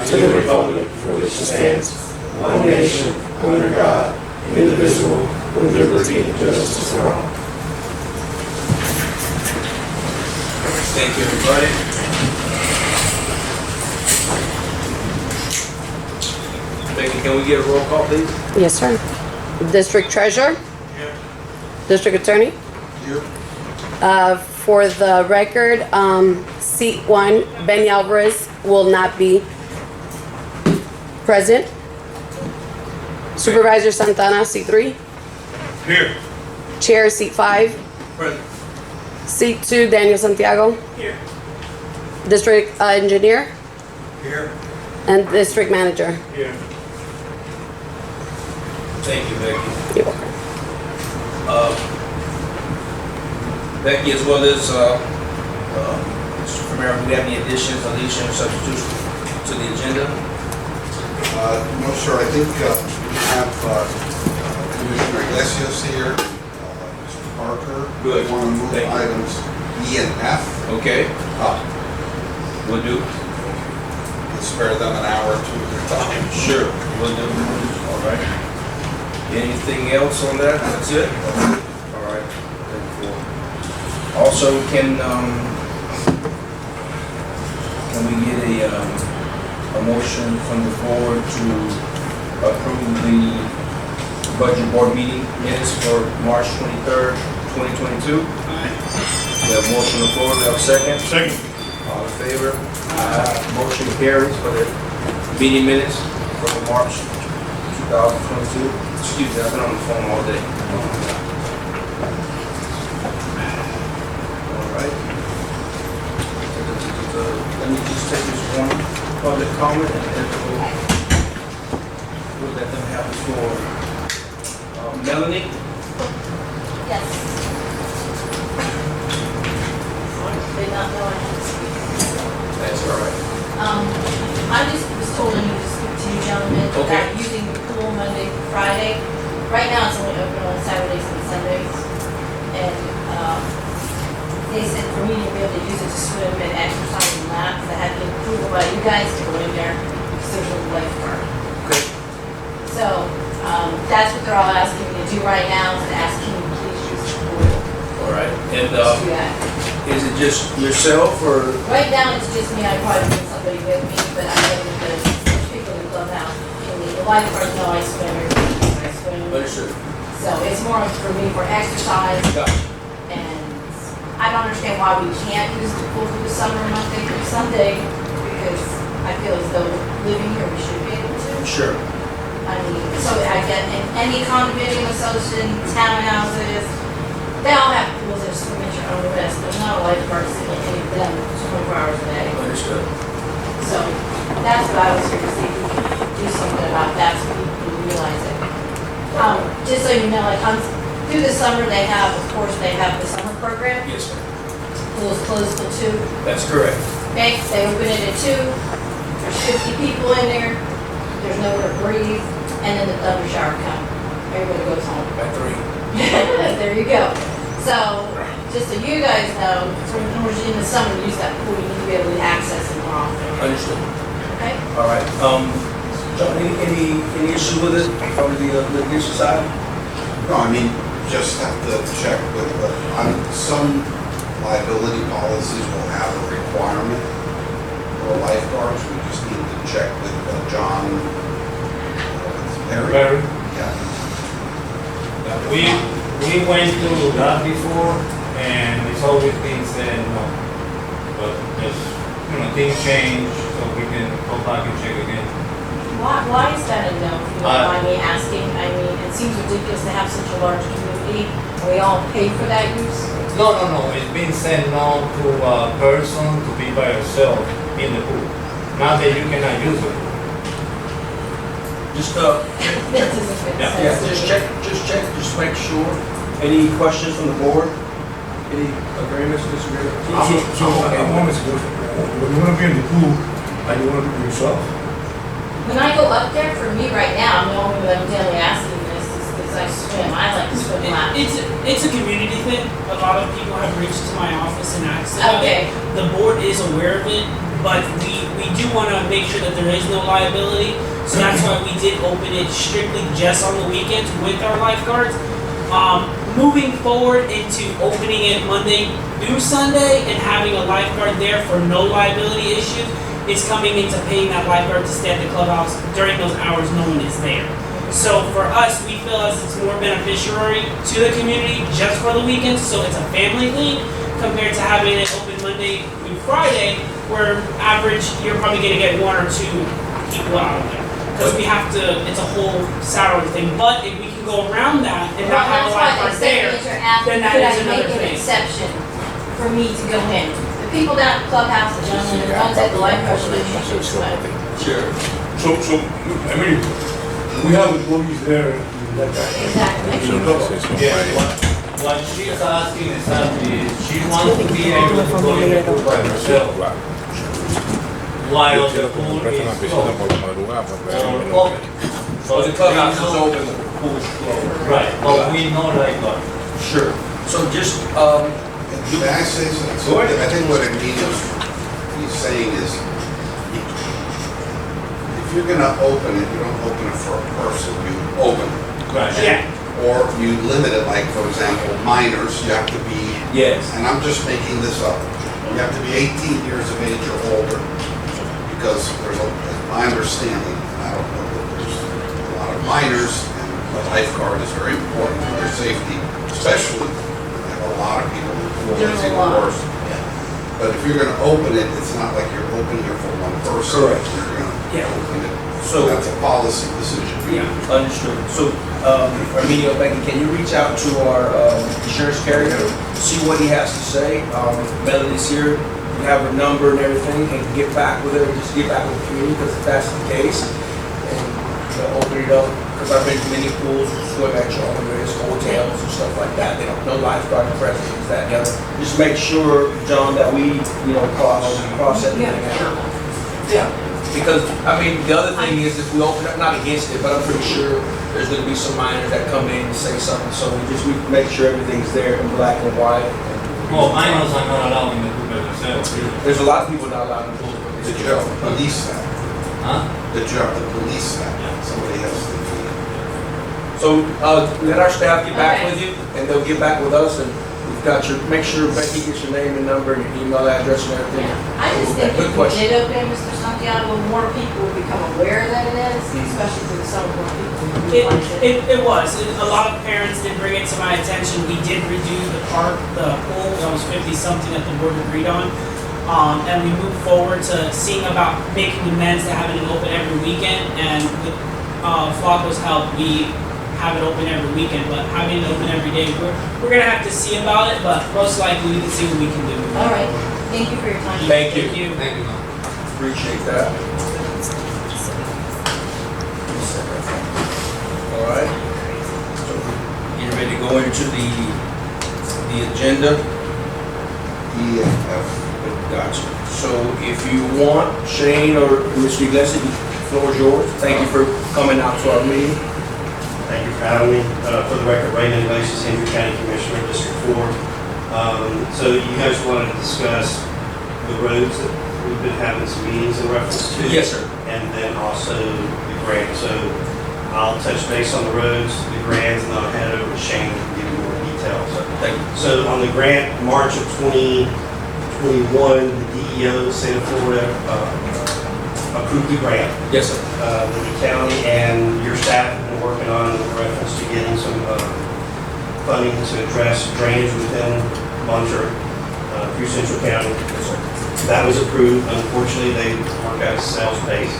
to the republic for which it stands, one nation, under God, indivisible, with liberty and justice for all. Thank you, everybody. Becky, can we get a roll call, please? Yes, sir. District Treasurer? Here. District Attorney? Here. For the record, seat 1, Benny Alvarez will not be present. Supervisor Santana, seat 3. Here. Chair, seat 5. Present. Seat 2, Daniel Santiago. Here. District Engineer Here. and District Manager. Here. Thank you, Becky. You're welcome. Becky, as well as Mr. Primero, do we have any additions, deletions, substitutions to the agenda? No, sir. I think we have Commissioner Iglesias here, Mr. Parker. Good. We want to move Thank you. items E and F Okay, up. we'll do. Let's spare them an hour or two of their time. Sure, we'll do. All right. Anything else on that? That's it? All right. Also, can we get a motion from the board to approve the budget board meeting minutes for March 23rd, 2022? We have a motion on the floor. We have a second? Second. All in favor? Motion carries for the meeting minutes for March 2022. Excuse me, I've been on the phone all day. All right. Let me just take this one public comment and then we'll let them have the floor. Melanie? Yes. Did not know I had to speak. That's all right. I just was told I need to speak to you gentlemen Okay. about using the pool Monday through Friday. Right now it's only open on Saturdays and Sundays. And they said for me to be able to use it to swim and exercise and laps, I had to get approval by you guys to go in there because there's no lifeguard. Okay. So that's what they're all asking me to do right now, is to ask can you please use the pool All right. And to do that. is it just yourself or? Right now, it's just me. I probably need somebody with me, but I know that there's people in the clubhouse. The lifeguards know I swim every week. I swim. Understood. So it's more for me for exercise. Got it. And I don't understand why we can't use the pool through the summer, Monday through Sunday, because I feel as though living here, we should be able to. Sure. I mean, so I get in any condominium association, townhouses, they all have pools that swim at your own risk. There's not a lifeguard sitting in any of them 24 hours a day. Understood. So that's what I was here to see if we could do something about that so people realize it. Just so you know, like through the summer they have, of course, they have the summer program. Yes, sir. Pool's closed till 2. That's correct. Okay, they open it at 2. There's 50 people in there. There's nowhere to breathe. And then the thunder shower comes. Everybody goes home. By 3. There you go. So, just so you guys know, in the summer, use that pool, you need to be able to access it more often. Understood. Okay? All right. John, any issue with it from the litigation side? No, I mean, just have to check with, some liability policies will have a requirement for lifeguards. We just need to check with John Perry. Yeah. We went through that before, and it's always been said no. But just, things change, so we can go back and check again. Why is that a no, if you don't mind me asking? I mean, it seems ridiculous to have such a large community, and we all pay for that use. No. It's been said no to a person to be by herself in the pool. Not that you cannot use it. Just That doesn't make yeah, sense. just make sure. Any questions from the board? Any agreements, disagreements? So I want to go, when you want to be in the pool, and you want to be yourself, When I go up there, for me right now, I'm the only one daily asking this is because I swim. I like to swim laps. It's a community thing. A lot of people have reached to my office and asked about Okay. it. The board is aware of it. but we do want to make sure that there is no liability. So that's why we did open it strictly just on the weekends with our lifeguards. Moving forward into opening it Monday through Sunday and having a lifeguard there for no liability issues is coming into paying that lifeguard to stay at the clubhouse during those hours no one is there. So for us, we feel as it's more beneficiary to the community just for the weekends, so it's a family thing compared to having it open Monday through Friday, where average you're probably gonna get 1 or 2 people out of there. Because we have to, it's a whole Saturday thing, but if we can go around that and not have a lifeguard there, then that is another Could I make an thing. exception for me to go in? The people down at the clubhouse, the gentleman that runs it, the lifeguard, they should swim. Sure. So, I mean, we have employees there like that. Exactly. What she's asking exactly is she wants to be able to go in the pool by herself. While the pool is closed. So the clubhouse is open, the pool is closed. Right, but we know lifeguard. Sure. So just, May I say something? Go ahead. I think what he's saying is, if you're gonna open it, you don't open it for a person, you open it. Right. Yeah. Or you limit it, like, for example, minors, you have to be, yes. and I'm just making this up, you have to be 18 years of age or older, because my understanding, I don't know, that there's a lot of minors, and the lifeguard is very important for their safety, especially, we have a lot of people who are There's a even lot. worse. But if you're gonna open it, it's not like you're opening it for one person. Correct. You're gonna Yeah. open it, So- so that's a policy decision. Yeah, understood. So, Arminio, Becky, can you reach out to our insurance carrier, see what he has to say? Melody's here, you have her number and everything, and get back with her, just get back with the community, because if that's the case, and open it up, because I've been to many pools, swim at your own risk, hotels and stuff like that, they don't, no lifeguard present, is that, the other. Just make sure, John, that we, cross everything out. Yeah, because, I mean, the other thing is if we open up, not against it, but I'm pretty sure there's gonna be some minors that come in and say something, so we make sure everything's there in black and white. Well, minors are not allowed in the pool by themselves. There's a lot of people not allowed in the pool. The job, police that, Huh? the job, the police that, somebody has to do it. So, let our staff get back with you, and they'll get back with us, and we've got your, make sure Becky gets your name and number and your email address and everything. Yeah, I just think Good if we question. did open it, Mr. Santiago, more people would become aware that it is, especially for the summer, more people would like it. It was. A lot of parents did bring it to my attention. We did redo the pool. That was 50 something that the board agreed on. And we moved forward to seeing about making amends to having it open every weekend. And with Flacco's help, we have it open every weekend. But having it open every day, we're gonna have to see about it. But most likely, we can see what we can do. All right, thank you for your time. Thank you. Thank you. Thank you, ma'am. Appreciate that. All right. So, you ready to go into the agenda? EFF. Gotcha. So if you want, Shane or Mr. Iglesias, the floor is yours. Thank you for coming out to our meeting. Thank you for having me. For the record, Raymond Iglesias, Henry County Commissioner, District 4. So you guys wanted to discuss the roads that we've been having some meetings in reference to? Yes, sir. And then also the grant. So I'll touch base on the roads, the grants, and I'll hand it over to Shane to give you more details. Thank you. So on the grant, March of 2021, the DEO, State of Florida, approved the grant. Yes, sir. The county and your staff have been working on reference to getting some funding to address drainage within Monterey through Central County. That was approved. Unfortunately, they worked out a sales pace.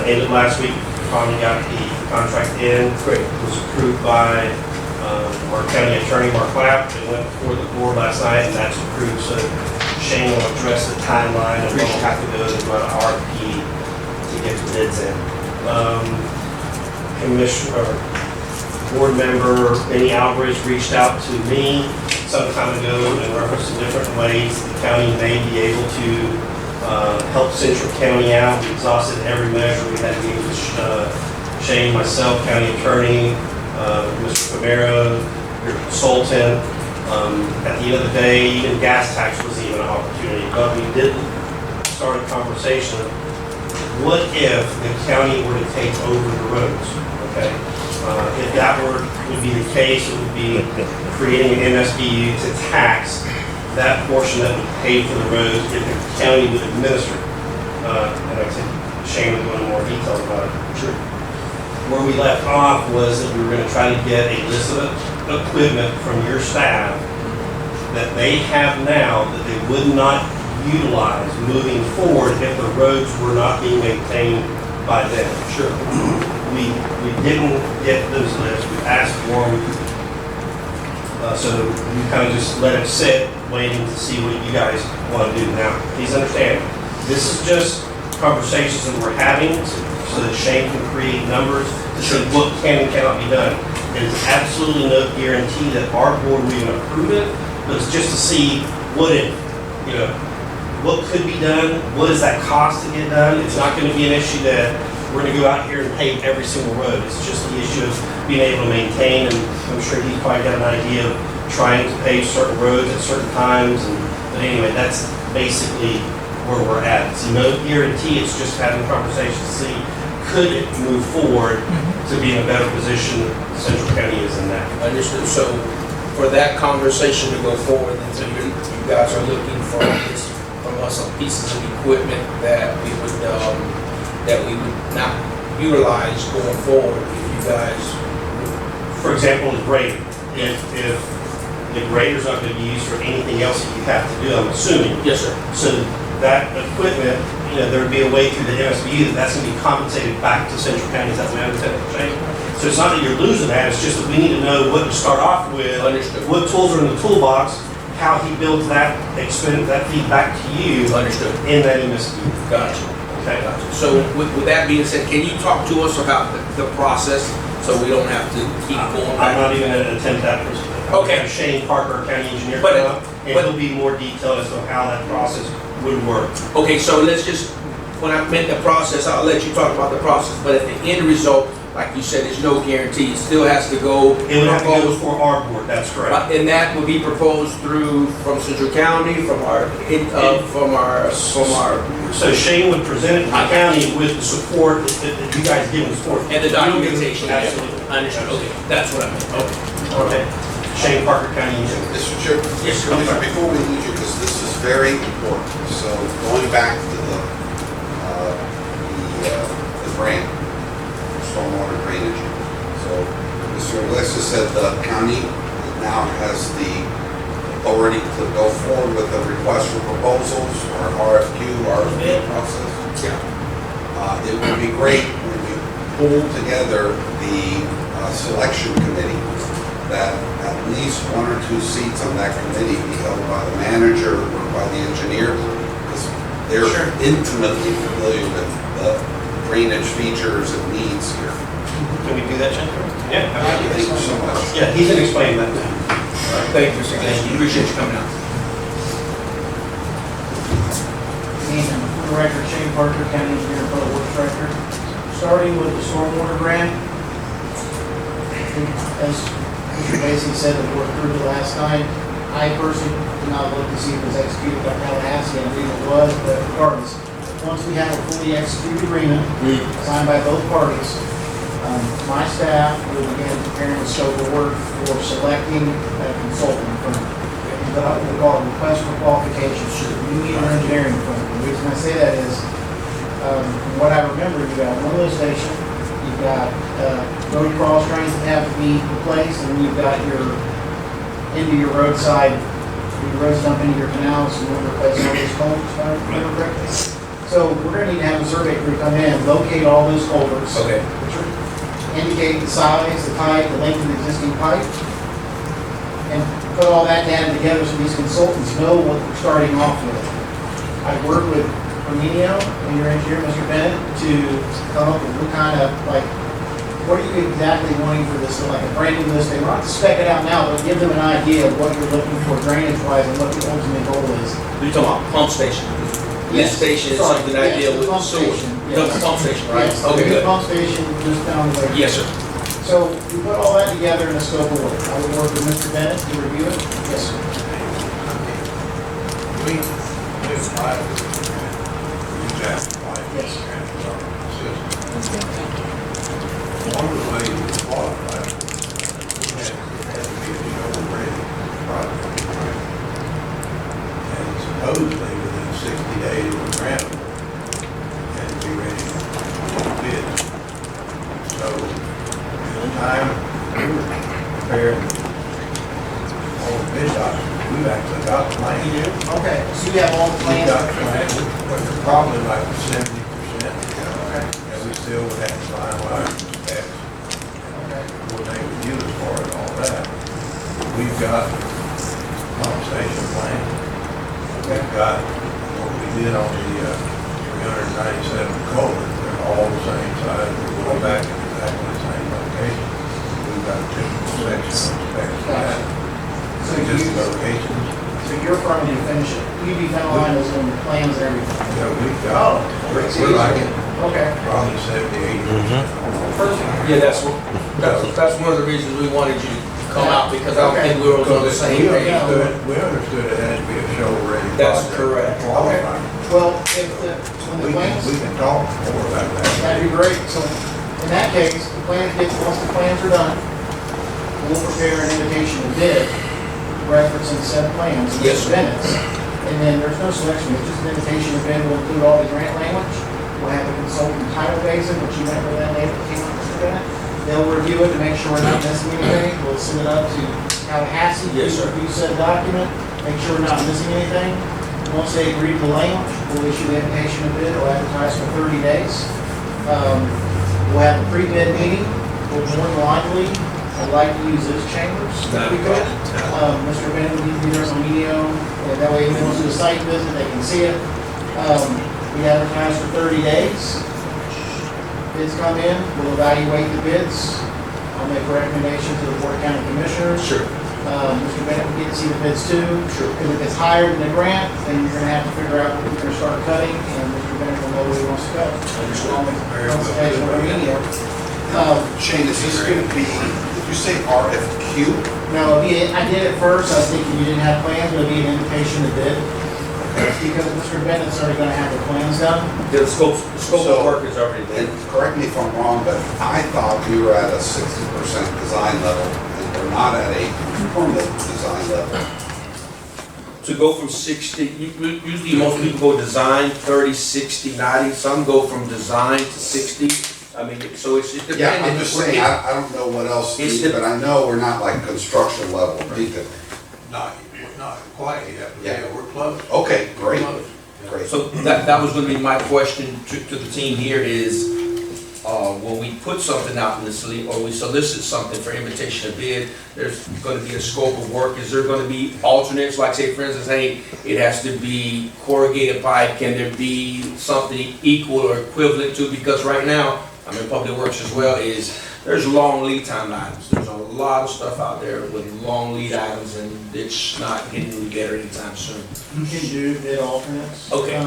Ended last week, finally got the contract in. Great. It was approved by our county attorney, Mark Clapp. It went before the board last night, and that's approved. So Shane will address the timeline and we'll have to go to run an RFP to get the bids in. Commissioner, board member Benny Alvarez reached out to me some time ago in reference to different ways the county may be able to help Central County out. We exhausted every measure. We had meetings with Shane, myself, county attorney, Mr. Camaro, your consultant. At the end of the day, even gas tax was even an opportunity, but we did start a conversation of what if the county were to take over the roads, okay? If that would be the case, it would be creating an MSBU to tax that portion that would pay for the roads if the county would administer. And I said, Shane would go into more detail about it. Sure. Where we left off was that we were gonna try to get a list of equipment from your staff that they have now that they would not utilize moving forward if the roads were not being maintained by them. Sure. We didn't get those lists, we asked for them. So we kind of just let it sit, waiting to see what you guys want to do now. Please understand, this is just conversations that we're having so that Shane can create numbers to see what can and cannot be done. There's absolutely no guarantee that our board will even approve it, but it's just to see what it, what could be done, what does that cost to get done. It's not going to be an issue that we're going to go out here and pave every single road. It's just the issue of being able to maintain, and I'm sure he's probably got an idea of trying to pave certain roads at certain times. But anyway, that's basically where we're at. It's no guarantee, it's just having conversations to see could it move forward to be in a better position that Central County is in that. Understood. So for that conversation to go forward, and so you guys are looking for from us some pieces of equipment that we would not utilize going forward if you guys. For example, the grader. If the grader's not going to be used for anything else that you have to do, I'm assuming. Yes, sir. So that equipment, there would be a way through the MSBU that's going to be compensated back to Central County. Is that what I'm saying? So it's not that you're losing that, it's just that we need to know what to start off with. Understood. What tools are in the toolbox, how he builds that feed back to you. Understood. In that MSBU. Gotcha. Okay. Gotcha. So with that being said, can you talk to us about the process so we don't have to keep going back? I'm not even going to attempt that. Okay. Shane Parker, county engineer, But- come up, and he'll be more detailed as to how that process would work. Okay, so let's just, when I meant the process, I'll let you talk about the process, but at the end result, like you said, there's no guarantee. It still has to go. It would have to go before our board, that's correct. And that would be proposed from Central County, from our. So Shane would present it to the county with the support that you guys give him support. And the documentation. Absolutely. Understood, okay, that's what I meant, okay. Okay. Shane Parker, county engineer. Mr. Chair, Yes, sir. before we leave you, because this is very important, so going back to the grant, stormwater drainage. So Mr. Alexis said the county now has the authority to go forward with a request for proposals or RFP process. Yeah. It would be great when you pull together the selection committee that at least 1 or 2 seats on that committee be held by the manager or by the engineer, because they're intimately familiar with the drainage features and needs here. Can we do that, Shane? Yeah. Thank you so much. Yeah, he's going to explain that now. Thank you, Mr. Gillespie. Appreciate you coming out. And for the record, Shane Parker, County Engineer, Public Works Director. Starting with the stormwater grant, as Mr. Basie said, that we approved it last time. I personally did not look to see if it was executed by Tallahassee, I believe it was, but regardless, once we have a fully executed agreement signed by both parties, my staff will begin preparing the scope of work for selecting a consulting firm. What we call a request for qualifications. We need an engineering firm. The reason I say that is, from what I remember, you've got one lift station, you've got road cross drains that have to be replaced, and you've got into your roadside, your roads dump into your canals, and we're replacing all those culverts, if I remember correctly. So we're gonna need to have a survey crew come in, locate all those culverts. Okay. Indicate the size, the height, the length of the existing pipe, and put all that data together so these consultants know what we're starting off with. I've worked with Arminio and your engineer, Mr. Bennett, to come up with what kind of, what are you exactly wanting for this, like a brand new list? They don't have to spec it out now, but give them an idea of what you're looking for drainage-wise and what the ultimate goal is. You're talking about pump station? Lift station is something I deal with sewer. The pump station, right? Yes, Okay, the good. pump station just down the way. Yes, sir. So we put all that together in a scope of work. I would work with Mr. Bennett to review it. Yes, sir. that life Yes. insurance are consistent. One of the ways to qualify has to be a shovel-ready project, right? And supposedly within 60 days of grant, and be ready to bid. So, in the time we were preparing all the bid documents, we've actually got the plan. You do? Okay, so you have all the We plans? got the plan, but we're probably like 70%. Okay, And we still would have to finalize the specs, okay. what they would use for it, all that. We've got compensation plan. We've got what we did on the 397 culvert. They're all the same size. We're going back in exactly the same location. We've got a typical section of specs for that. So Just you, locations. so you're firm to finish it? You be finalizing those on the plans and everything? Yeah, we've got, we're like Okay. probably 70, 80%. Perfect. Yeah, that's one of the reasons we wanted you to come out, because I don't think we were on the same We page. understood it had to be a show-ready project. That's correct. Qualified. Well, if the, when the We plans, can talk more about that. that'd be great. So in that case, the plans get, once the plans are done, we'll prepare an invitation to bid, referencing said plans and Yes, sir. minutes. And then there's no selection, it's just an invitation to bid, will include all the grant language. We'll have a consultant title basin, which you went over that later, came up with that. They'll review it to make sure we're not missing anything. We'll send it up to Tallahassee. Yes, sir. Review said document, make sure we're not missing anything. Once they agree to the language, we'll issue the invitation to bid, we'll advertise for 30 days. We'll have a pre-bid meeting, we'll more than likely, I'd like to use those chambers if we could. Mr. Bennett will be there on video, and that way if they want to do a site visit, they can see it. We advertise for 30 days. Bids come in, we'll evaluate the bids. I'll make a recommendation to the Board of County Commissioners. Sure. Mr. Bennett will get to see the bids too. Sure. Because if it's higher than the grant, then you're gonna have to figure out what you're gonna start cutting, and Mr. Bennett will know where he wants to go. Along with consultation with media. Shane, is this going to be, did you say RFQ? No, I did it first, I was thinking you didn't have plans, but it'll be an invitation to bid. Because Mr. Bennett's already gonna have the plans done. The scope of work is already And there. correct me if I'm wrong, but I thought we were at a 60% design level, and we're not at a permanent design level. To go from 60, usually most people go design, 30, 60, 90, some go from design to 60. I mean, so it's just Yeah, dependent. I'm just saying, I don't know what else to It's do, the- but I know we're not like construction level. Not quite yet, but Yeah. yeah, we're close. Okay, great, Close. great. So that was gonna be my question to the team here is, when we put something out in the or we solicit something for invitation to bid, there's gonna be a scope of work. Is there gonna be alternates, like say for instance, hey, it has to be corrugated pipe, can there be something equal or equivalent to, because right now, I mean, Public Works as well there's long lead time items. There's a lot of stuff out there with long lead items and it's not getting together anytime soon. You can do bid alternates. Okay.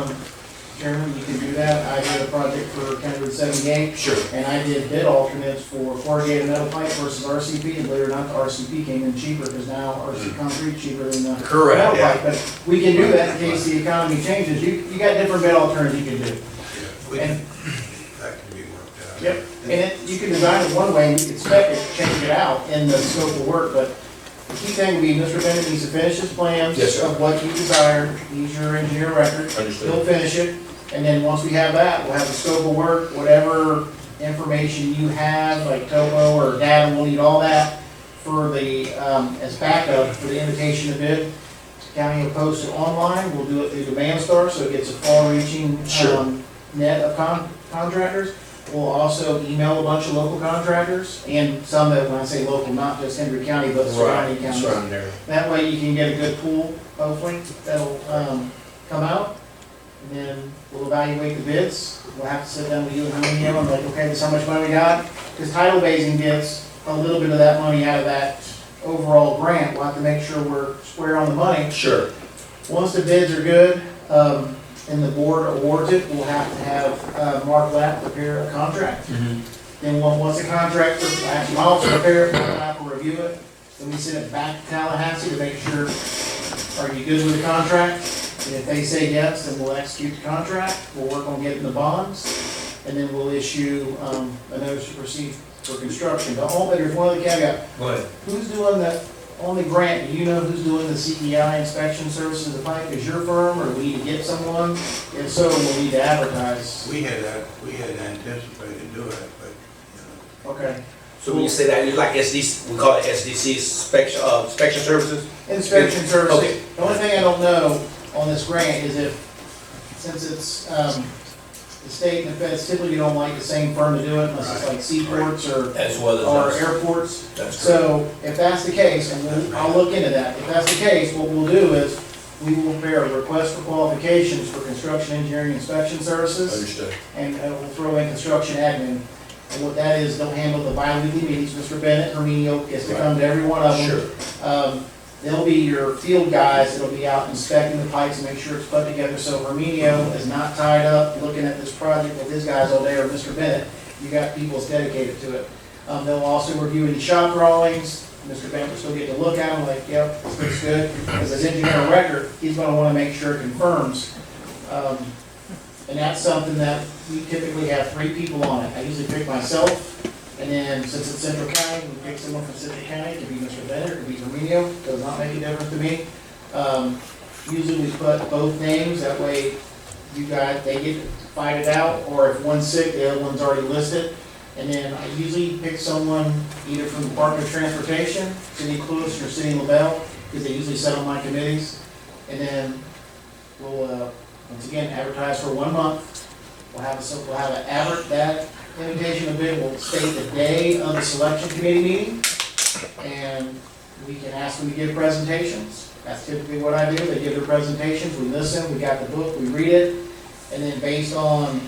Chairman, you can do that. I did a project for County Road 78. Sure. And I did bid alternates for corrugated metal pipe versus RCP, and believe it or not, the RCP came in cheaper, because now RC concrete cheaper than the Correct, metal yeah. pipe. But we can do that in case the economy changes. You got different bid alternatives you can do. Yeah, we And- can, that can be worked out. Yep, and you can design it one way, and you can spec it, change it out in the scope of work, but the key thing would be Mr. Bennett needs to finish his plans Yes, sir. of what you desire. He's your engineer of record. Understood. He'll finish it, and then once we have that, we'll have the scope of work, whatever information you have, like topo or data, we'll need all that for the, as backup for the invitation to bid. County will post it online, we'll do it through Demand Star, so it gets a far-reaching, Sure. net of contractors. We'll also email a bunch of local contractors, and some that, when I say local, not just Henry County, but surrounding counties. Surrounding there. That way you can get a good pool, hopefully, that'll, come out. And then we'll evaluate the bids. We'll have to sit down with you and me and like, okay, this is how much money we got. Because tidal basing gets a little bit of that money out of that overall grant. We'll have to make sure we're square on the money. Sure. Once the bids are good, and the board awards it, we'll have to have, Mark Lapp prepare a contract. Then once the contract, actually, I'll also prepare it, Mark Lapp will review it. Then we send it back to Tallahassee to make sure, are you good with the contract? And if they say yes, then we'll execute the contract, we'll work on getting the bonds, and then we'll issue, a notice to proceed for construction. But there's one other caveat. Go ahead. Who's doing on the grant, do you know who's doing the CEI inspection services of pipe? Is your firm, or we need to get someone? If so, we'll need to advertise. We had anticipated doing it, but, you know. Okay. So when you say that, you like SDC, we call it SDC, inspection services? Inspection services. Okay. The only thing I don't know on this grant is if, since it's, the state and the feds typically don't like the same firm to do it unless it's like seaports or As well as or us. airports. That's So if that's the case, and I'll look into that, if that's the case, what we'll do is, we will prepare a request for qualifications for construction engineering inspection services, Understood. and we'll throw in construction admin. And what that is, they'll handle the bi-weekly meetings. Mr. Bennett, Herminio gets to come to every one of them. Sure. They'll be your field guys that'll be out inspecting the pipes and make sure it's put together. So Herminio is not tied up looking at this project with his guys all day, or Mr. Bennett. You got people that's dedicated to it. They'll also review any shop drawings. Mr. Bennett will still get to look at them like, yep, this looks good. Because as engineer of record, he's gonna wanna make sure it confirms. And that's something that we typically have 3 people on it. I usually pick myself. And then, since it's Central County, we pick someone from Central County. It could be Mr. Bennett, it could be Herminio, does not make a difference to me. Usually we put both names, that way you guys, they get to fight it out, or if one's sick, the other one's already listed. And then I usually pick someone either from the Department of Transportation, City of Lewis, or City of LaBelle, because they usually sit on my committees. And then we'll, once again, advertise for 1 month. We'll have that invitation of bid will state the day of the selection committee meeting, and we can ask them to give presentations. That's typically what I do. They give their presentations, we listen, we got the book, we read it, and then based on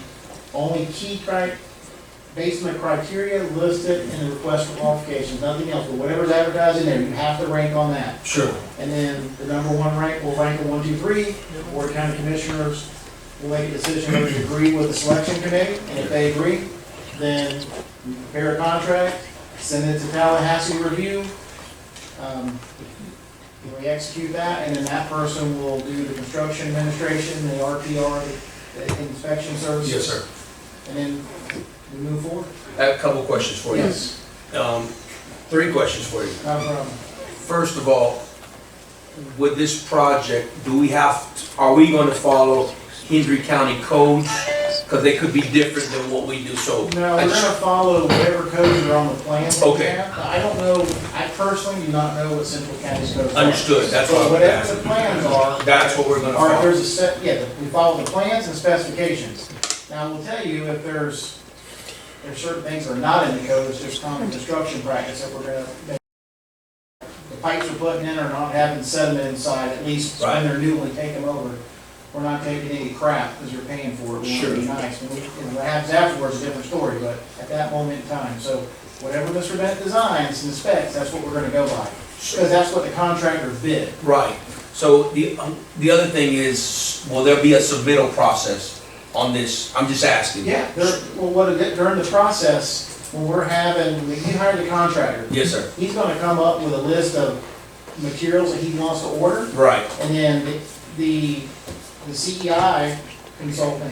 based on the criteria listed in the request for qualifications, nothing else, but whatever's advertised in there, you have to rank on that. Sure. And then the number 1 rank will rank a 1, 2, 3. The Board of County Commissioners will make a decision whether to agree with the selection committee, and if they agree, then we prepare a contract, send it to Tallahassee review. We execute that, and then that person will do the construction administration, the RPR, the inspection services. Yes, sir. And then we move forward. I have a couple of questions for you. Yes. 3 questions for you. No problem. First of all, with this project, are we going to follow Hendry County codes? Because they could be different than what we do, so. No, we're gonna follow whatever codes are on the plan. that we Okay. have. I don't know, I personally do not know what Central County's codes are. Understood, that's what I But was whatever asking. the plans are. That's what we're gonna Or if follow. there's a set, we follow the plans and specifications. Now, we'll tell you if there's certain things that are not in the codes, there's common construction practice that we're gonna, the pipes we're putting in are not having sediment inside, at least Right. when they're new, when we take them over. We're not taking any crap because you're paying for it. We want Sure. to be nice. What happens afterwards is a different story, but at that moment in time. So whatever Mr. Bennett designs and specs, that's what we're gonna go by. Because that's what the contractor bid. Right. So the other thing is, will there be a submittal process on this? I'm just asking. Yeah, during the process, when you hire the contractor, Yes, sir. he's gonna come up with a list of materials that he wants to order. Right. And then the CEI consultant,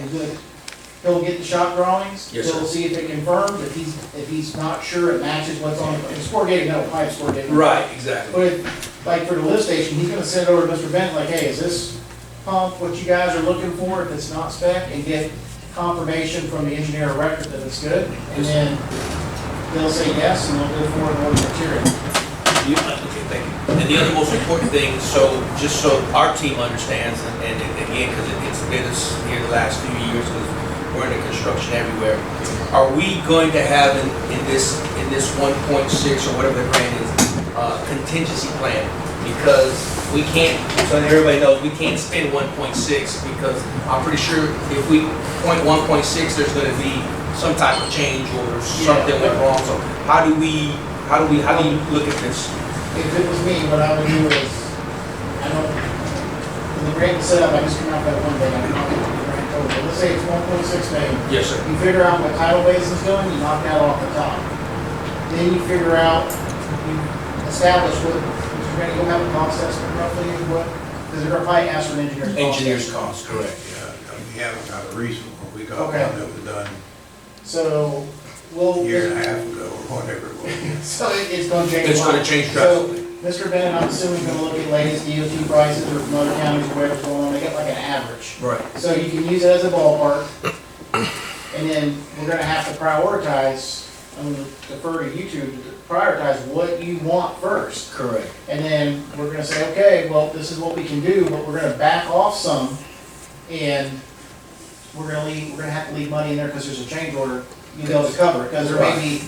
he'll get the shop drawings. Yes, He'll sir. see if it confirms, if he's not sure it matches what's on, it's corrugated metal, pipe's corrugated metal. Right, exactly. But like for the lift station, he's gonna send it over to Mr. Bennett, like, hey, is this pump what you guys are looking for, if it's not spec, and get confirmation from the engineer of record that it's good, and then they'll say yes, and they'll go forward and order material. Okay, thank you. And the other most important thing, just so our team understands, and again, because it's been here the last few years, because we're in the construction everywhere, are we going to have in this 1.6 or whatever the grant is, contingency plan? Because we can't, so that everybody knows, we can't spend 1.6 because I'm pretty sure if we point 1.6, there's going to be some type of change or something went wrong. So how do you look at this? If it was me, what I would do is, when the grant is set up, I just come out that one day, I'm not going to the grant total. But let's say it's 1.6 million. Yes, sir. You figure out what tidal basin's doing, you knock that off the top. Then you figure out, you establish what, Mr. Grant, you'll have a cost estimate roughly of what because they're gonna probably ask for an engineer's cost. Engineer's cost, correct. Yeah, we haven't got a recent one. We got one Okay. that was done So, we'll. a year and a half ago or whatever it was. So it's gonna change. It's a lot. gonna change So, drastically. Mr. Bennett, I'm assuming he's gonna look at latest DOT prices or from other counties, whatever's going on, they get like an average. Right. So you can use it as a ballpark. And then we're gonna have to prioritize, I'm gonna defer to you two, to prioritize what you want first. Correct. And then we're gonna say, okay, well, this is what we can do, but we're gonna back off some, and we're gonna have to leave money in there because there's a change order, you'll be able to cover it, because there may be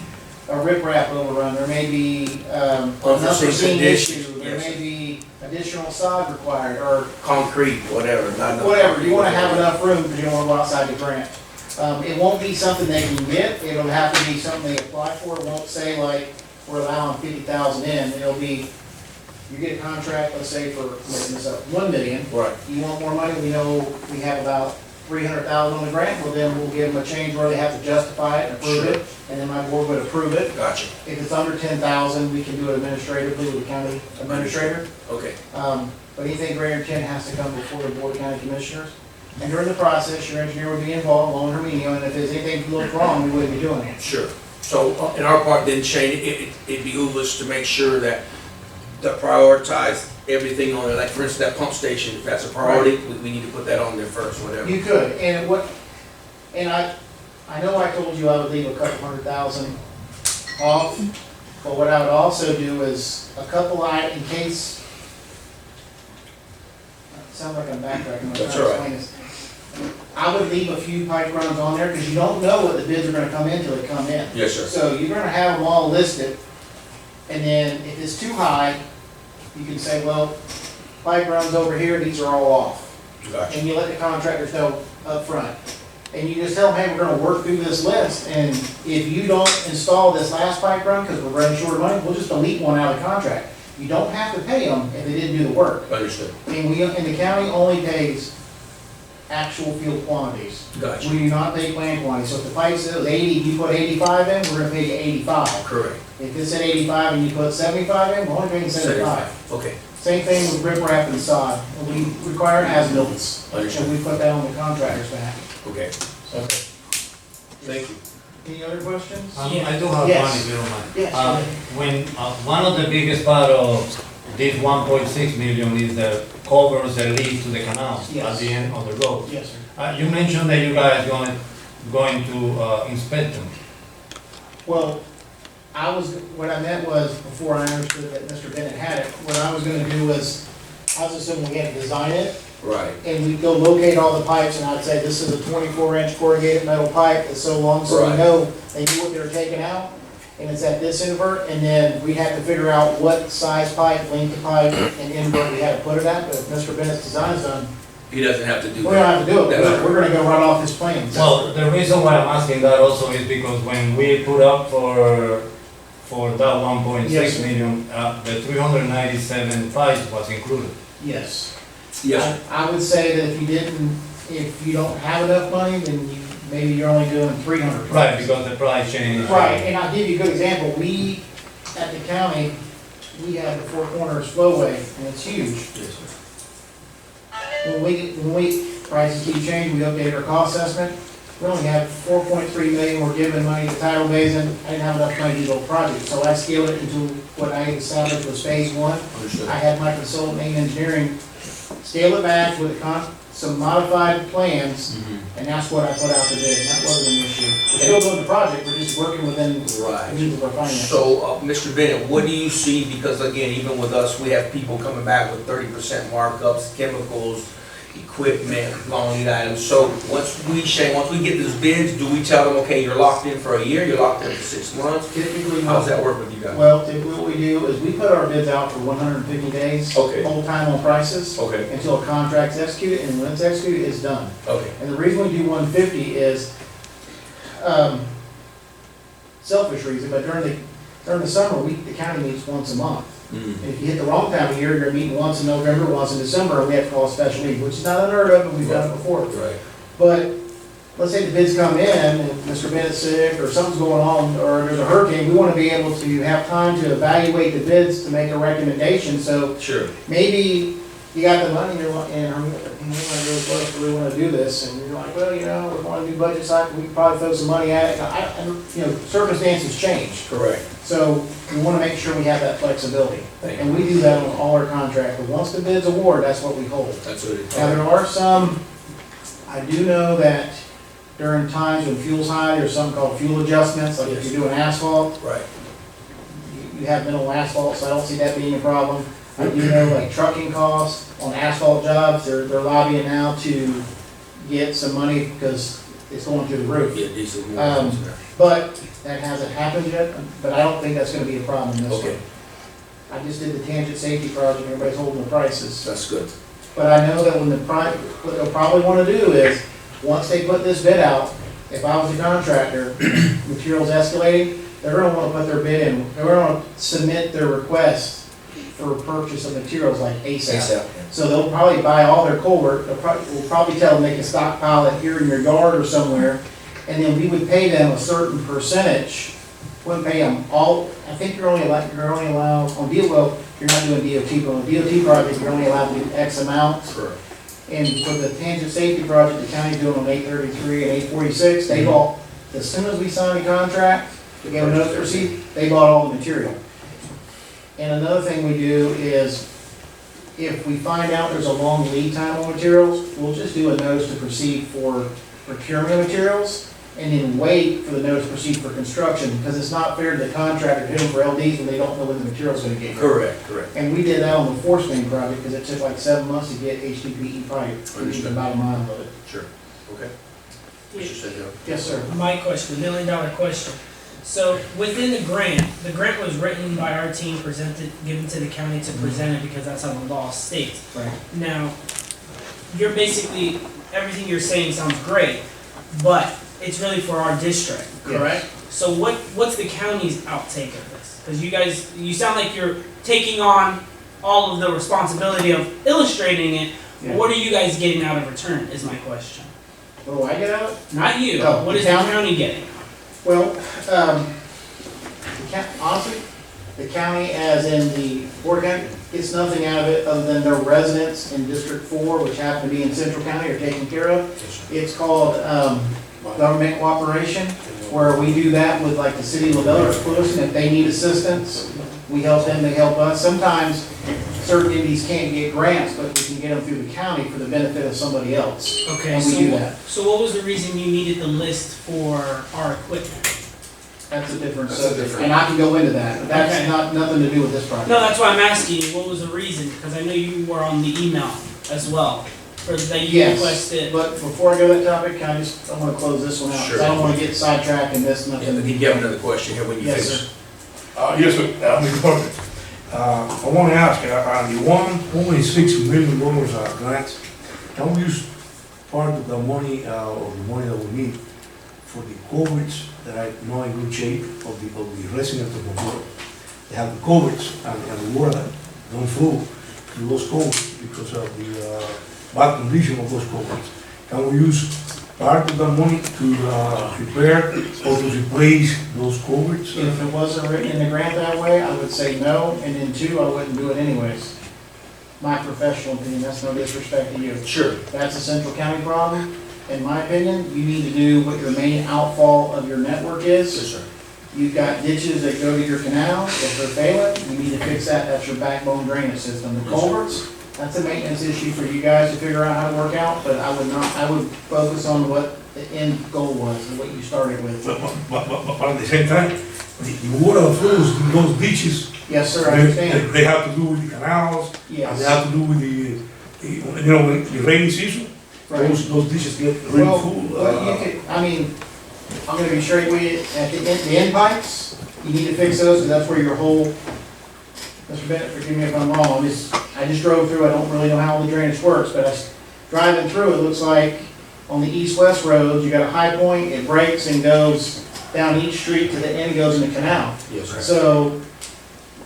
a riprap overrun, there may be, an unforeseen issue, there may be additional sod required, or Concrete, whatever, not enough. whatever, you wanna have enough room, because you don't wanna go outside the grant. It won't be something they can get, it'll have to be something they apply for, it won't say like, we're allowing 50,000 in, it'll be, you get a contract, let's say for, making this up, 1 million. Right. You want more money, we know we have about 300,000 on the grant, well then we'll give them a change where they have to justify it and approve Sure. it, and then my board would approve it. Gotcha. If it's under 10,000, we can do it administratively with the county administrator. Okay. But anything greater than 10 has to come before the board of county commissioners. And during the process, your engineer would be involved, loan Herminio, and if there's anything looked wrong, we wouldn't be doing it. Sure. So, in our part then, Shane, it behooves us to make sure that prioritize everything on it, like for instance, that pump station, if that's a priority, we need to put that on there first, whatever. You could, and I know I told you I would leave a couple 100,000 off, but what I would also do is a couple in case, it sounds like I'm backtracking, I'm trying That's to all right. explain this. I would leave a few pipe runs on there, because you don't know what the bids are gonna come in till they come in. Yes, sir. So you're gonna have them all listed, and then if it's too high, you can say, well, pipe runs over here, these are all off. Gotcha. And you let the contractors know up front. And you just tell them, hey, we're gonna work through this list, and if you don't install this last pipe run, because we're running short of money, we'll just delete one out of the contract. You don't have to pay them if they didn't do the work. Understood. And the county only pays actual field quantities. Gotcha. We do not pay plant quantities, so if the pipe says 80, you put 85 in, we're gonna pay you 85. Correct. If it's at 85 and you put 75 in, we're only paying 75. Okay. Same thing with riprap and sod. We require as-bills, Understood. and we put that on the contractor's back. Okay. So, Thank you. any other questions? I do have Yes. one if you don't mind. Yes. When, one of the biggest part of this 1.6 million is the covers that lead to the canals at Yes. the end of the road. Yes, sir. You mentioned that you guys going to inspect them. Well, what I meant was, before I understood that Mr. Bennett had it, what I was gonna do was, I was assuming we had to design it, Right. and we'd go locate all the pipes, and I'd say, this is a 24-inch corrugated metal pipe, that's so long, so we Right. know they knew what they were taking out, and it's at this invert, and then we'd have to figure out what size pipe, length of pipe, and invert we had to put it at, but if Mr. Bennett's design's done, He doesn't have to do we don't that. have to do it, That's we're gonna go right off his plans. Well, the reason why I'm asking that also is because when we put up for that 1.6 Yes. million, the 397 pipes was included. Yes. Yes. I would say that if you don't have enough money, then maybe you're only doing 300. Right, because the price changed. Right, and I'll give you a good example, at the county, we have the Four Corners flowway, and it's huge. Yes, sir. When prices keep changing, we update our cost estimate, we only have 4.3 million, we're giving money to tidal basin, I didn't have enough money to do the whole project, so I scaled it into what I established was phase one. Understood. I had my consultant in engineering scale it back with some modified plans, and that's what I put out to bid, and that wasn't an issue. We're still doing the project, we're just working within the Right. needs of our finances. So, Mr. Bennett, what do you see, because again, even with us, we have people coming back with 30% markups, chemicals, equipment, long lead items. So once we get those bids, do we tell them, okay, you're locked in for a year, you're locked in for 6 months? Typically, How does that work with you guys? well, typically what we do is we put our bids out for 150 days. Okay. Whole time on prices. Okay. Until a contract's executed, and when it's executed, it's done. Okay. And the reason we do 150 is, selfish reason, but during the summer, the county meets once a month. And if you hit the wrong time of year, you're meeting once in November, once in December, and we have to call a special meeting, which is not unheard of, and we've done it before. Right. But let's say the bids come in, and Mr. Bennett's sick, or something's going on, or there's a hurricane, we want to be able to have time to evaluate the bids to make a recommendation. So Sure. maybe you got the money, you're like, and I'm, we want to do this, and you're like, well, you know, we're going to do budget cycle, we can probably throw some money at it. And, you know, circumstances change. Correct. So we want to make sure we have that flexibility. Thank you. And we do that on all our contracts, but once the bid's award, that's what we hold. That's what it is. Now, there are some, I do know that during times when fuel's high, there's something called fuel adjustments, like if Yes. you're doing asphalt, Right. you have minimal asphalt, so I don't see that being a problem. I do know like trucking costs on asphalt jobs, they're lobbying now to get some money because it's going through the roof. Yeah, diesel. But that hasn't happened yet, but I don't think that's gonna be a problem this Okay, way. I just did the tangent safety project, everybody's holding the prices. that's good. But I know that when what they'll probably wanna do is, once they put this bid out, if I was a contractor, materials escalating, they're gonna wanna put their bid in, they're gonna submit their request for purchase of materials like ASAP. ASAP. So they'll probably buy all their culvert, we'll probably tell them they can stockpile it here in your yard or somewhere, and then we would pay them a certain percentage. Wouldn't pay them all, I think you're only allowed, on well, you're not doing DOT, but on a DOT project, you're only allowed to do X amount. Correct. And for the tangent safety project, the county's doing on 833 and 846, they bought, as soon as we signed the contract, we gave them a notice to proceed, they bought all the material. And another thing we do is, if we find out there's a long lead time on materials, we'll just do a notice to proceed for procurement of materials, and then wait for the notice to proceed for construction, because it's not fair to the contractor to hit them for LDs when they don't know when the material's gonna get here. Correct, correct. And we did that on the force main project, because it took like 7 months to get HDPE pipe, which is Understood. about a mile of it. Sure. Okay. Mr. Senjo. Yes, sir. My question, $1 million question. So within the grant was written by our team, given to the county to present it because that's how the law states. Right. Now, you're basically, everything you're saying sounds great, but it's really for our district, correct? So what's the county's outtake of this? Because you sound like you're taking on all of the responsibility of illustrating it. Yeah. What are you guys getting out of return, is my question. What do I get out? Not you, Oh, what the is the county? county getting? Well, honestly, the county, as in the Board of County, gets nothing out of it other than their residents in District 4, which happen to be in Central County, are taken care of. It's called government cooperation, where we do that with like the city of LaBelle or Spruce, and if they need assistance, we help them, they help us. Sometimes certain entities can't get grants, but we can get them through the county for the benefit of somebody else. Okay, And we do that. so what was the reason you needed the list for our equipment? That's a different That's a subject, different- and I can go into that, but that's Okay. nothing to do with this project. No, that's why I'm asking you, what was the reason? Because I know you were on the email as well, for that you Yes, requested. but before I go to that topic, I want to close this one out, because I don't want to get sidetracked and miss Yeah, nothing. but you have another question here when you Yes, finish. sir. Yes, sir, Mr. Department. I want to ask, on the $1.6 million grant, can we use part of the money, or the money that we need for the culverts that are not in good shape of the residents of the world? They have the culverts and the water that don't flow through those culverts because of the bad condition of those culverts. Can we use part of the money to repair or to replace those culverts? If it wasn't written in the grant that way, I would say no, and then two, I wouldn't do it anyways. My professional opinion, that's no disrespect to you. Sure. That's a Central County problem. In my opinion, you need to do what your main outfall of your network is. Yes, sir. You've got ditches that go to your canal, if they're failing, you need to fix that, that's your backbone drainage system. The culverts, that's a maintenance issue for you guys to figure out how to work out, but I would focus on what the end goal was and what you started with. But at the same time, the water that flows in those ditches, Yes, sir, I understand. they have to do with the canals, and Yes. they have to do with when the rainy season, Right. those ditches get really Well, full. what you could, I mean, I'm gonna be straight with you, at the end pipes, you need to fix those, because that's where your whole, Mr. Bennett, forgive me if I'm wrong, I just drove through, I don't really know how all the drainage works, but driving through, it looks like on the east-west roads, you got a high point, it breaks and goes down each street to the end, goes in the canal. Yes, sir. So,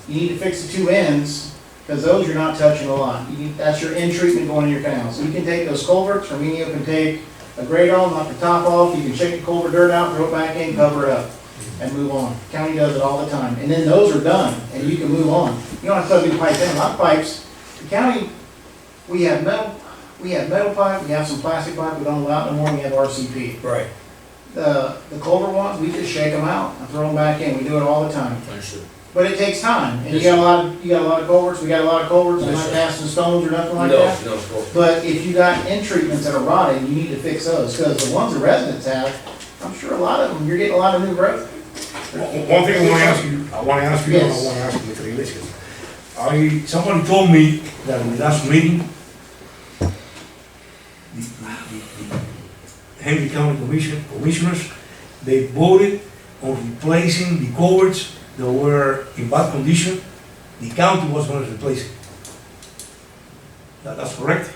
you need to fix the two ends, because those you're not touching a lot. That's your end treatment going in your canal. So you can take those culverts, or you can take a grate on, knock the top off, you can shake the culvert dirt out, throw it back in, cover it up, and move on. County does it all the time. And then those are done, and you can move on. You don't have to put a new pipe in. A lot of pipes, the county We have metal pipe, we have some plastic pipe, we don't allow it no more, we have RCP. Right. The culvert ones, we just shake them out and throw them back in, we do it all the time. Understood. But it takes time, and you got a lot of culverts, we got a lot of culverts, we're not casting stones or nothing like that. No. But if you got end treatments that are rotting, you need to fix those, because the ones the residents have, I'm sure a lot of them, you're getting a lot of new growth. One thing I want to ask you, Yes. Mr. Iglesias. Somebody told me that in the last meeting, the Henry County Commissioners, they voted on replacing the culverts that were in bad condition. The county was going to replace it. That's correct?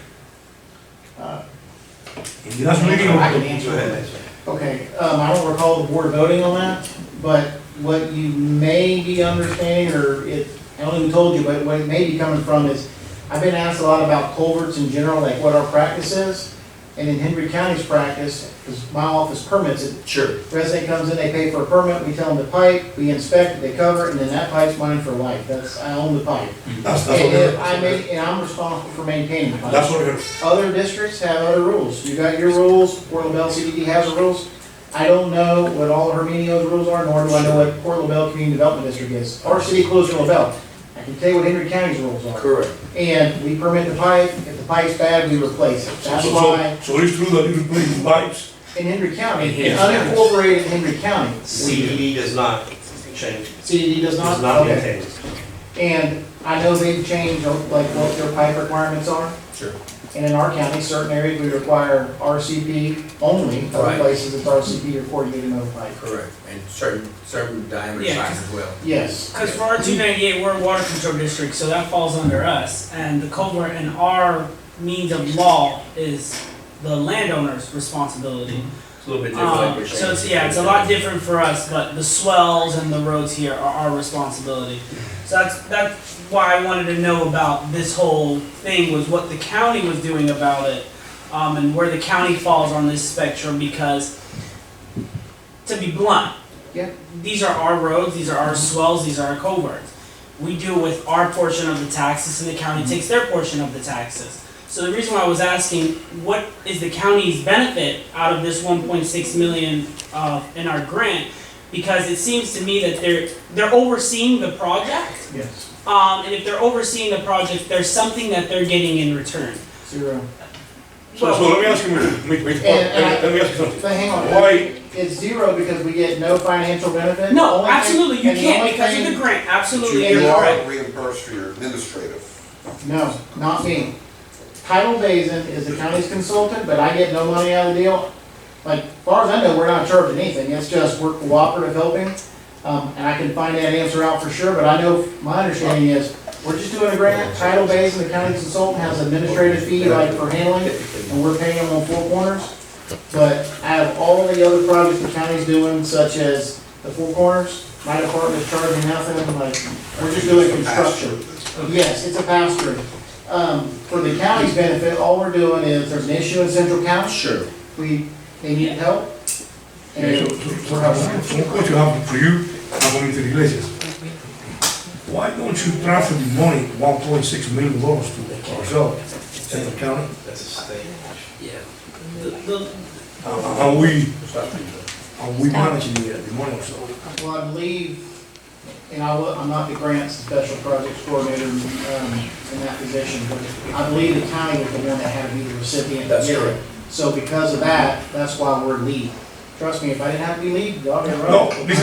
In the last meeting? I can answer that. Okay, I don't recall the board voting on that, but what you may be understanding, or I don't even told you, but what it may be coming from is, I've been asked a lot about culverts in general, like what our practice is. And in Henry County's practice, because my office permits it, Sure. resident comes in, they pay for a permit, we tell them the pipe, we inspect it, they cover it, and then that pipe's mine for life. I own the pipe. That's what And I'm responsible for maintaining the pipe. That's what I heard. Other districts have other rules. You got your rules, Port LaBelle CDD has the rules. I don't know what all of Herminio's rules are, nor do I know what Port LaBelle Community Development District is. Our city close to LaBelle. I can tell you what Henry County's rules are. Correct. And we permit the pipe, if the pipe's bad, we replace it. That's why, So it's true that you replace the pipes? in Henry County, In in Henry unincorporated Henry County, CDD does not change, CDD does not? does not Okay. maintain. And I know they've changed, like, what their pipe requirements are. Sure. And in our county, certain areas, we require RCP only. Other Right. places, it's RCP or 40 meter pipe. Correct. And certain diameter Yeah, size as well. Yes. Because for our 298, we're a water control district, so that falls under us. And the culvert and our means of law is the landowner's responsibility. It's a little bit different. So it's a lot different for us, but the swells and the roads here are our responsibility. So that's why I wanted to know about this whole thing, was what the county was doing about it, and where the county falls on this spectrum, because, to be blunt, Yeah. these are our roads, these are our swells, these are our culverts. We deal with our portion of the taxes, and the county takes their portion of the taxes. So the reason why I was asking, what is the county's benefit out of this 1.6 million in our grant? Because it seems to me that they're overseeing the project, Yes. and if they're overseeing the project, there's something that they're getting in return. Zero. So let me ask you, let me ask you something. But hang on. Why, It's zero because we get no financial benefit? No, Only thing- absolutely, you and the can't only because of thing- the grant, absolutely, You you're are correct. reimbursed for your administrative. No, not me. Title Basin is the county's consultant, but I get no money out of the deal. Like, as far as I know, we're not charging anything, it's just we're cooperative helping. And I can find that answer out for sure, but I know, my understanding is, we're just doing a grant, Title Basin, the county consultant has administrative fee like for handling it, and we're paying them on Four Corners. But out of all the other projects the county's doing, such as the Four Corners, my department's charging nothing, like, we're just doing construction. Yes, it's a pass-through. For the county's benefit, all we're doing is, there's an issue in Central County. Sure. They need help. And so one question I have for you, I'm going to Iglesias. Why don't you transfer the money, $1.6 million to ourselves, Central County? That's a state. The- And we managing the money ourselves? well, I believe, and I'm not the grants special projects coordinator in that position, but I believe the county was the one that had to be the recipient. That's to get it. correct. So because of that, that's why we're lead. Trust me, if I didn't have to be lead, y'all been No, right. this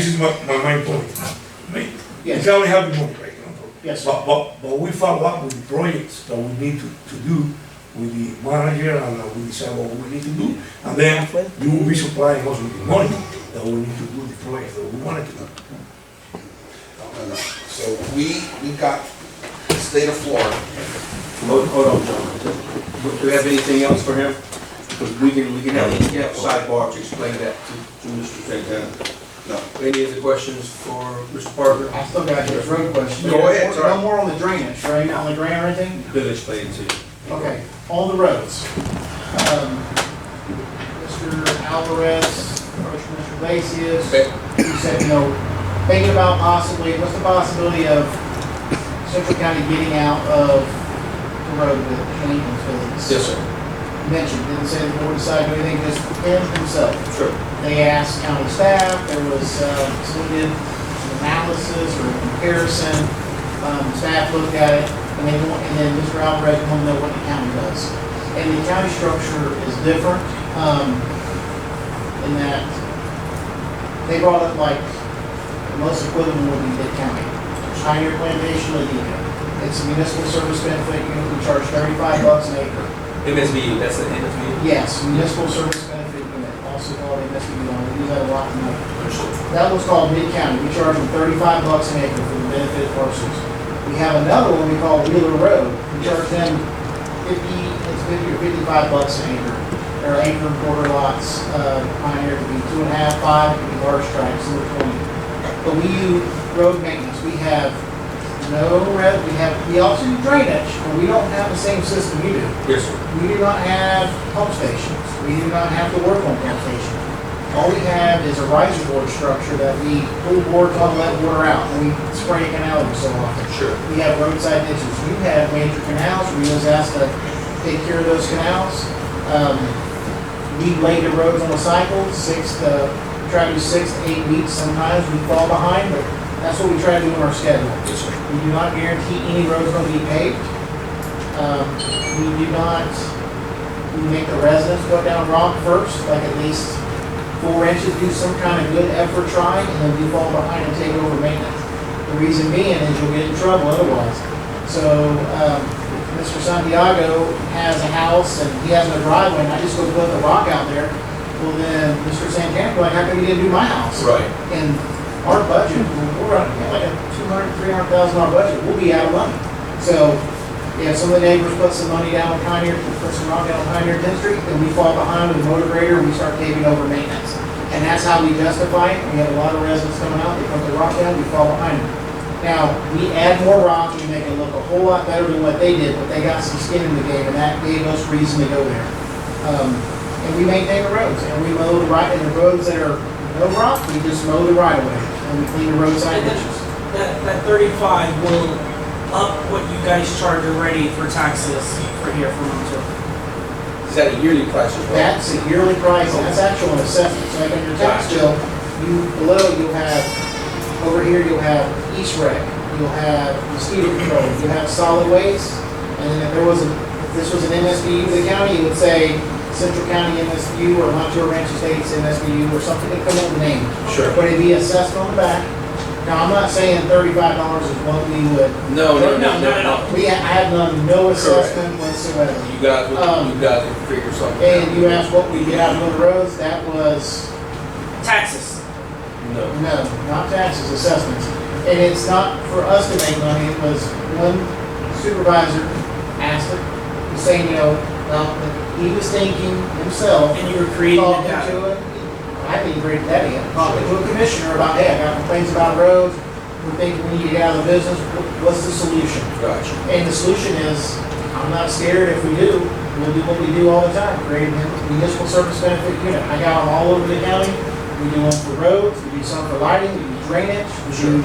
is my main point. The Yes, county have the money, right? yes, But we follow up with the projects that we need to do with the manager, and we decide what we need to do. And then you will be supplying us with the money that we need to do the projects that we wanted to do. So we got the state of Florida. Hold on, John. Do we have anything else for him? Because we can have a sidebar to explain that to Mr. Santana. No. Any other questions for Mr. Parker? I still got your road question. Go ahead, sorry. No more on the drainage, right? On the grant or anything? He'll explain it to you. Okay, on the roads. Mr. Alvarez, Mr. Iglesias, you said, thinking about possibly, what's the possibility of Central County getting out of the road with maintenance business. Yes, sir. Mentioned, didn't say the board decided anything, just him himself. Sure. They asked county staff, there was, someone did some analysis or comparison, staff looked at it, and then Mr. Alvarez wanted to know what the county does. And the county structure is different, in that they brought up like, the most equivalent would be Pitt County. Pioneer Plantation, Ladino. It's a municipal service benefit, we charge $35 an acre. MSBU, that's the MSBU? Yes, municipal service benefit unit, also called MSBU, we use that a lot in the Understood. That was called Mid-County. We charge them $35 an acre for the benefit parcels. We have another one we call Wheeler Road. We charge them 50 or $55 an acre. There are acre and quarter lots, Pioneer could be 2.5, 5, it could be large tracts, some are 20. But we use road maintenance. We have no red, we also do drainage, but we don't have the same system you do. Yes, sir. We do not have pump stations. We do not have to work on pump stations. All we have is a riser board structure that we pull boards on, let water out, and we spray a canal every so often. Sure. We have roadside ditches. You have major canals, we was asked to take care of those canals. We lay the roads on a cycle, try to do 6 to 8 weeks. Sometimes we fall behind, but that's what we try to do in our schedule. Yes, sir. We do not guarantee any road's going to be paved. We make the residents go down rock first, like at least 4 inches, do some kind of good effort trying, and then we fall behind and take over maintenance. The reason being is you'll get in trouble otherwise. So, Mr. Santiago has a house and he has no driveway, and I just go put the rock out there. Well, then Mr. Santana, like, how come you didn't do my house? Right. And our budget, we're on like a $200,000, $300,000 budget, we'll be out of money. So, if some of the neighbors put some money down on Pioneer, put some rock down on Pioneer 10th Street, then we fall behind with the motor grader and we start paving over maintenance. And that's how we justify it. We have a lot of residents coming out, they put the rock down, we fall behind them. Now, we add more rock, we make it look a whole lot better than what they did, but they got some skin in the game, and that gave us reason to go there. And we maintain the roads, and we mow and the roads that are no rock, we just mow the right of way, and we clean the roadside ditches. That 35 will up what you guys charge already for taxes for here for Montauk. Is that a yearly price as well? That's a yearly price, and that's actual assessment. So like on your tax bill, you'll have, over here you'll have East Rec, you'll have mosquito control, you'll have solid waste, and then if this was an MSBU of the county, it would say Central County MSBU or Montour Ranch Estates MSBU or something, it'd come up with a name. Sure. But it'd be assessed on the back. Now, I'm not saying $35 is what we would. No. I have done no assessment whatsoever. You got to figure something out. And you asked what we get out of the roads, that was, Taxes. No. no, not taxes, assessments. And it's not for us to make money, it was one supervisor asked it, was saying, well, he was thinking himself. And you were creating the talking data. to it. I didn't create that yet. Talking to a commissioner about, hey, I got complaints about roads, we're thinking we need to get out of the business, what's the solution? Gotcha. And the solution is, I'm not scared if we do, we'll do what we do all the time, create a municipal service benefit unit. I got them all over the county. We do one for roads, we do some for lighting, we do drainage, we do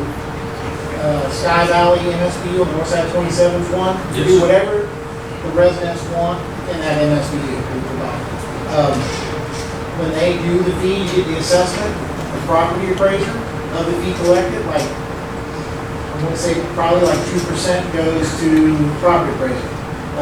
Sky Valley MSBU, North Side 27's one. We Yes. do whatever the residents want in that MSBU we provide. When they do the fee, you get the assessment, the property appraiser of the fee collected, like, I'm gonna say probably like 2% goes to property appraiser.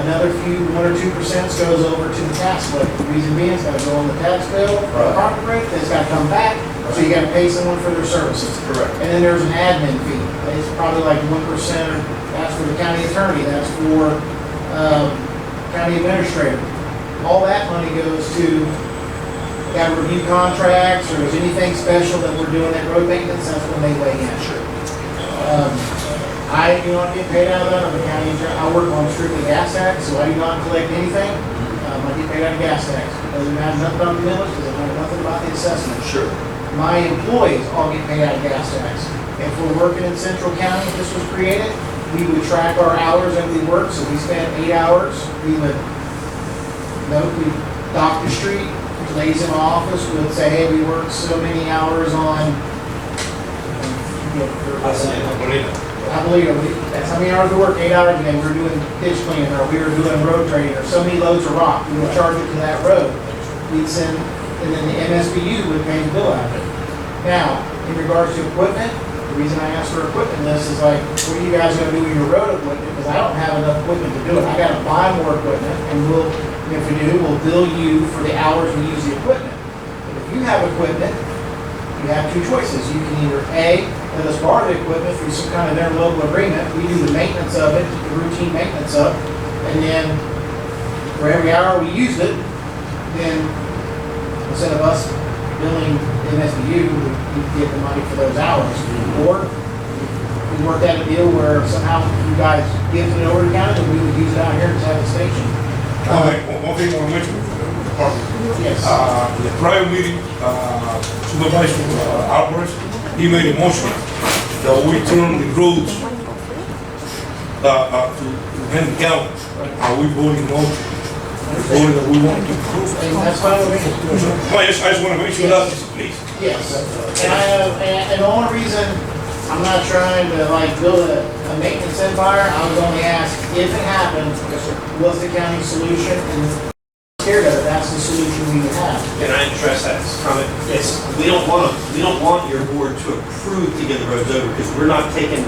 Another few, 1 or 2% goes over to the tax collector. The reason being, it's gotta go on the tax bill, for the property rate, then it's gotta come back, so you gotta pay someone for their services. Correct. And then there's an admin fee. It's probably like 1%, that's for the county attorney, that's for, county administrator. All that money goes to, gotta review contracts, or is anything special that we're doing at road maintenance, that's when they weigh in. Sure. I do not get paid out of that, I'm a county engineer, I work on strictly gas tax, so I do not collect anything. I get paid out of gas tax. Doesn't have nothing on the millage, doesn't have nothing about the assessment. Sure. My employees all get paid out of gas tax. If we're working in Central County, if this was created, we would track our hours that we work, so we spend 8 hours, we would, we dock the street, ladies in my office would say, hey, we worked so many hours on, I believe it. That's how many hours we work, 8 hours a day. We were doing ditch cleaning, or we were doing road training, or so many loads of rock. We would charge it to that road. We'd send, and then the MSBU would pay the bill out of it. Now, in regards to equipment, the reason I asked for equipment list is like, what are you guys gonna do with your road equipment? Because I don't have enough equipment to do it. I gotta buy more equipment, and if we do, we'll bill you for the hours we use the equipment. But if you have equipment, you have two choices. You can either A, let us borrow the equipment through some kind of interlocal agreement. We do the maintenance of it, the routine maintenance of, and then for every hour we use it, then instead of us billing MSBU, we get the money for those hours. Or we work out a deal where somehow you guys give it over to the county, and we would use it out here at the station. One thing I want to mention with the department. Yes. In the prior meeting, Supervisor Alvarez, he made a motion that we turn the roads to Henry County. We voting no, the voting that we want to improve. And that's fine with me. I just want to make sure that, please. Yes, and I have, and the only reason I'm not trying to like build a maintenance empire, I was only asked if it happened, what's the county solution, and scared of it, that's the solution we would have. Can I address that comment? Yes, we don't want your board to approve to get the roads over, because we're not taking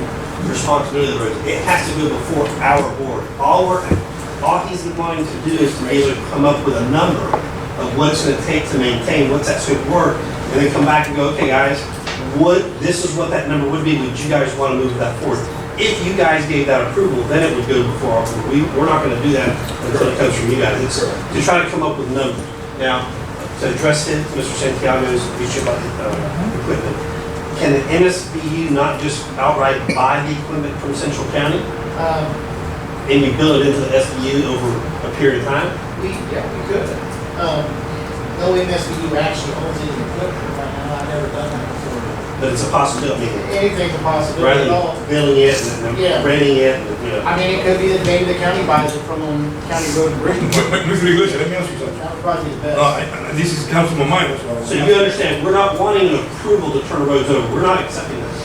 responsibility of the roads. It has to go before our board. All he's wanting to do is to be able to come up with a number of what it's gonna take to maintain, what's that scope of work, and then come back and go, okay, guys, this is what that number would be, would you guys wanna move that forward? If you guys gave that approval, then it would go before our board. We're not gonna do that until it comes from you guys. It's to try to come up with numbers. Now, to address it, Mr. Santiago's issue about the equipment, can the MSBU not just outright buy the equipment from Central County and you bill it into the SBU over a period of time? We could. No MSBU actually owns any equipment right now, I've never done that before. But it's a possibility. Anything's a possibility Rather at all. than billing it and Yeah. renting it, you know. I mean, it could be that maybe the county buys it from County Road and Bridge. Mr. Iglesias, let me ask you something. That would probably be the best. This is comes to my mind. So you understand, we're not wanting an approval to turn roads over. We're not accepting this.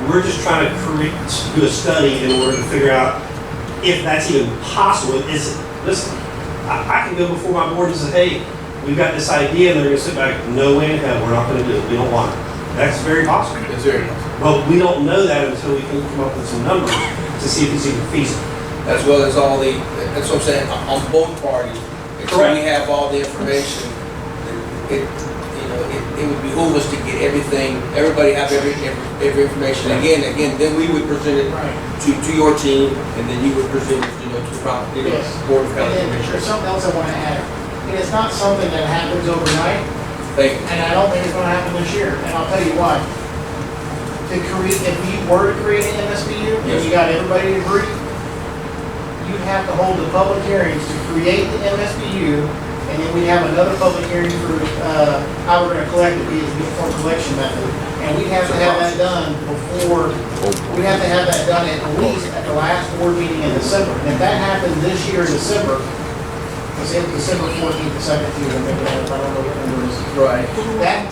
We're just trying to do a study in order to figure out if that's even possible. Listen, I can go before my board and say, hey, we've got this idea, and they're gonna sit back, no way in hell, we're not gonna do it. We don't want it. That's very possible. It's very, But we don't know that until we can come up with some numbers to see if it's even feasible. as well as all the, that's what I'm saying, on both parties. Until we Correct. have all the information, it would behoove us to get everything, everybody have every information. Again, then we would present it to your team, and then you would present it, to the Yes. Board of County And then Commissioners. there's something else I want to add. And it's not something that happens overnight, Thank you. and I don't think it's going to happen this year, and I'll tell you why. If you were to create an MSBU, and you got everybody to agree, you'd have to hold the public hearings to create the MSBU, and then we'd have another public hearing for, how we're gonna collect it, the uniform collection method. And we'd have to have that done before, we'd have to have that done at least at the last board meeting in December. And if that happened this year in December, let's say December 14th, the 17th, I don't know what number it is. Right. That,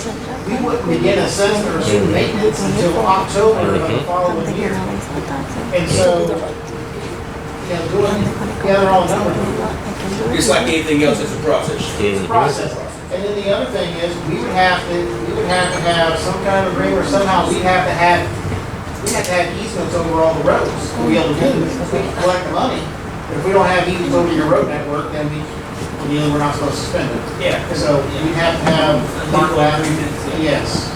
we wouldn't begin assessment or student maintenance until October of the following year. And so, doing the other all numbers, It's like anything else, it's a process. it's a process. And then the other thing is, we would have to have some kind of agreement, or somehow we'd have to have easements over all the roads to be able to do this. We can collect the money, but if we don't have easements over your road network, then we're not supposed to spend it. Yeah. So we'd have to have legal agreements, yes.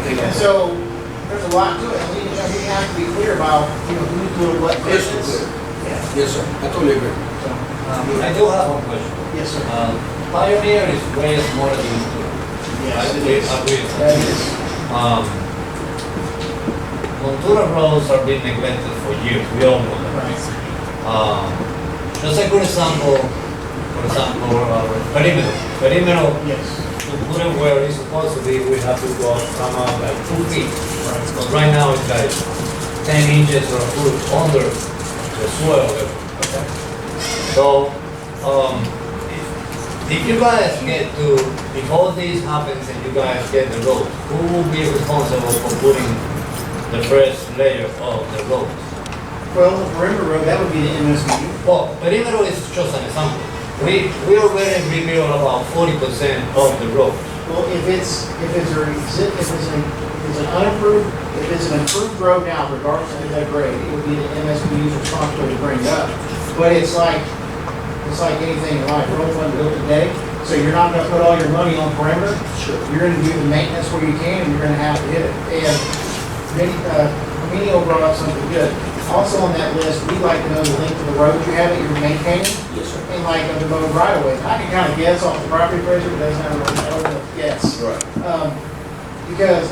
And so, there's a lot to it, and we have to be clear about, who's doing what business. Yeah. Yes, sir, I totally agree. I do have one question. Yes, sir. Pioneer is way smaller than you. Yes, it is. That is. Montura roads are being neglected for years, we all know that. Right. Just a good example, perimeter, Yes. to put it where it's supposed to be, we have to go come out like 2 feet. But right now it's like 10 inches or a foot under the soil level. So, if you guys if all this happens and you guys get the road, who will be responsible for putting the first layer of the road. Well, the perimeter road, that would be the MSBU. Well, perimeter is just an example. We already rebuilt about 40% of the road. Well, if it's an unapproved, if it's an improved road now, regardless of that grade, it would be the MSBU's responsibility to bring it up. But it's like anything in life, roads wasn't built today, so you're not gonna put all your money on perimeter. Sure. You're gonna do the maintenance where you can, and you're gonna have to hit it. And Minio brought up something good. Also on that list, we like to know the length of the road you have that you're maintaining. Yes, sir. And like the road right of ways. I can kind of guess off the property appraiser, but doesn't have a guess. Right. Because,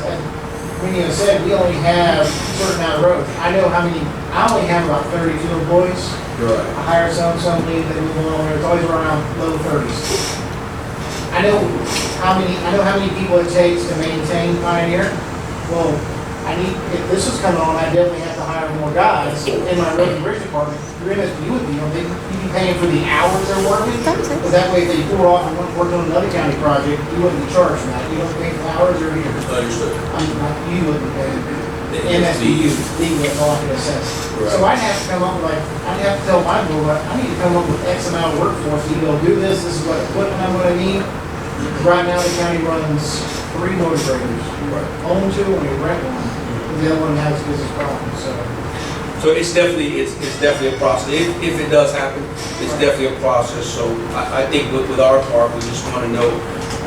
Minio said, we only have a certain amount of roads. I only have about 32 employees. Right. I hire some leave, they move on, it's always around low 30s. I know how many people it takes to maintain Pioneer. Well, if this was coming on, I definitely have to hire more guys in my road and bridge department. Your MSP would be, you'd be paying for the hours they're working. But that way, if they pull off and work on another county project, you wouldn't be charged for that. You don't pay for the hours or here. Understood. You wouldn't pay. MSBU, legally, that's all I can assess. Right. So I'd have to come up with I'd have to tell my board, I need to come up with X amount of workforce to go do this is what equipment I'm gonna need. Right now, the county runs 3 motor graders. Right. Own 2 and we rent one. And the other one has business problems, so. So it's definitely a process. If it does happen, it's definitely a process. So I think with our part, we just want to know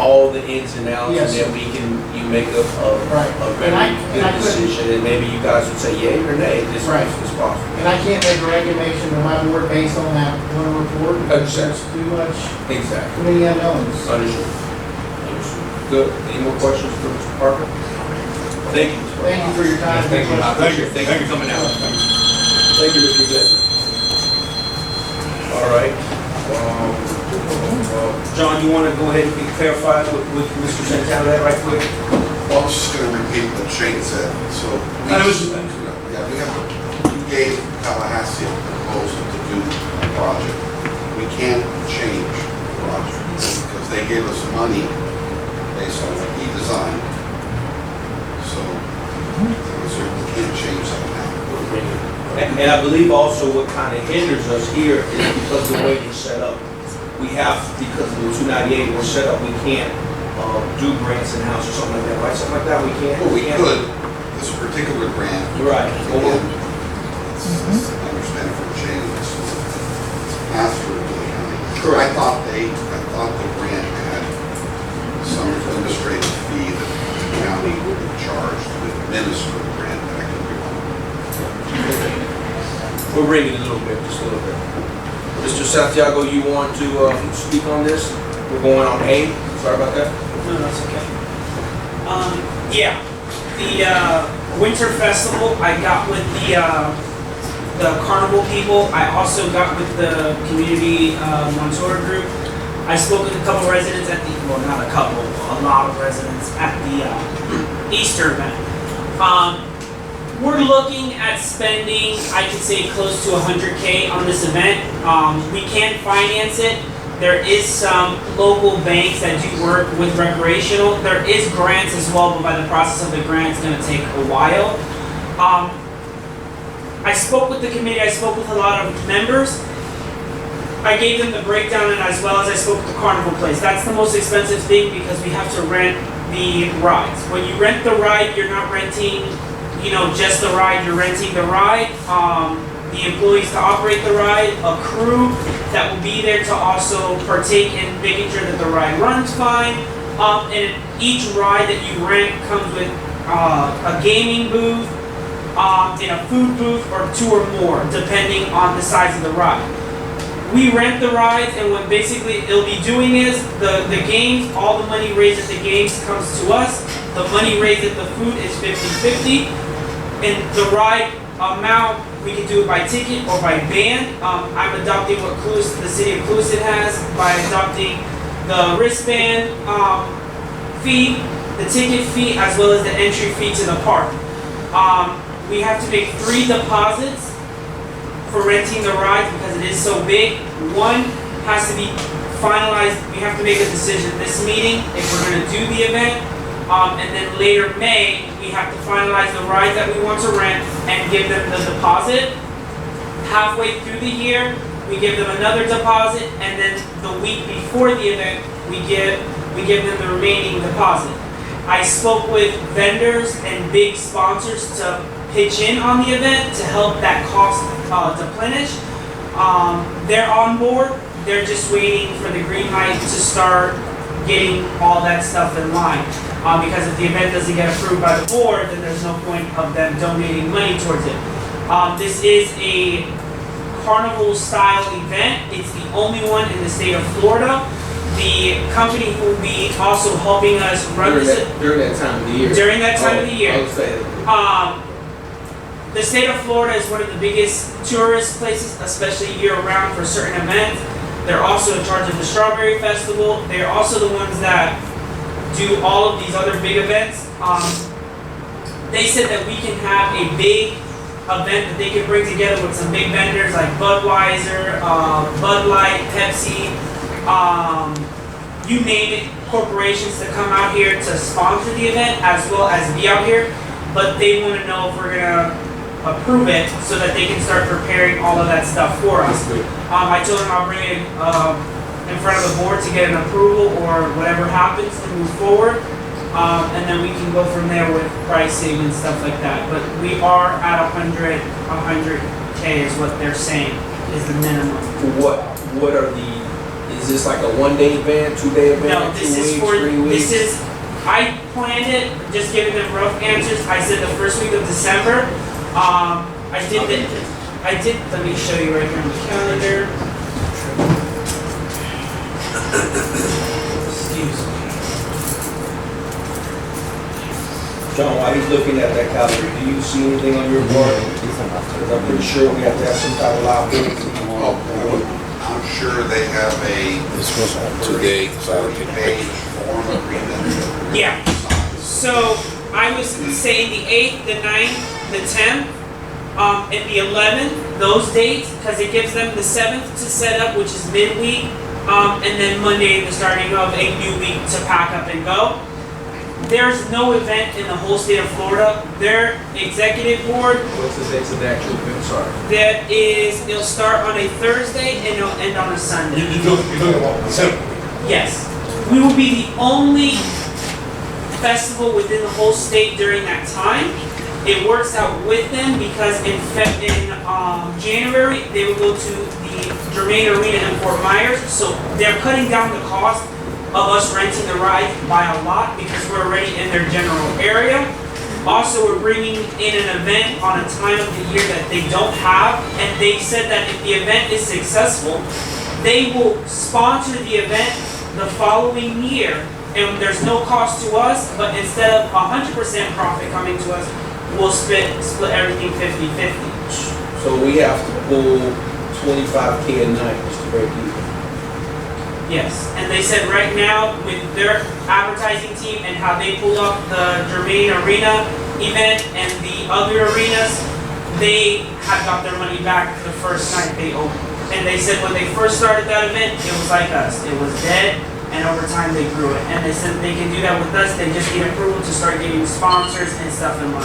all the ins and outs, Yes. and then you make a very And good I couldn't- decision, and maybe you guys would say yay or nay. This Right. is possible. And I can't make a recommendation to my board based on that one report. Because Understand. there's too much, Exactly. too many unknowns. Understood. Good. Any more questions for Mr. Parker? Thank you. Mr. Parker. Thank you for your time. Thank you. I appreciate it. Thank you for coming out. Thank you, Mr. Glenn. All right. John, you want to go ahead and clarify with Mr. Santana that right quick? Well, I was just gonna repeat what Shane said, so. We gave Tallahassee a proposal to do a project. We can't change the project, because they gave us money based on what he designed. So, we certainly can't change that now. And I believe also what kind of hinders us here is because of the way we're set up. We have, because of the 298, we're set up, we can't do grants in-house or something like that, right? Something like that, we can't. Well, we could, this particular grant. Right. Again, I understand it from Shane, it's passed through to the county. Correct. I thought the grant had some administrative fee that the county would be charged to administer the grant, but I could be wrong. We're bringing it a little bit, just a little bit. Mr. Santiago, you want to speak on this? We're going on A. Sorry about that. No, that's okay. Yeah, the Winter Festival, I got with the carnival people. I also got with the community Montour group. I spoke with a couple residents at the, well, not a couple, a lot of residents at the Easter event. We're looking at spending, I could say, close to $100K on this event. We can't finance it. There is some local banks that do work with recreational. There is grants as well, but by the process of the grant, it's going to take a while. I spoke with the committee. I spoke with a lot of members. I gave them the breakdown, and as well as I spoke with the carnival place. That's the most expensive thing because we have to rent the rides. When you rent the ride, you're not renting just the ride, you're renting the ride, the employees to operate the ride, a crew that will be there to also partake in making sure that the ride runs fine. And each ride that you rent comes with a gaming booth, and a food booth, or 2 or more, depending on the size of the ride. We rent the rides, and what basically it'll be doing is the games, all the money raised at the games comes to us. The money raised at the food is 50-50. And the ride amount, we can do it by ticket or by band. I'm adopting what the city of Clusid has by adopting the wristband fee, the ticket fee, as well as the entry fee to the park. We have to make 3 deposits for renting the ride because it is so big. One has to be finalized. We have to make a decision this meeting if we're going to do the event. And then later May, we have to finalize the rides that we want to rent and give them the deposit. Halfway through the year, we give them another deposit, and then the week before the event, we give them the remaining deposit. I spoke with vendors and big sponsors to pitch in on the event to help that cost deplenish. They're on board. They're just waiting for the green light to start getting all that stuff in line. Because if the event doesn't get approved by the board, then there's no point of them donating money towards it. This is a carnival-style event. It's the only one in the state of Florida. The company who will be also helping us run this during that time of the year. during that time of the year. Understand. The state of Florida is one of the biggest tourist places, especially year-round for certain events. They're also in charge of the Strawberry Festival. They're also the ones that do all of these other big events. They said that we can have a big event that they can bring together with some big vendors like Budweiser, Bud Light, Pepsi, you name it, corporations to come out here to sponsor the event as well as be out here. But they want to know if we're gonna approve it so that they can start preparing all of that stuff for us. I told them I'll bring it in front of the board to get an approval or whatever happens to move forward. And then we can go from there with pricing and stuff like that. But we are at 100K is what they're saying is the minimum. What are is this like a 1-day event, 2-day event, No, this 2 is weeks, for, 3 weeks? I planned it, just giving them rough answers. I said the first week of December. Let me show you right here on the calendar. Excuse me. John, while he's looking at that calendar, do you see anything on your board? Because I'm pretty sure we have to have some type of liability. I'm sure they have a This was on today, so I can page form agreement. Yeah. So I was saying the 8th, the 9th, the 10th, and the 11th, those dates, because it gives them the 7th to set up, which is midweek, and then Monday, the starting of a new week to pack up and go. There's no event in the whole state of Florida. Their executive board, What's the dates of the actual event? Sorry. it'll start on a Thursday and it'll end on a Sunday. You're talking about December. Yes. We will be the only festival within the whole state during that time. It works out with them because in January, they will go to the Germain Arena in Fort Myers. So they're cutting down the cost of us renting the ride by a lot because we're already in their general area. Also, we're bringing in an event on a time of the year that they don't have, and they said that if the event is successful, they will sponsor the event the following year, and there's no cost to us, but instead of 100% profit coming to us, we'll split everything 50-50. So we have to pull $25K a night just to break even. Yes, and they said right now with their advertising team and how they pulled off the Germain Arena event and the other arenas, they have got their money back the first night they opened. And they said when they first started that event, it was like us. It was dead, and over time they grew it. And they said they can do that with us. They just need approval to start getting sponsors and stuff in line.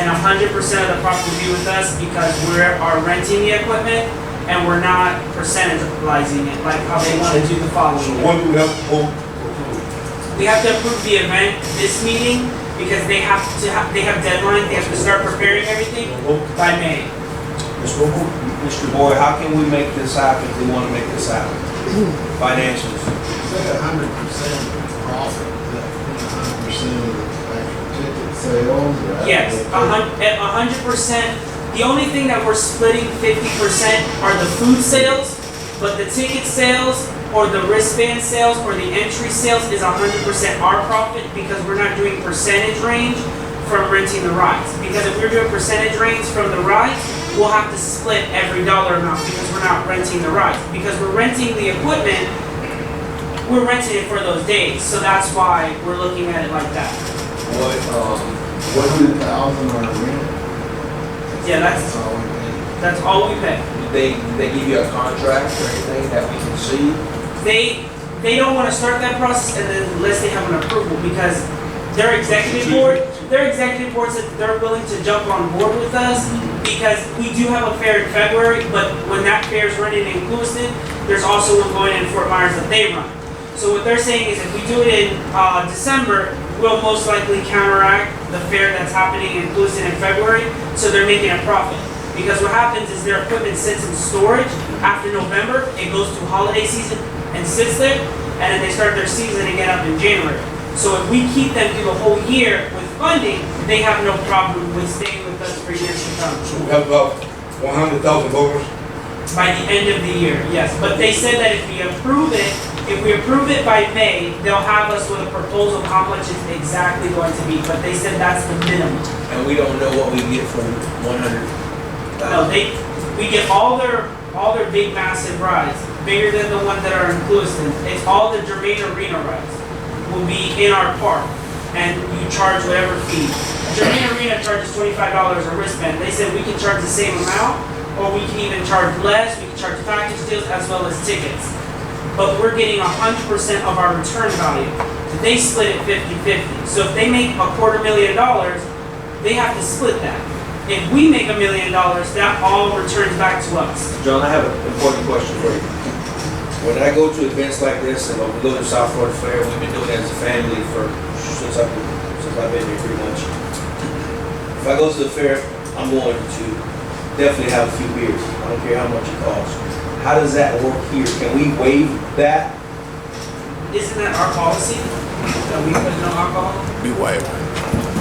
And 100% of the profit will be with us because we are renting the equipment and we're not percentage-izing it like how they want to do the following. So year. when do we have to vote? We have to approve the event this meeting because they have deadlines. They have to start preparing everything by May. Mr. Boyd, how can we make this happen if we want to make this happen? Financials. Say 100% profit, that 100% of the actual ticket sales, right? Yes, 100%. The only thing that we're splitting 50% are the food sales, but the ticket sales or the wristband sales or the entry sales is 100% our profit because we're not doing percentage range from renting the rides. Because if we're doing percentage range from the rides, we'll have to split every dollar amount because we're not renting the rides. Because we're renting the equipment, we're renting it for those days. So that's why we're looking at it like that. What do 100,000 on a rent, Yeah, that's all we pay. that's all we pay. they give you a contract or anything that we can see? they don't want to start that process and then unless they have an approval because their executive board said they're willing to jump on board with us because we do have a fair in February, but when that fair is running in Lewiston, there's also one going in Fort Myers that they run. So what they're saying is if we do it in December, we'll most likely counteract the fair that's happening in Lewiston in February, so they're making a profit. Because what happens is their equipment sits in storage after November, it goes through holiday season and sits there, and then they start their season again up in January. So if we keep them through the whole year with funding, they have no problem with staying with us for years to come. So we have about $100,000. By the end of the year, yes. But they said that if we approve it by May, they'll have us with a proposal of how much it's exactly going to be. But they said that's the minimum. And we don't know what we get from 100. No, we get all their big massive rides, bigger than the ones that are in Lewiston. It's all the Germain Arena rides will be in our park, and you charge whatever fee. Germain Arena charges $25 a wristband. They said we can charge the same amount, or we can even charge less. We can charge package deals as well as tickets. But we're getting 100% of our return value. They split it 50-50. So if they make $250,000, they have to split that. If we make $1 million, that all returns back to us. John, I have an important question for you. When I go to events like this, and we go to South Florida Fair, we've been doing it as a family since I've been here pretty much. If I go to the fair, I'm going to definitely have a few beers. I don't care how much it costs. How does that work here? Can we waive that? Isn't that our policy? That we put no alcohol? Be white.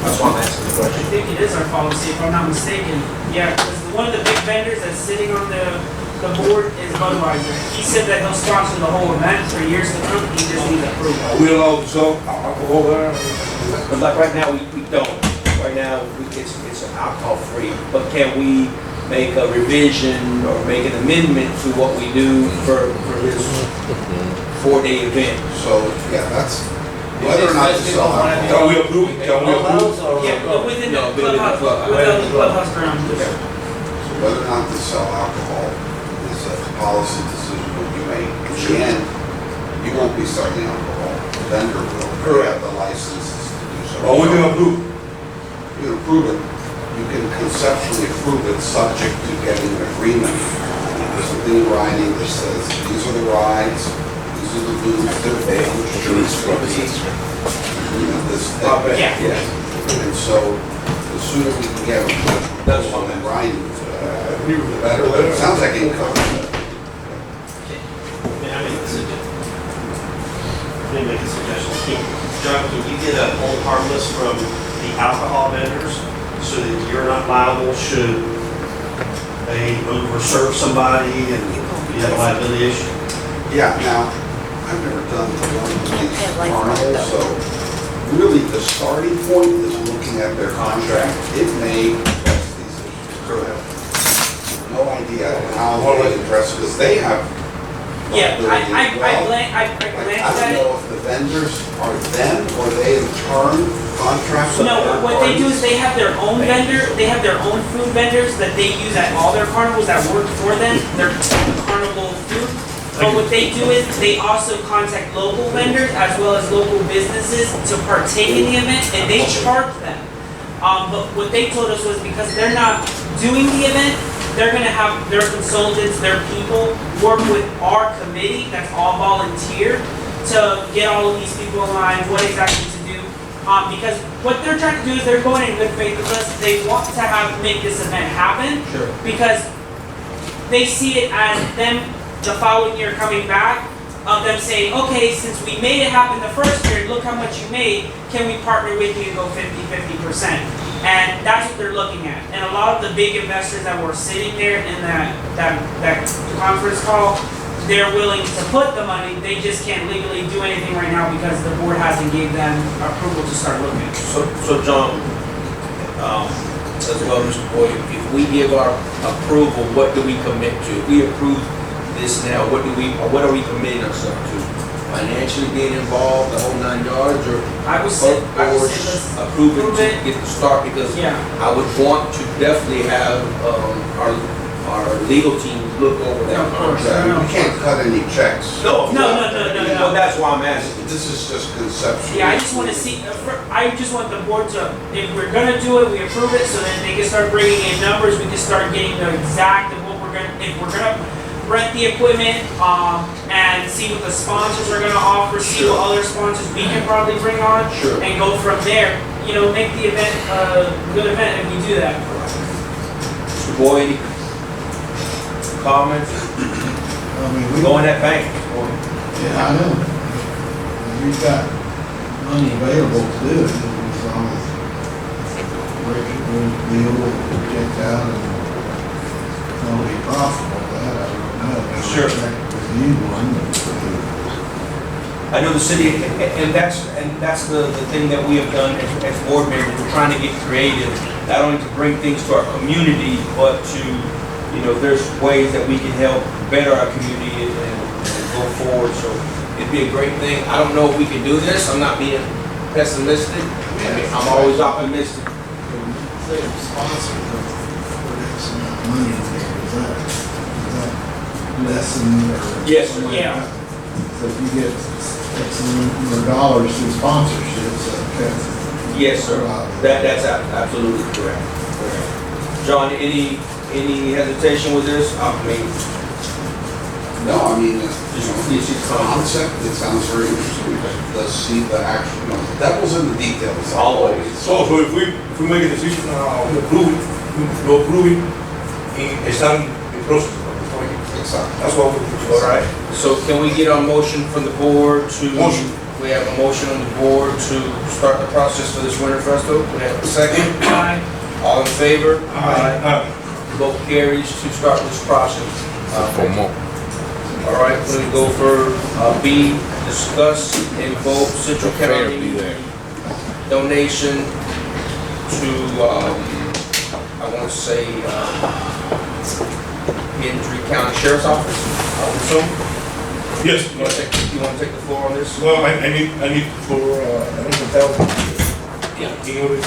That's why I'm asking the I question. think it is our policy, if I'm not mistaken. Yeah, because one of the big vendors that's sitting on the board is Budweiser. He said that he'll sponsor the whole event for years to come. He just needs approval. Are we allowed to sell alcohol there? But like right now, we don't. Right now, it's alcohol free. But can we make a revision or make an amendment to what we do for this 4-day event? So, yeah, that's, whether or not to sell alcohol. Can we approve? Can we approve? Yeah, but within the No, within the clubhouse, club. within the clubhouse grounds. So whether or not to sell alcohol is a policy decision that you make. In the end, you won't be selling alcohol. The vendor will. You have the licenses to do so. Well, we can approve. You can approve it. You can conceptually approve it subject to getting an agreement. There's something in writing that says, these are the rides, these are the booths, they're this. Yeah. And so, the sooner we can get those on in writing, the better. But it sounds like income. May I make a suggestion? Let me make a suggestion. John, can you get a hold harmless from the alcohol vendors so that you're not liable should they overserve somebody and you have a liability issue? Yeah, now, I've never done one of these carnivals, so really the starting point is looking at their contract. It may address these issues. No idea how they address it, because they have. Yeah, I Like, glanced I at don't it. know if the vendors are them or they in turn contract with No, third what they do is parties. they have their own vendor, they have their own food vendors that they use at all their carnivals that work for them, their carnival food. But what they do is they also contact local vendors as well as local businesses to partake in the event and they charge them. But what they told us was because they're not doing the event, they're gonna have their consultants, their people, work with our committee, that's all volunteer, to get all of these people in line, what exactly to do. Because what they're trying to do is they're going in good faith with us, they want to make this event happen. Sure. Because they see it as them, the following year coming back, of them saying, okay, since we made it happen the first year, look how much you made, can we partner with you and go 50%? And that's what they're looking at. And a lot of the big investors that were sitting there in that conference call, they're willing to put the money, they just can't legally do anything right now because the board hasn't gave them approval to start looking. So John, as well, Mr. Boyd, if we give our approval, what do we commit to? If we approve this now, what are we committing ourselves to? Financially being involved, the whole 9 yards, or I would say let's approve it approve to it. get the start? Because Yeah. I would want to definitely have our our legal team look over that contract. We can't cut any checks. No, No. Well, that's why I'm asking. This is just conceptual. Yeah, I just want to see, I just want the board to, if we're gonna do it, we approve it, so then they can start bringing in numbers, we can start getting the exact of what we're gonna, if we're gonna rent the equipment, and see what the sponsors are gonna offer, see what other sponsors we can probably bring on. Sure. And go from there, you know, make the event a good event if we do that. Mr. Boyd, comments? I mean, we, Go in that bank. yeah, I know. We've got money available to do it, as long as we'll be able to project out and it'll be profitable, that I don't know. Sure. With you one, I know the city, and that's the thing that we have done as board members. We're trying to get creative, not only to bring things to our community, but to, you know, there's ways that we can help better our community and go forward. So it'd be a great thing. I don't know if we can do this. I'm not being pessimistic. I mean, I'm always optimistic. say a sponsor for X amount of money in there, is that lessen or? Yes, something like yeah. that? So if you get X number of dollars through sponsorships, that's. Yes, sir. That's absolutely correct. John, any hesitation with this? I mean, No, I mean, Just it's a concept, it sounds very interesting, but let's see the action, devil's in the details. Always. So if we make a decision, we approve it, we approve it, and start the process. Exactly. That's what we do. All right. So can we get a motion from the board to? Motion. We have a motion on the board to start the process for this winter festival. We have a second. Aye. All in favor? Aye. Vote carries to start this process. For more. All right, we're gonna go for B, discuss and vote Central Fair be County there. donation to, I want to say, Hendry County Sheriff's Office, I would assume. Yes, You want to take the floor on this? well, I need for, I need to tell, in order to,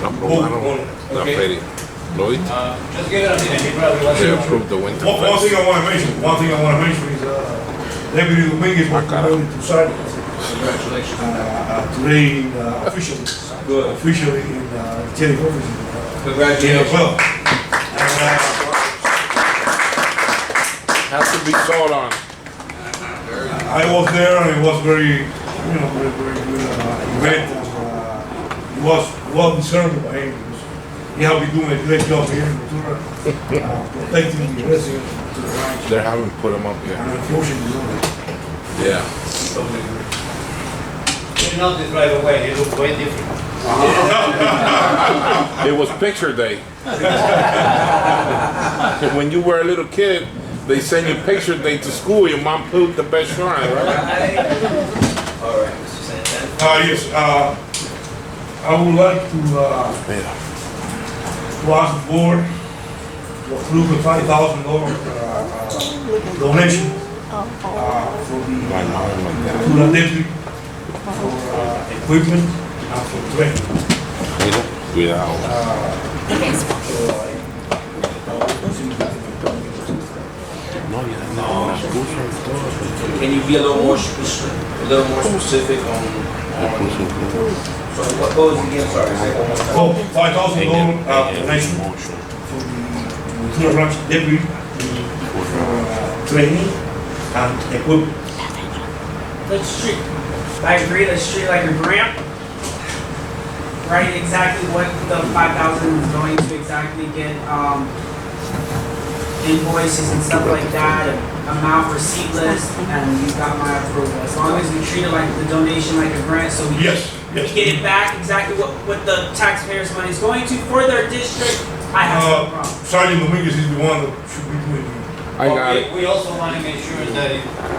I don't, not Okay. ready. Lloyd, Just give it a minute, he probably wants they to. approved the winter one fest. thing I wanna mention is, Deputy Dominguez was promoted to sergeant. Congratulations. Today, Good. officially in, Cherry Office. Congratulations. Well, Has to be sold on. I was there and it was very good event. It was well deserved by him. He has been doing a great job here in Ventura, protecting the residents to the ranch. They haven't put them up And yet. unfortunately, Yeah. totally agree. You notice right away, they look way different. It was picture day. When you were a little kid, they send you picture day to school. Your mom put the best shrine, right? All right, Mr. Santana. Yes, I would like Yeah. to ask the board to approve the $5,000 donation for the deputy for equipment and for training. Cuidado. Can you be a little more specific on, so what was it again, sorry, say it one more time. Oh, $5,000 donation for the Ventura Ranch deputy for training and equipment. Let's treat, I agree, let's treat it like a grant. Write exactly what the 5,000 is going to exactly get, invoices and stuff like that, and amount receipt list, and you've got my approval. As long as we treat it like the donation like a grant, so we Yes, yes. get it back exactly what the taxpayers' money is going to for their district, I have no problem. Sergeant Dominguez is the one that should be doing it. I got it. We also want to make sure that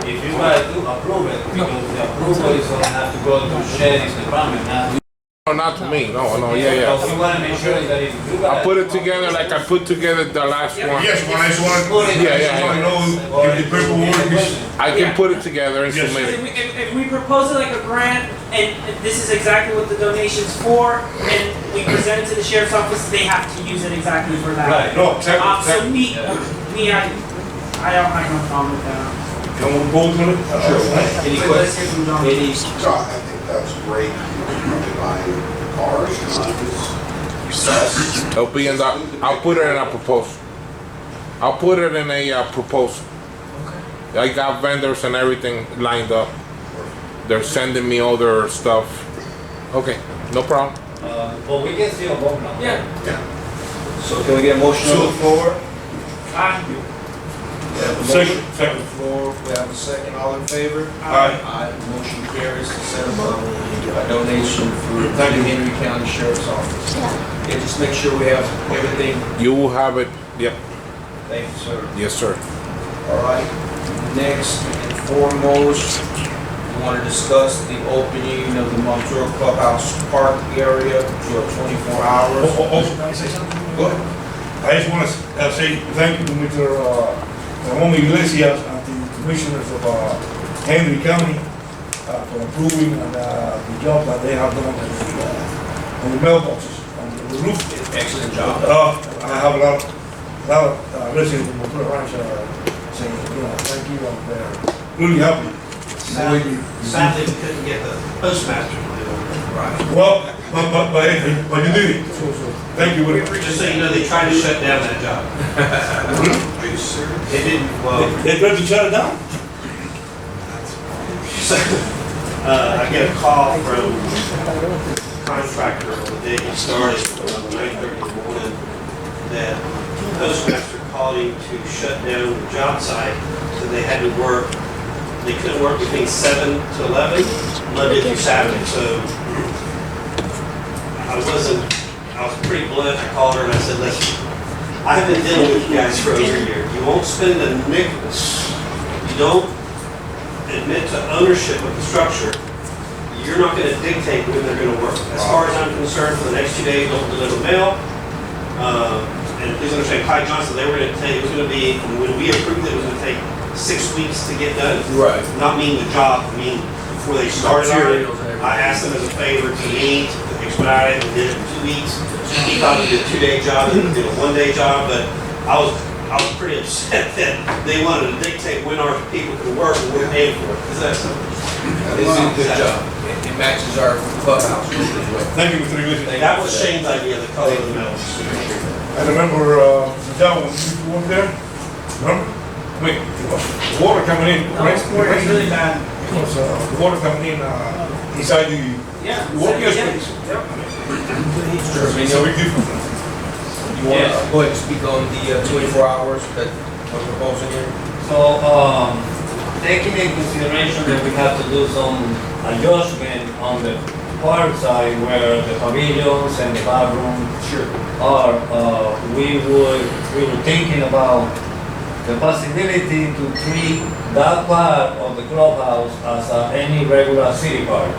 if you guys do approve it, because the approval is going to have to go to Sherry's department, not. No, not to me. No, yeah. So we want to make sure that if you guys. I put it together like I put together the last one. Yes, when I just want to, Yeah. know if the paperwork is. I can put it together and Yes. submit If it. we propose it like a grant, and this is exactly what the donation's for, and we present it to the sheriff's office, they have to use it exactly for that. Right, no, exactly, So exactly. I don't have no problem with that. Can we vote on it? Any Let's questions? hear from John. Any, So I think that's great, probably buying cars, It'll be in the, I'll put it in a proposal. I'll put it in a proposal. I got vendors and everything lined up. They're sending me all their stuff. Okay, no problem. But we can still vote now. Yeah. so can we get a motion on the floor? Aye. We have a Second, motion second. on the floor, we have a second, all in favor? Aye. Aye, motion carries to set up a donation for the Henry County Sheriff's Office. Yeah, just make sure we have everything. You will have it. Yep. Thank you, sir. Yes, sir. All right, next and foremost, we want to discuss the opening of the Montour Clubhouse Park area to a 24 hours. Also, can I say something? Go ahead. I just want to say thank you to Mr. Ramon Iglesias and the commissioners of Henry County for approving the job that they have done on the mailboxes, on the roof. Excellent job. I have a lot of residents in Montour Ranch saying, thank you, and they're really happy. Sadly, we couldn't get the postmaster to do it. Right. Well, but you did it, so thank you very much. Just so you know, they tried to shut down that job. Are you serious? They didn't, well, They tried to shut it down? so, I get a call from a contractor on the day he started, around 9:30 in the morning, that the postmaster called him to shut down the job site, so they had to work, they couldn't work between 7 to 11, Monday through Saturday, so I was pretty blunt. I called her and I said, listen, I've been dealing with you guys for over a year. You won't spend a nickel. You don't admit to ownership of the structure. You're not going to dictate when they're going to work. As far as I'm concerned, for the next 2 days, don't deliver mail. And please understand, Kai Johnson, they were going to take, it was going to be, when we approved it, it was going to take 6 weeks to get done. Right. Not mean the job, I mean, before they started on it, I asked them as a favor to meet, to expedite it, and did it in 2 weeks. He thought it would be a 2-day job, and did a 1-day job, but I was pretty upset that they wanted to dictate when our people could work and we're paying for it. Is that something? They did a good job. It matches our clubhouse roof as well. Thank you, Mr. Iglesias. That was Shane's idea, the color of the metal. I remember, John, when you were there, remember? Wait, the water coming in, right? It's really bad. It was, the water coming in, inside the Yeah. working Yeah. space. Yep. It's a big difference. You want to go ahead and speak on the 24 hours that we're proposing here? So, taking into consideration that we have to do some adjustment on the park side where the pavilions and the bathroom are, we were thinking about the possibility to treat that part of the clubhouse as any regular city park.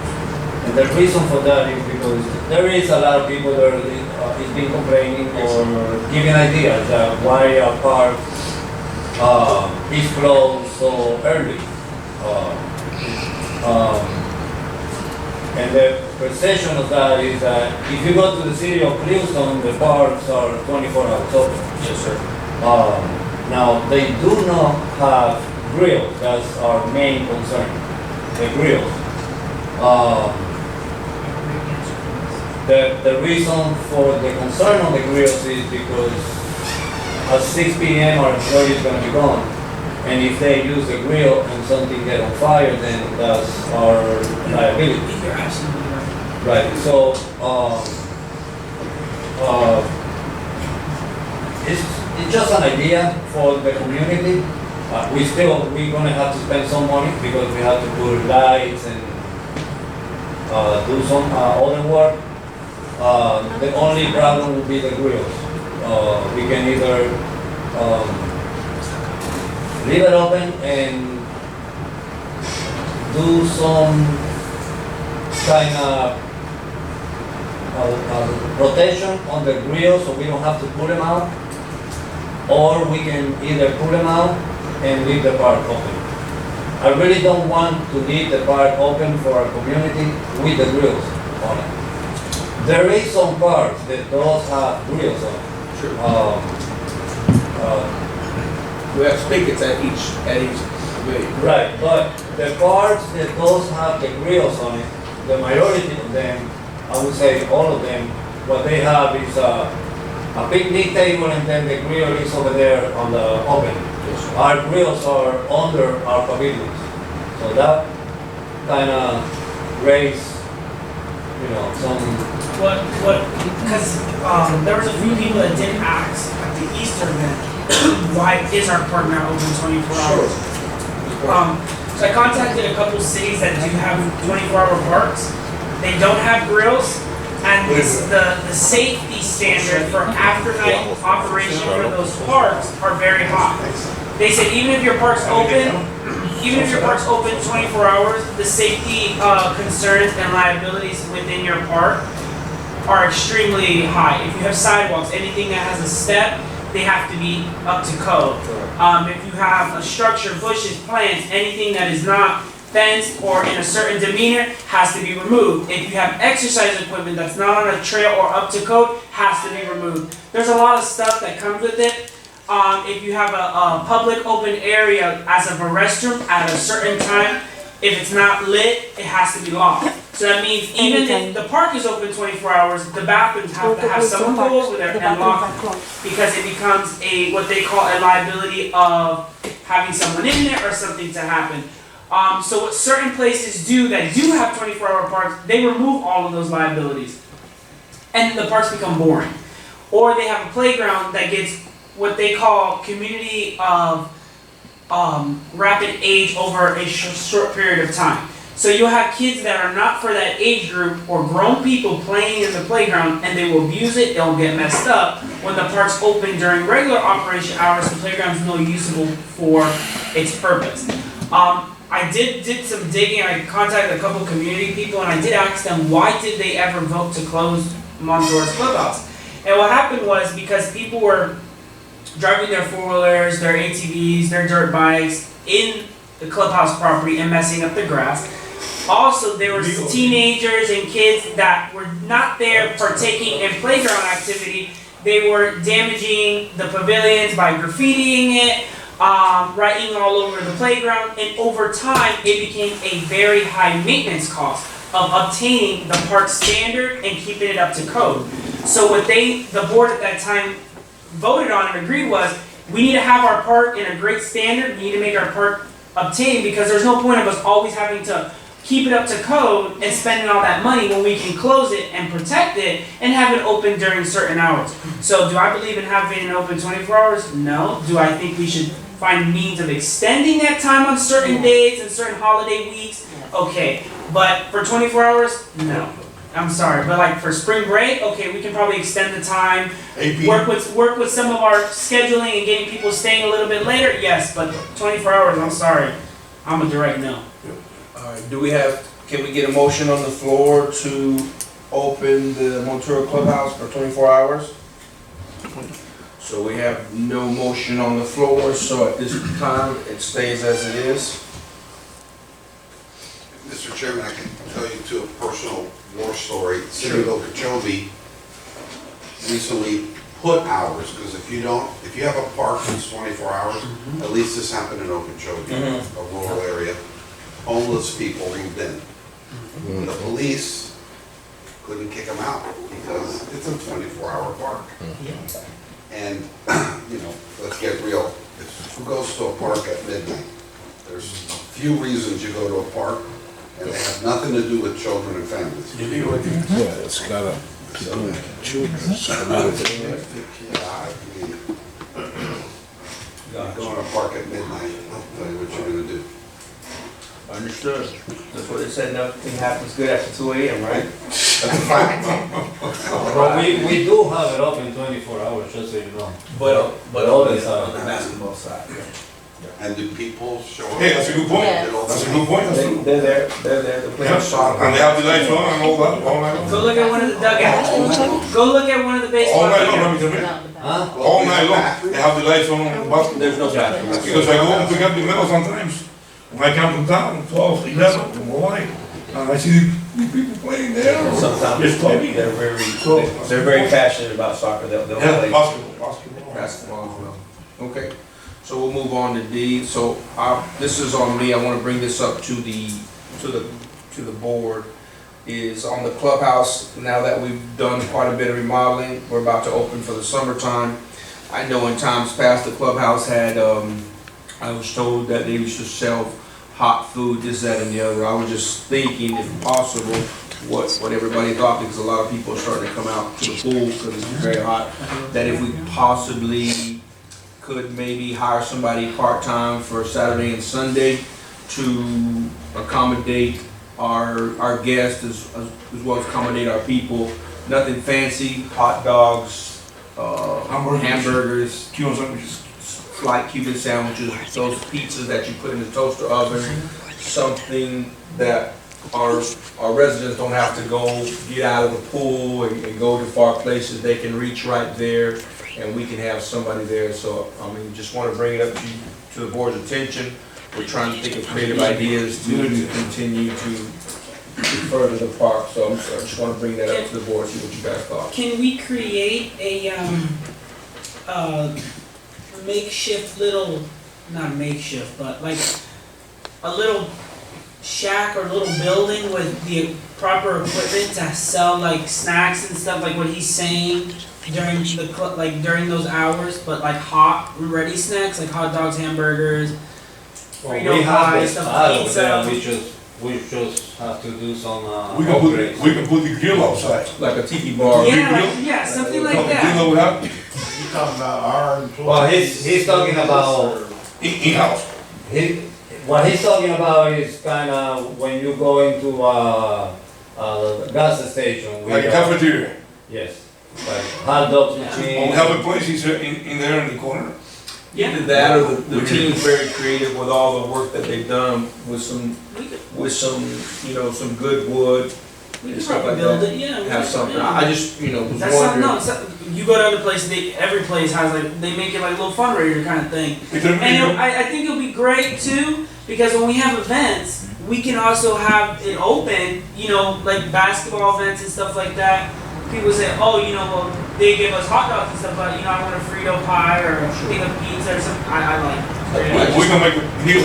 And the reason for that is because there is a lot of people that is been complaining or giving ideas that why our park is closed so early. And the perception of that is that if you go to the city of Clewiston, the parks are 24 hours open. Yes, sir. Now, they do not have grills, that's our main concern, the grills. The reason for the concern on the grills is because at 6 p.m. our employee is going to be gone. And if they use the grill and something get on fire, then that's our liability. You're absolutely right. Right, so, it's just an idea for the community. We're gonna have to spend some money because we have to put lights and, do some, other work. The only problem will be the grills. We can either, leave it open and do some kind of rotation on the grill so we don't have to pull them out, or we can either pull them out and leave the park open. I really don't want to leave the park open for our community with the grills on it. There is some parts that does have grills on. Sure. Um, We have spigots at each pavilion. Right, but the parts that does have the grills on it, the majority of them, I would say all of them, what they have is a picnic table and then the grill is over there on the open. Our grills are under our pavilions. So that kind of raise, some, because there was a few people that did ask at the Easter event, why is our park not open 24 hours? So I contacted a couple cities that do have 24-hour parks. They don't have grills, and the safety standard for after-night operation for those parks are very high. They said even if your park's open 24 hours, the safety concerns and liabilities within your park are extremely high. If you have sidewalks, anything that has a step, they have to be up to code. If you have a structure, bushes, plants, anything that is not fenced or in a certain demeanor has to be removed. If you have exercise equipment that's not on a trail or up to code, has to be removed. There's a lot of stuff that comes with it. If you have a public open area as of a restroom at a certain time, if it's not lit, it has to be locked. So that means even if the park is open 24 hours, the bathrooms have to have someone go over there and lock it, because it becomes what they call a liability of having someone in there or something to happen. So what certain places do that do have 24-hour parks, they remove all of those liabilities, and the parks become boring. Or they have a playground that gets what they call community of rapid age over a short period of time. So you'll have kids that are not for that age group or grown people playing in the playground, and they will abuse it, they'll get messed up. When the park's open during regular operation hours, the playground's no usable for its purpose. I did some digging. I contacted a couple community people, and I did ask them why did they ever vote to close Montour's Clubhouse. And what happened was because people were driving their four-wheelers, their ATVs, their dirt bikes in the clubhouse property and messing up the grass. Also, there were teenagers and kids that were not there partaking in playground activity. They were damaging the pavilions by graffitiing it, writing all over the playground, and over time, it became a very high maintenance cost of obtaining the park standard and keeping it up to code. So what the board at that time voted on and agreed was, we need to have our park in a great standard, we need to make our park obtained, because there's no point of us always having to keep it up to code and spending all that money when we can close it and protect it and have it open during certain hours. So do I believe in having it open 24 hours? No. Do I think we should find means of extending that time on certain days and certain holiday weeks? Okay. But for 24 hours? No. I'm sorry, but like for spring break, okay, we can probably extend the time, work with some of our scheduling and getting people staying a little bit later, yes, but 24 hours, I'm sorry, I'm a direct no. Alright, can we get a motion on the floor to open the Montour Clubhouse for 24 hours? So we have no motion on the floor, so at this time, it stays as it is. Mr. Chairman, I can tell you to a personal war story. City of Okeechobee recently put hours, because if you have a park that's 24 hours, at least this happened in Okeechobee, a rural area, homeless people moved in. The police couldn't kick them out because it's a 24-hour park. And, let's get real. Who goes to a park at midnight? There's a few reasons you go to a park, and they have nothing to do with children and families. Yeah, it's got a children. You go to a park at midnight, I'll tell you what you're gonna do. Understood. That's what they said, nothing happens good after 2 a.m., right? That's a fact. But we do have it open 24 hours, just so you know. But all on the side. the basketball side. And do people show up? Hey, that's a good point. Yes. That's a good point. They're there, they're playing soccer. And they have the lights on and all that, all night long. Go look at one of the dugouts. Go look at one of the baseball All night long, dugouts. let me tell you. Huh? All night long, they have the lights on basketball. There's no bathroom. Because I go and pick up the mail sometimes. When I come from town, 12, 11, why? I see people playing there. Sometimes Just talking. they're very passionate about soccer. They'll Yeah, play basketball. Basketball as well. Okay, so we'll move on to D. So, this is on me, I wanna bring this up to the board, is on the clubhouse, now that we've done quite a bit of remodeling, we're about to open for the summertime. I know in times past, the clubhouse had, I was told that they used to sell hot food, this, that, and the other. I was just thinking, if possible, what everybody thought, because a lot of people are starting to come out to the pool because it's very hot, that if we possibly could maybe hire somebody part-time for Saturday and Sunday to accommodate our guests as well as accommodate our people. Nothing fancy, hot dogs, hamburgers, Cuban sandwiches. light Cuban sandwiches, those pizzas that you put in the toaster oven, something that our residents don't have to go get out of the pool and go to far places. They can reach right there and we can have somebody there. So, I mean, just want to bring it up to the board's attention. We're trying to think of creative ideas to continue to further the park. So I just want to bring that up to the board, see what you guys thought. Can we create a makeshift little, not makeshift, but like a little shack or little building with the proper equipment to sell like snacks and stuff, like what he's saying during during those hours, but like hot, ready snacks like hot dogs, hamburgers, Well, Frito we have pie, the stuff, style over pizza. there, we just have to do some, We can put the grill outside. Like a tiki bar. Yeah, something like that. Grill we have You talking about our employees? well, he's talking about, in-house. what he's talking about is kinda when you go into a gas station. Like a cafeteria. Yes, like hot dogs We machine. have a place in there in the corner. Either that or the team's very creative with all the work that they've done with some, you know, some good wood. We and can stuff probably like build that. it, yeah. Have something, I just, you know, was That's not, wondering. no, it's not, you go to other places, every place has like, they make it like a little fundraiser kind of thing. And I think it'll be great too, because when we have events, we can also have it open, you know, like basketball events and stuff like that. People say, oh, you know, well, they give us hot dogs and stuff, but you know, I want a Frito pie or a thing of pizza or something. I like. We can make a grill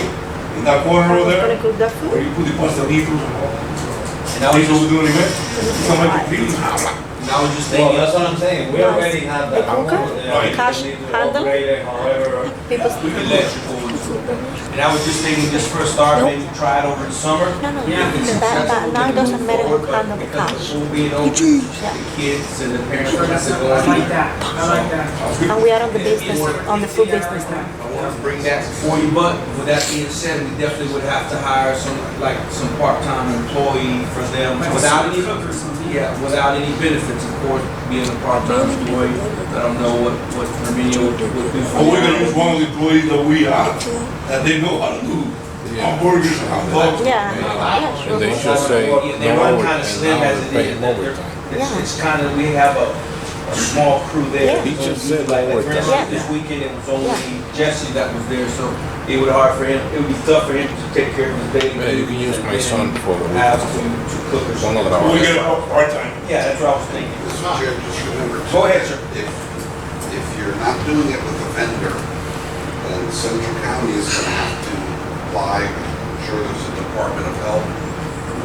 in that corner over there, cook that where you put the pastelitos and all. And I was That's what just, we do an event. We can make a grill. and I was just Well, thinking, that's what I'm saying, we already have that. Right. Cash We need to handle? upgrade it, however. People, electrical. And I was just thinking, just for a start, maybe try it over the summer. no, no, Yeah. If it's that, successful, now it we doesn't move matter forward, who but handle the because cash. the pool being open, the kids and the parents don't have to go I in. like that, I like that. And we are on the business, on the food business now. I want to bring that for you, but with that being said, we definitely would have to hire some part-time employee for them without any, without any benefits, of course, being a part-time employee. I don't know what Herminio would do for Or we're gonna you. use one of the employees that we have, that they know how to do hamburgers and hot dogs. Yeah, yeah, sure. They should say Yeah, they no run overtime, kind of slim now as we're it paying is. They're- overtime. It's kind of, we have a small crew there. Yeah. He just said Like, no for instance, overtime. this weekend, it was only Yeah. Jesse that was there, so it would hard for him, it would be tough for him to take care of his daily. Yeah, you can use my duties son and for the have weekend. to cook or One of something. the We get a part-time. Yeah, that's what I was thinking. Mr. Chair, just remember. Go ahead, sir. If you're not doing it with a vendor, then Central County is gonna have to apply, I'm sure there's a Department of Health.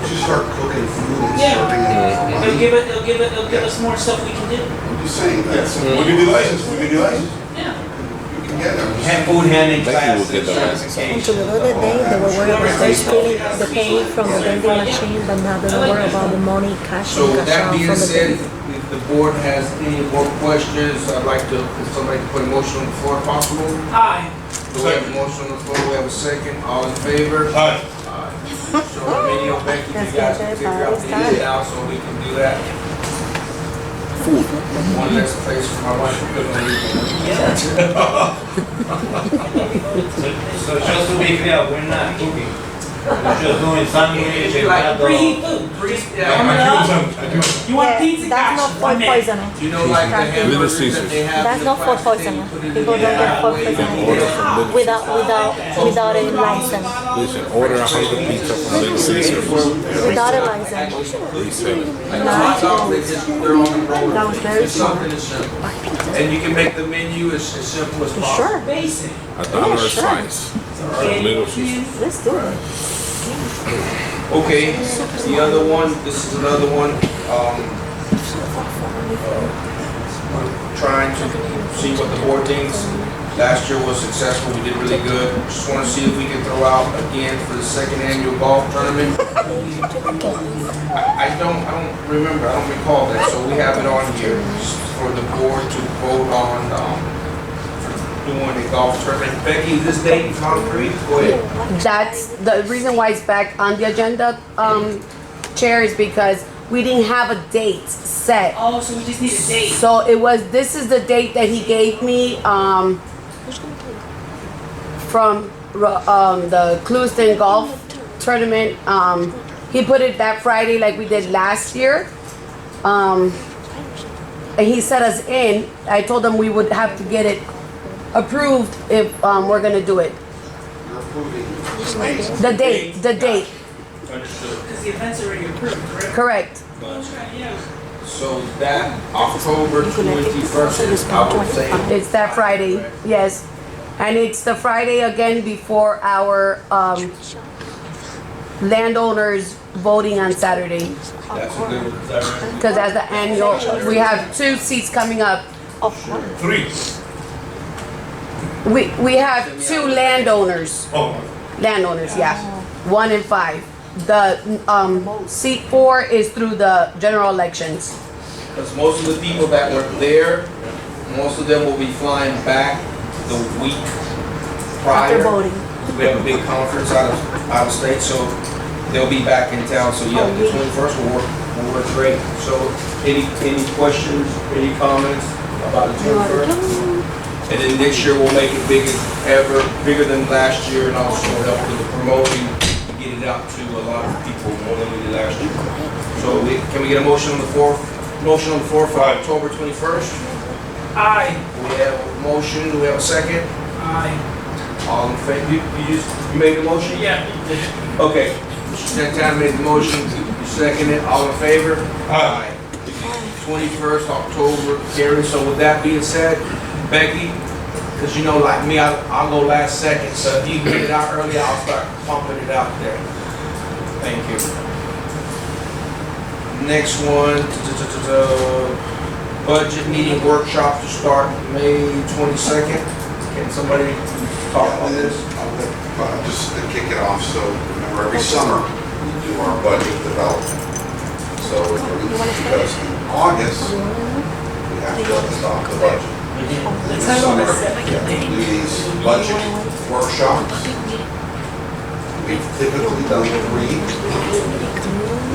Just start cooking food and Yeah. serving it for It'll money. give us more stuff we can do. I'm just saying, that's, We can do license, we can do license. Yeah. you can get them. Hand food handling Thank you, we'll classes, get the license. Until the other day, they were worried about first feeling the pay from the vending machine, but now they don't worry about the money, cash So in, cash that out being from the said, vending. if the board has any more questions, I'd like to, if somebody can put a motion on the floor if possible. Aye. Do we have a motion on the floor? We have a second. All in favor? Aye. So Emilio, Becky, you guys can figure out the ins and outs so we can do that. Food. One less place for my wife to cook on the weekend. So just to be clear, we're not cooking. We're just doing sandwich and hot dog. Preheat food. You want Yeah, pizza? that's Gotcha. not food 1 minute. poisoning. You know, like the Little hamburgers Caesars. that they have. That's in the not food plastic thing, poisoning. you put it in People the don't get food microwave, poisoning you Order get it. from Little without a license. Listen, order 100 pizza from Little Caesars. Without a license. Like the hot dog, they just, they're on the roller. That was very It's something as simple. And you can make the menu as simple as possible. Sure, Basic. $1 a slice from Little Caesars. let's do it. Okay, the other one, this is another one, trying to see what the board thinks. Last year was successful, we did really good. Just wanna see if we can throw out again for the second annual golf tournament. I don't remember, I don't recall that, so we have it on here for the board to vote on, for doing a golf tournament. Becky, is this date concrete? Go ahead. That's the reason why it's back on the agenda, Chair, is because we didn't have a date set. Oh, so we just need a date. So this is the date that he gave me, from, the Clewiston Golf Tournament. He put it that Friday like we did last year. And he set us in. I told him we would have to get it approved if, we're gonna do it. You're approving The date. Understood. Because the event's already approved, correct? Correct. Yeah. So that October 21st is, I would say. It's that Friday, yes. And it's the Friday again before our, landowners voting on Saturday. That's a good, is that right? Because as the annual, we have 2 seats coming up. Three. We have 2 landowners. Landowners, yeah. 1 and 5. The, seat 4 is through the general elections. Because most of the people that were there, most of them will be flying back the week After prior. voting. We have a big conference out of state, so they'll be back in town. So yeah, the 21st will work great. So any questions, any comments about the 21st? And then next year we'll make it big as ever, bigger than last year, and also help with the promoting, get it out to a lot of people more than we did last year. So can we get a motion on the floor? Motion on the floor for October 21st? Aye. We have a motion, do we have a second? Aye. All in favor, you made the motion? Yeah. Okay, Mr. Santana made the motion, you seconded it, all in favor? Aye. 21st October, carries. So with that being said, Becky, because you know, like me, I'll go last second, so if you get it out early, I'll start pumping it out there. Thank you. Next one, budget meeting workshop to start May 22nd. Can somebody talk on this? Just to kick it off, so remember every summer we do our budget development. So because in August, we have to adopt the budget. In the summer, we do these budget workshops. We've typically done 3.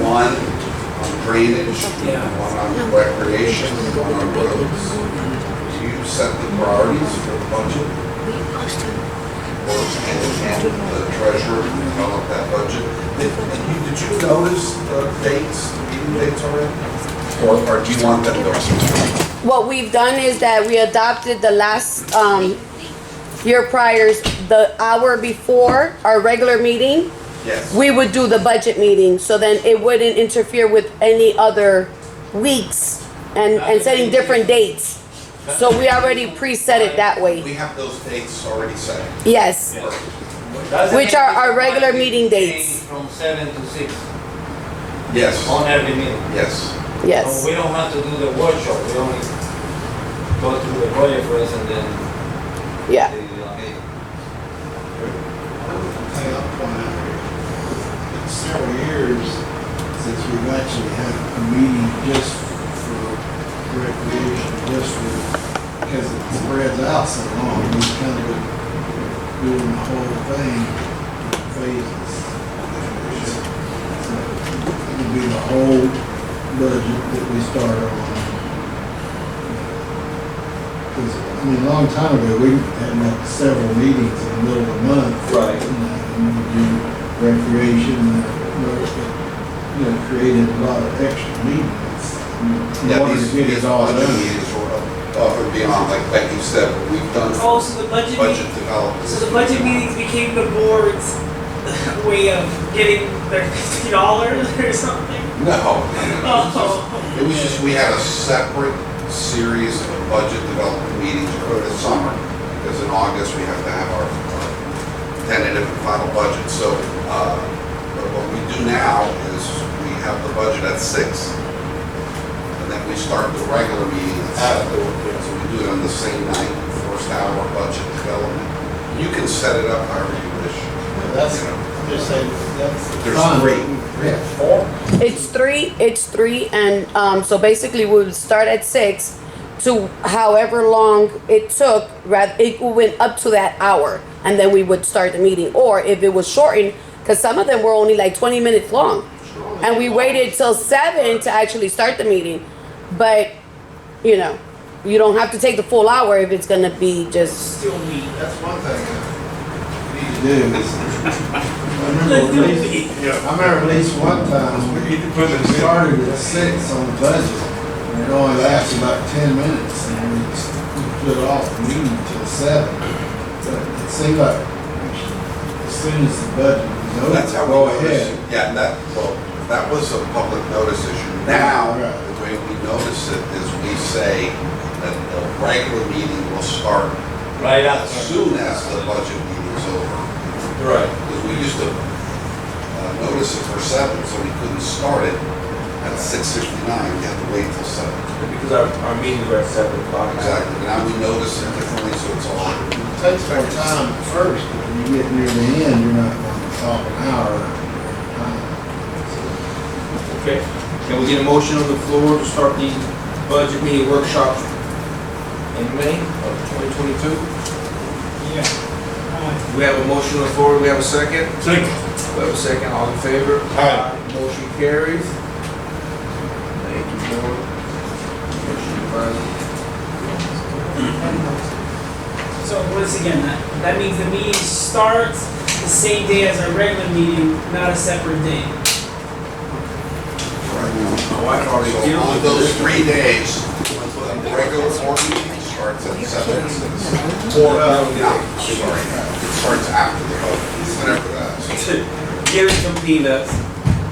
One on drainage, one on recreation, one on roads. You set the priorities for the budget. And the treasurer develop that budget. Did you notice the dates, the meeting dates already? Or do you want them to? What we've done is that we adopted the last, year priors, the hour before our regular meeting, Yes. we would do the budget meeting, so then it wouldn't interfere with any other weeks and setting different dates. So we already preset it that way. We have those dates already set. Yes, which are our regular meeting dates. From 7 to 6 Yes, on every meeting. yes. Yes. So we don't have to do the workshop, we only go through the project first and then. Yeah. I'll point out here, it's several years since we've actually had a meeting just for recreation, because it spreads out so long, we've kind of been doing the whole thing in phases. So it'll be the whole budget that we start on. Because, I mean, a long time ago, we had like several meetings in the middle of the month. Right. And we do recreation, created a lot of extra meetings. In Yeah, order to get these it all budget done. meetings are above and beyond, like you said, what we've done Oh, for so the budget budget meeting, development. so the budget meetings became the board's way of getting their $50 or something? No. Oh. It was just, we had a separate series of budget development meetings over the summer, because in August, we have to have our tentative and final budget. So, but what we do now is we have the budget at 6, and then we start the regular meeting at 7. So we do it on the same night, first hour budget development. You can set it up however you wish. That's, You know. I'm just saying, that's There's fine. 3. Yeah. It's three, and so basically we would start at 6 to however long it took, it went up to that hour, and then we would start the meeting. Or if it was shortened, because some of them were only like 20 minutes long, and we waited till 7 to actually start the meeting. But, you don't have to take the full hour if it's gonna be just, Still meet. That's one thing we need to do is, I remember at least one time, we started at 6 on the budget, and it only lasted about 10 minutes, and we put off the meeting till 7. But it seemed like as soon as the budget was That's how over, we go notice ahead. it. Yeah, that was a public notice issue. Now, Right. the way we notice it is we say that the regular meeting will start Right as after. soon as the budget meeting is over. Right. Because we used to notice it for 7, so we couldn't start it at 6:59. We had to wait till 7. Because our meetings are at 7 o'clock. Exactly. Now we notice it differently, so it's all. It takes more time at first, but when you get near the end, you're not going to talk an hour. Okay. Can we get a motion on the floor to start the budget meeting workshop in May of 2022? Yeah. We have a motion on the floor. We have a second? Second. We have a second. All in favor? Aye. Motion carries. Thank you, board. Motion advisor. So once again, that means the meeting starts the same day as our regular meeting, not a separate day. My wife already So deals on with those this. 3 days, the regular board meeting starts at 7 instead of 6. Or, No, sorry, it starts after the vote, whenever that is. give him some peanuts.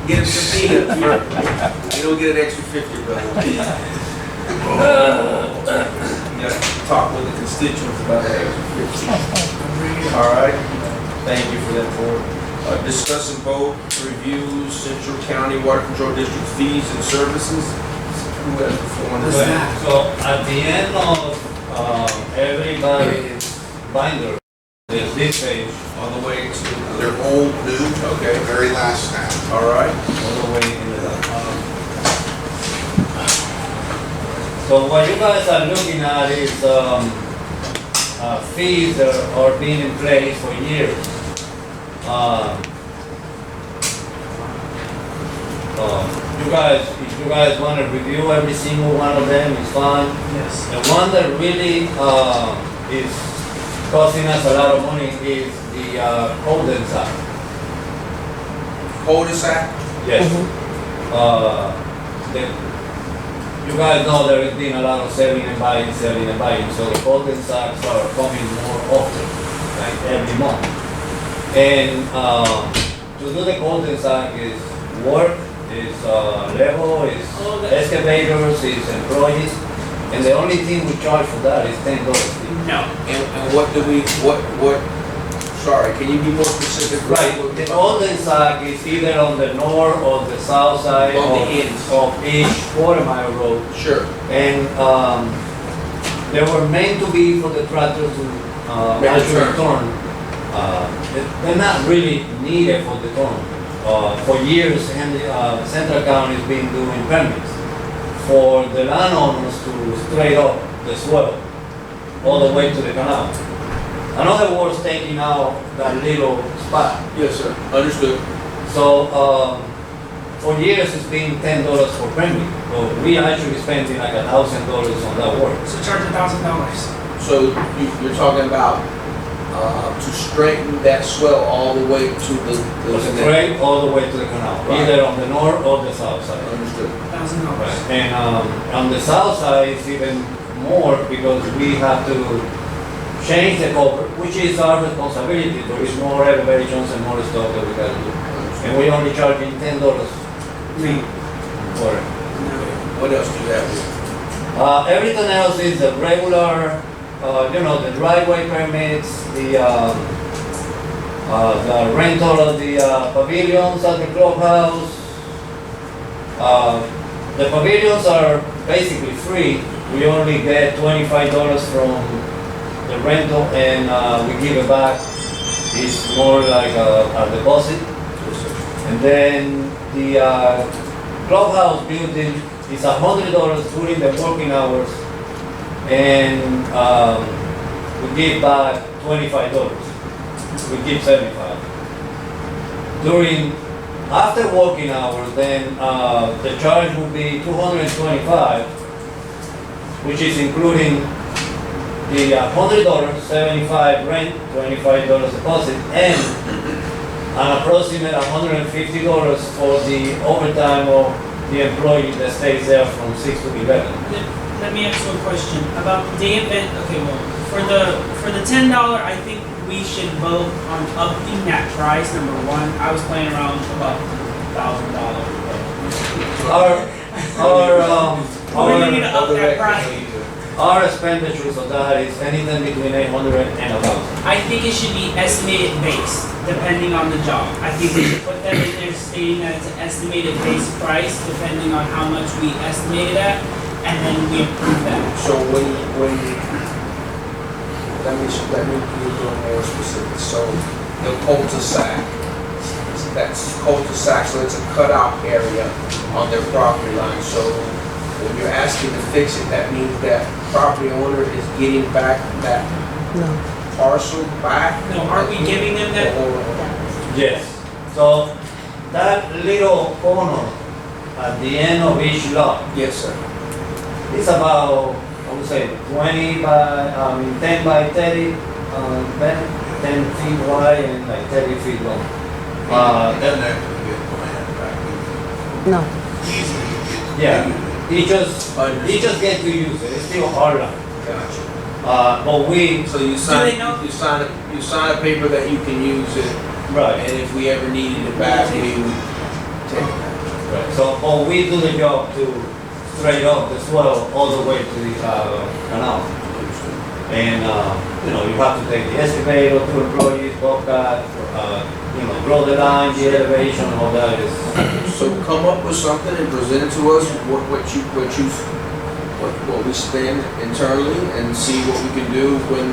Get him some peanuts first. You don't get an extra 50, brother. You gotta talk with the constituents about that extra 50. All right. Thank you for that, board. Discuss and vote, review Central County Water Control District fees and services. Who has the floor on this? So at the end of everybody's binder, there's this page On the way to, They're old, new, Okay. the very last tab. all right. all the way in the. So what you guys are looking at is fees that are being in place for years. If you guys want to review every single one of them, it's fine. Yes. The one that really is costing us a lot of money is the Cul-de-sac. Cul-de-sac? Yes. You guys know there has been a lot of selling and buying, so the cul-de-sacs are coming more often, like every month. And to do the cul-de-sac is work, is level, is excavators, is employees, and the only thing we charge for that is $10. No. And what do we, sorry, can you be more specific? Right, the cul-de-sac is either on the north or the south side On the of ends. each quarter-mile road. Sure. And they were meant to be for the tractor to Make a actually turn. turn. They're not really needed for the turn. For years, Central County has been doing permits for the landowners to straight up the swell all the way to the canal. In other words, taking out that little spot. Yes, sir. Understood. So for years it's been $10 for permit, but we actually spending like $1,000 on that work. So charge $1,000. So you're talking about to straighten that swell all the way to the Straight all the way to the canal, Right. either on the north or the south side. Understood. $1,000. And on the south side, it's even more because we have to change the cover, which is our responsibility. There is more elevations and more stuff that we gotta do. And we only charging $10 fee for it. What else do you have here? Everything else is the regular, the driveway permits, the rental of the pavilions at the clubhouse. The pavilions are basically free. We only get $25 from the rental and we give it back. It's more like a deposit. And then the clubhouse building is $100 during the working hours, and we give back $25. We give 75. After working hours, then the charge will be $225, which is including the $100, 75 rent, $25 deposit, and an approximate $150 for the overtime of the employee that stays there from 6 to 11. Let me ask you a question about day event. Okay, well, for the $10, I think we should vote on upping that price. Number one, I was playing around with about $1,000. We need to up that price. Our expenditures of that is anything between 800 and 1,000. I think it should be estimated base, depending on the job. I think we should put that in there stating that it's an estimated base price, depending on how much we estimate it at, and then we approve that. So let me be a little more specific. So the cul-de-sac, that's cul-de-sac, so it's a cutout area on their property line. So when you're asking to fix it, that means that property owner is getting back that parcel back? No, aren't we giving them that? Yes. So that little corner at the end of each lot Yes, sir. is about, I would say, 10 by 30, 10 feet wide and like 30 feet long. Doesn't actually get the land back. No. Yeah, he just get to use it. It's still hard land. Gotcha. But we, So you sign a paper that you can use it, right. and if we ever needed it back, we would take it back. Right. So, but we do the job to straight up the swell all the way to the canal. And, you have to take the excavator, 2 employees, bobcat, draw the line, the elevation, all that is. So come up with something and present it to us, what we spend internally, and see what we can do when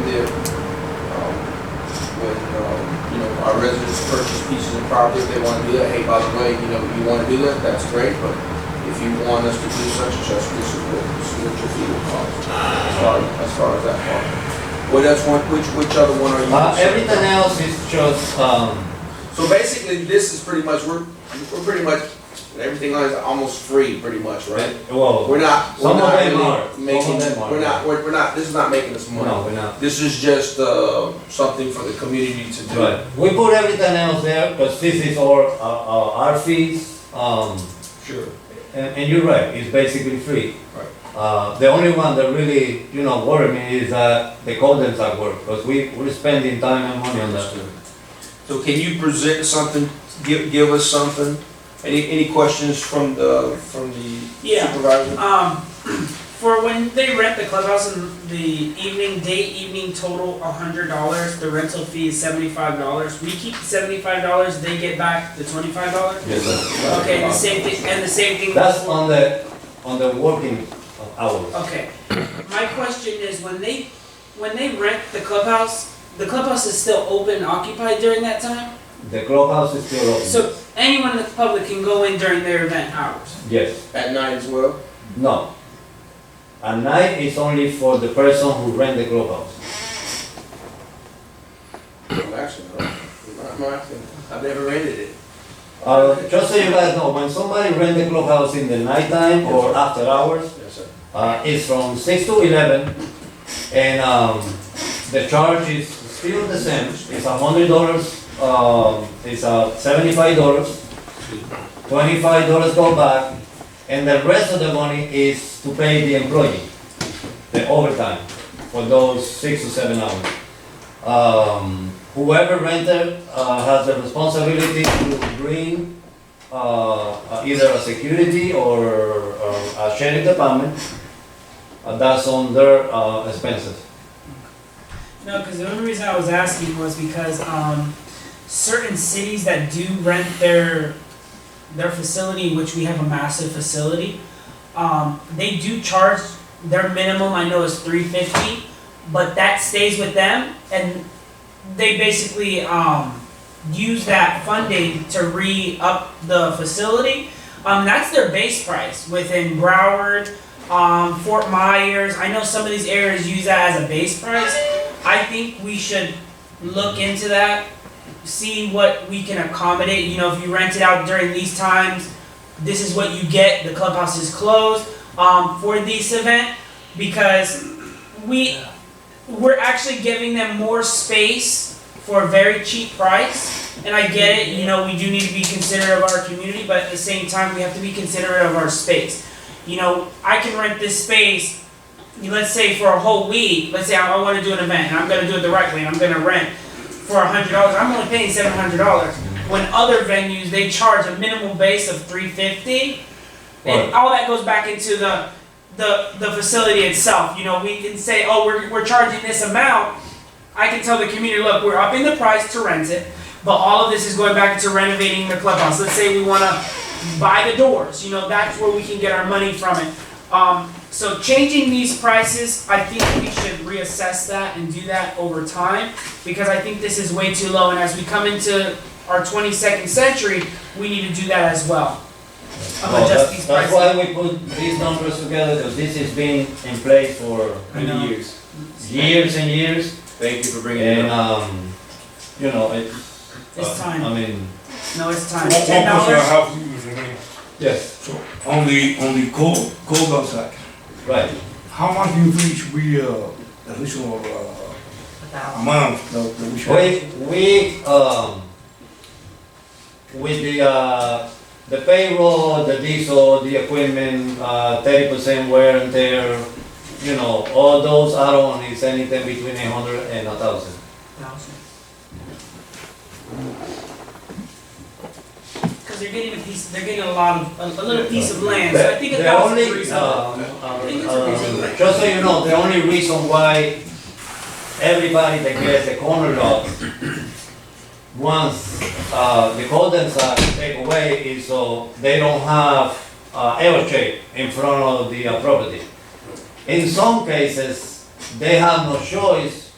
our residents purchase pieces of property, if they want to do that. Hey, by the way, you want to do that, that's great, but if you want us to do such and such, this is what your fee will cost. As far as that part. Which other one are you? Everything else is just, So basically, this is pretty much, we're pretty much, everything is almost free, pretty much, right? well, We're not some of them really are. making, Some of them are. we're not, this is not making us money. No, we're not. This is just, something for the community to do. Right. We put everything else there because this is our fees. Sure. And you're right, it's basically free. Right. The only one that really, worry me is that the codes at work, because we're spending time and money on that. So can you present something, give us something? Any questions from the Yeah. supervisor? For when they rent the clubhouse in the evening total $100. The rental fee is $75. We keep the $75. They get back the $25. Yes, sir. Okay, the same thing. That's on the working hours. Okay. My question is when they rent the clubhouse is still open and occupied during that time? The clubhouse is still open. So anyone in the public can go in during their event hours? Yes. At night as well? No. At night it's only for the person who rent the clubhouse. Actually, I've never rented it. Just so you guys know, when somebody rent the clubhouse in the nighttime or after hours, Yes, sir. it's from 6 to 11, and the charge is still the same. It's $100, it's $75, $25 go back, and the rest of the money is to pay the employee, the overtime for those 6 to 7 hours. Whoever renter has the responsibility to bring either a security or a sheriff department. That's on their expenses. No, because the only reason I was asking was because certain cities that do rent their facility, which we have a massive facility, they do charge their minimum. I know is $350, but that stays with them, and they basically use that funding to re-up the facility. That's their base price within Broward, Fort Myers. I know some of these areas use that as a base price. I think we should look into that, see what we can accommodate. You know, if you rent it out during these times, this is what you get. The clubhouse is closed for this event, because we're actually giving them more space for a very cheap price. And I get it, you know, we do need to be considerate of our community, but at the same time, we have to be considerate of our space. You know, I can rent this space, let's say for a whole week. Let's say I want to do an event, and I'm going to do it directly, and I'm going to rent for $100. I'm only paying $700. When other venues, they charge a minimum base of $350, and all that goes back into the facility itself. You know, we can say, oh, we're charging this amount. I can tell the community, look, we're upping the price to rent it, but all of this is going back into renovating the clubhouse. Let's say we want to buy the doors. You know, that's where we can get our money from it. So changing these prices, I think we should reassess that and do that over time, because I think this is way too low. And as we come into our 22nd century, we need to do that as well. Adjust these prices. That's why we put these numbers together, because this has been in place for Many years. Years and years. Thank you for bringing it up. And, you know, It's time. I mean, No, it's time. One question I $10. have for you, Mr. Mayor. yes, So, on the cold outside, right. how much do you think we, additional, amount that we should? We with the payroll, the diesel, the equipment, 30% wear and tear, you know, all those add-on is anything between 800 and 1,000. Because they're getting they're getting a little piece of land. So I think The 1,000 is only, reasonable. I think it's reasonable. just so you know, the only reason why everybody that gets a corner lot, once the coldens are taken away, is so they don't have air shade in front of the property. In some cases, they have no choice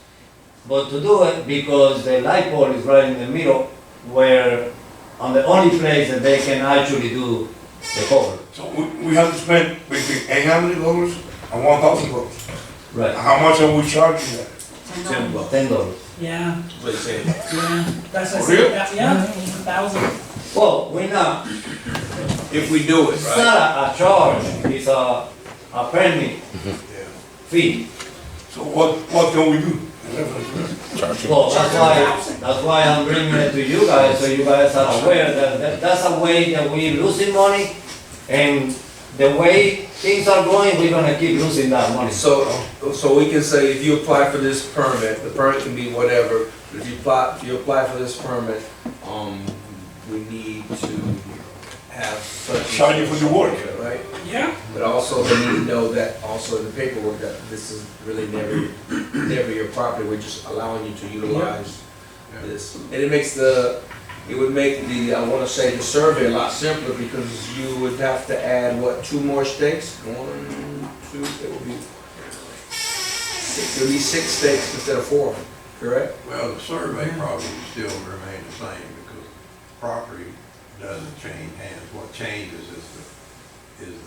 but to do it, because the light pole is right in the middle, where on the only place that they can actually do the cover. So we have to spend between $800 and $1,000. Right. How much are we charging that? $10. Yeah, What you saying? yeah. That's what I For real? said. Yeah, 1,000. Well, we're not, If we do it, it's right? not a charge, it's a permit fee. So what can we do? Well, that's why I'm bringing it to you guys, so you guys are aware that that's a way that we're losing money, and the way things are going, we're gonna keep losing that money. So we can say if you apply for this permit, the permit can be whatever, but if you apply for this permit, we need to have such. Charge you for the work. Right? Yeah. But also they need to know that also in the paperwork that this is really never your property, we're just allowing you to utilize this. And it would make the, I wanna say the survey a lot simpler, because you would have to add, what, 2 more stakes? 1, 2, it would be 6, it would be 6 stakes instead of 4, correct? Well, the survey probably would still remain the same, because property doesn't change hands. What changes is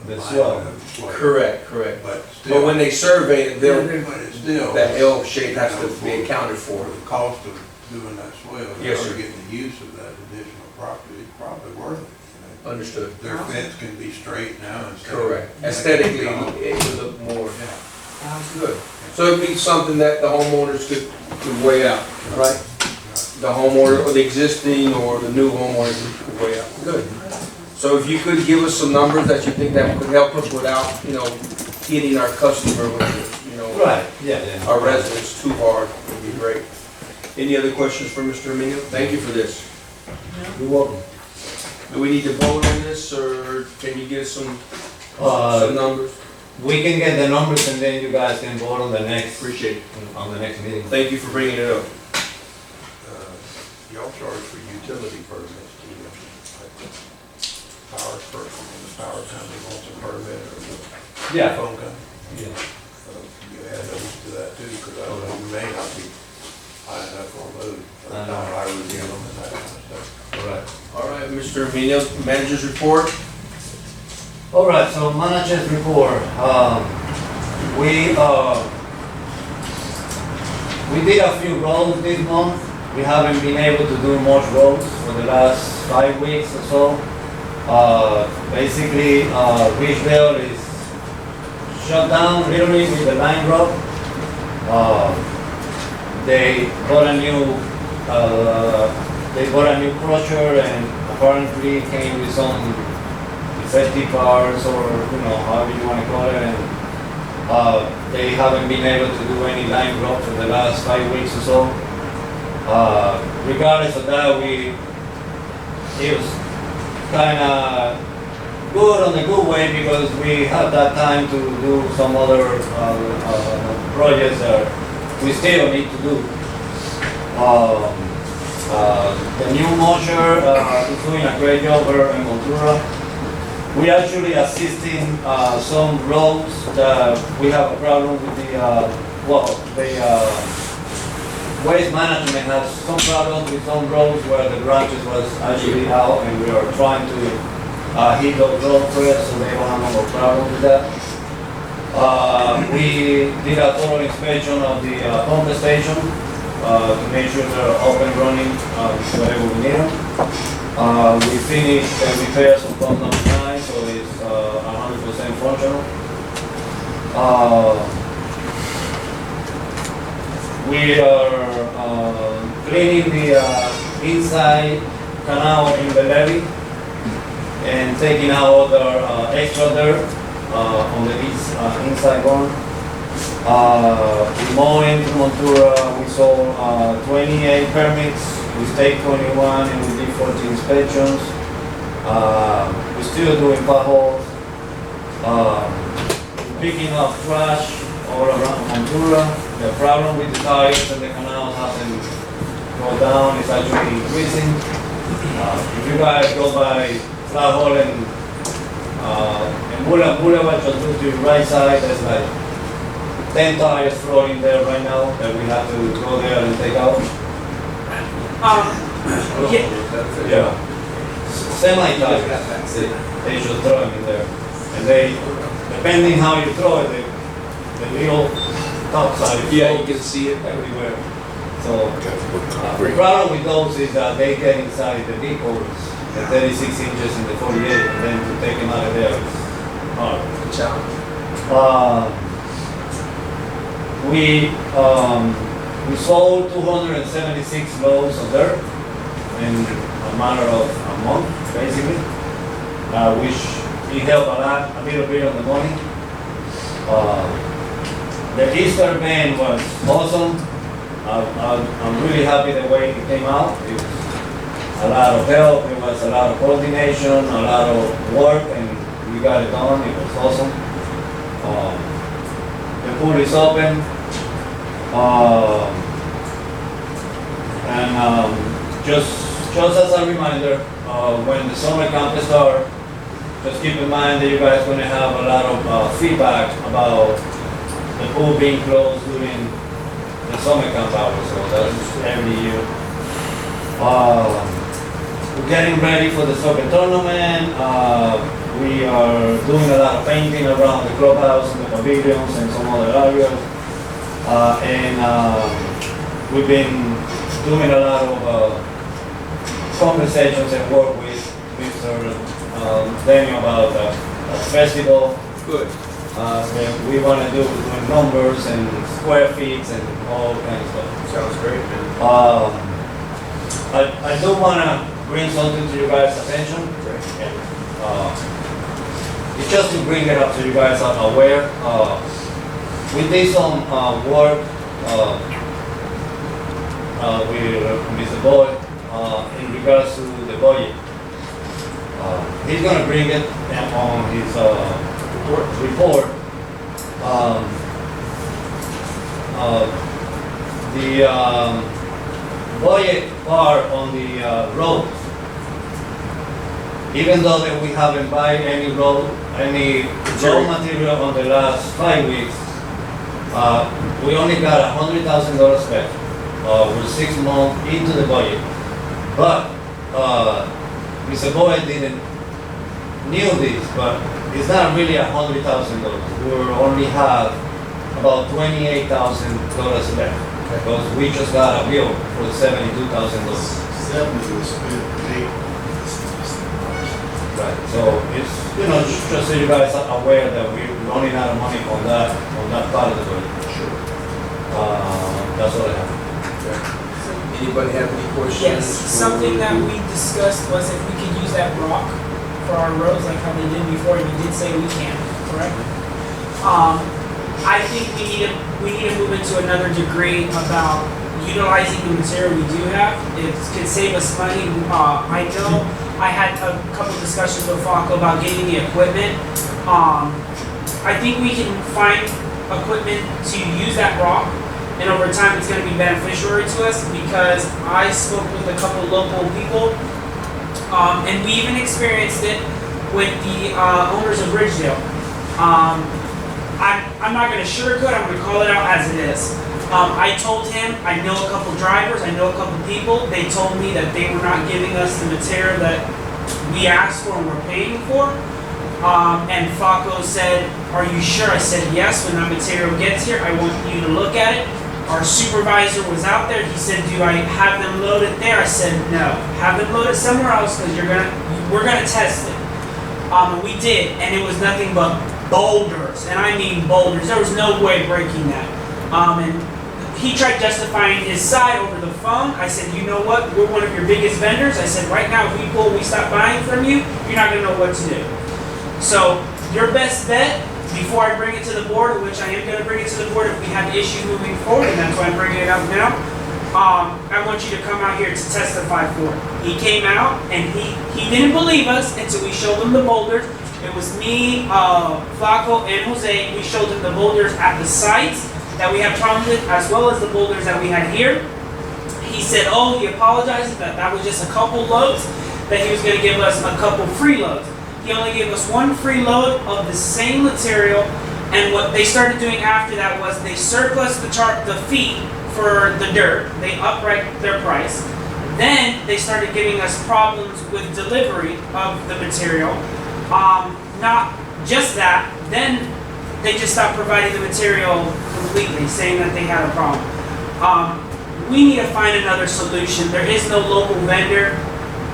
The line swell. of the swell. Correct. But still. But when they survey it, But it's still. that L shape has to be accounted for. For the cost of doing that swell, Yes, or sir. getting the use of that additional property, it's probably worth it. You know. Understood. Their fence can be straight now instead of. Correct. Aesthetically, it would look more. Yeah. Sounds good. So it'd be something that the homeowners could weigh out, right? The homeowner, or the existing, or the new homeowners could weigh out. Good. So if you could give us some numbers that you think that could help us without, hitting our customer with, Right, yeah. our residents too hard, would be great. Any other questions for Mr. Emilio? Thank you for this. You're welcome. Do we need to vote on this, or can you give some Uh, numbers? We can get the numbers and then you guys can vote on the next, Appreciate it. on the next meeting. Thank you for bringing it up. Y'all charge for utility permits, do you? Like the power person, when the power company wants a permit, or the Yeah. phone company? Yeah. You add those to that too, because I don't know, you may not be high enough on those, by the time I review them and that kind of stuff. All right. All right, Mr. Emilio, manager's report. All right, so manager's report. We did a few roads this month. We haven't been able to do much roads for the last 5 weeks or so. Basically, Regualr is shut down literally with the line drop. They got a new crusher and apparently came with some defective parts, or however you want to call it, and they haven't been able to do any line drop for the last 5 weeks or so. Regardless of that, it was kind of good on a good way, because we had that time to do some other projects that we still need to do. The new mosher is doing a great job over in Montura. We actually assisting some roads that we have a problem with the waste management has some problems with some roads where the branches was actually out, and we are trying to hit those roads first so they don't have no more problems with that. We did a total inspection of the pump station to make sure they're up and running whenever we need them. We finished the repairs of pump number 9, so it's 100% functional. We are cleaning the inside canal in the levee and taking out all the extra dirt on the inside one. We mowing in Montura, we sold 28 permits, we stayed 21 and we did 14 inspections. We're still doing potholes. Picking up trash all around Montura. The problem with the tires and the canal hasn't gone down, it's actually increasing. If you guys go by Flat Hole and Boulevard, just look to your right side, there's like 10 tires floating there right now that we have to go there and take out. Yeah. Semi-tires, they should throw them in there. And depending how you throw it, the little top side, Yeah, you can see it. everywhere. So, the problem with those is that they get inside the big holes, the 36 inches and the 48, and then to take them out of there is hard. We sold 276 loads of dirt in a matter of a month, basically, which it helped a little bit on the money. The Easter band was awesome. I'm really happy the way it came out. It was a lot of help, it was a lot of coordination, a lot of work, and we got it done. It was awesome. The pool is open. Just as a reminder, when the summer camp starts, just keep in mind that you guys are going to have a lot of feedback about the pool being closed during the summer camp hours, so that's every year. We're getting ready for the soccer tournament. We are doing a lot of painting around the clubhouse and the pavilions and some other areas. We've been doing a lot of conversations and work with Mr. Daniel about the festival. Good. We wanna do with numbers and square feet and all kinds of stuff. Sounds great, man. I do wanna bring something to you guys' attention. And, it's just to bring it up so you guys are aware. We did some work with Mr. Boyd in regards to the budget. He's gonna bring it on his report. The budget part on the road, even though that we haven't buy any road material on the last 5 weeks, we only got $100,000 spent. We're 6 months into the budget, but Mr. Boyd didn't knew this, but it's not really $100,000. We only have about $28,000 left because we just got a bill for $72,000. 70 was spent, 8. Right, so it's, just so you guys are aware that we're running out of money on that part of the budget. Sure. That's all I have. Anybody have any questions? Yes, something that we discussed was if we could use that rock for our roads like how they did before, and you did say we can, correct? I think we need to move into another degree about utilizing the material we do have. It could save us money. I know I had a couple discussions with Falco about getting the equipment. I think we can find equipment to use that rock, and over time it's going to be beneficial to us because I spoke with a couple local people, and we even experienced it with the owners of Ridgedale. I'm not going to sugarcoat, I'm going to call it out as it is. I told him, I know a couple drivers, I know a couple people, they told me that they were not giving us the material that we asked for and we're paying for. And Falco said, are you sure? I said, yes, when that material gets here, I want you to look at it. Our supervisor was out there, he said, do I have them loaded there? I said, no, have them loaded somewhere else because we're gonna test it. And we did, and it was nothing but boulders, and I mean boulders. There was no way breaking that. And he tried justifying his side over the phone. I said, you know what? We're one of your biggest vendors. I said, right now, if we stop buying from you, you're not gonna know what to do. So your best bet, before I bring it to the board, which I am gonna bring it to the board if we have issues moving forward, and that's why I'm bringing it up now, I want you to come out here to testify for it. He came out, and he didn't believe us until we showed him the boulders. It was me, Flaco, and Jose. We showed him the boulders at the sites that we had problems with, as well as the boulders that we had here. He said, oh, he apologized that was just a couple loads, that he was going to give us a couple free loads. He only gave us one free load of the same material, and what they started doing after that was they surplus the fee for the dirt. They upped their price. Then they started giving us problems with delivery of the material. Not just that, then they just stopped providing the material completely, saying that they had a problem. We need to find another solution. There is no local vendor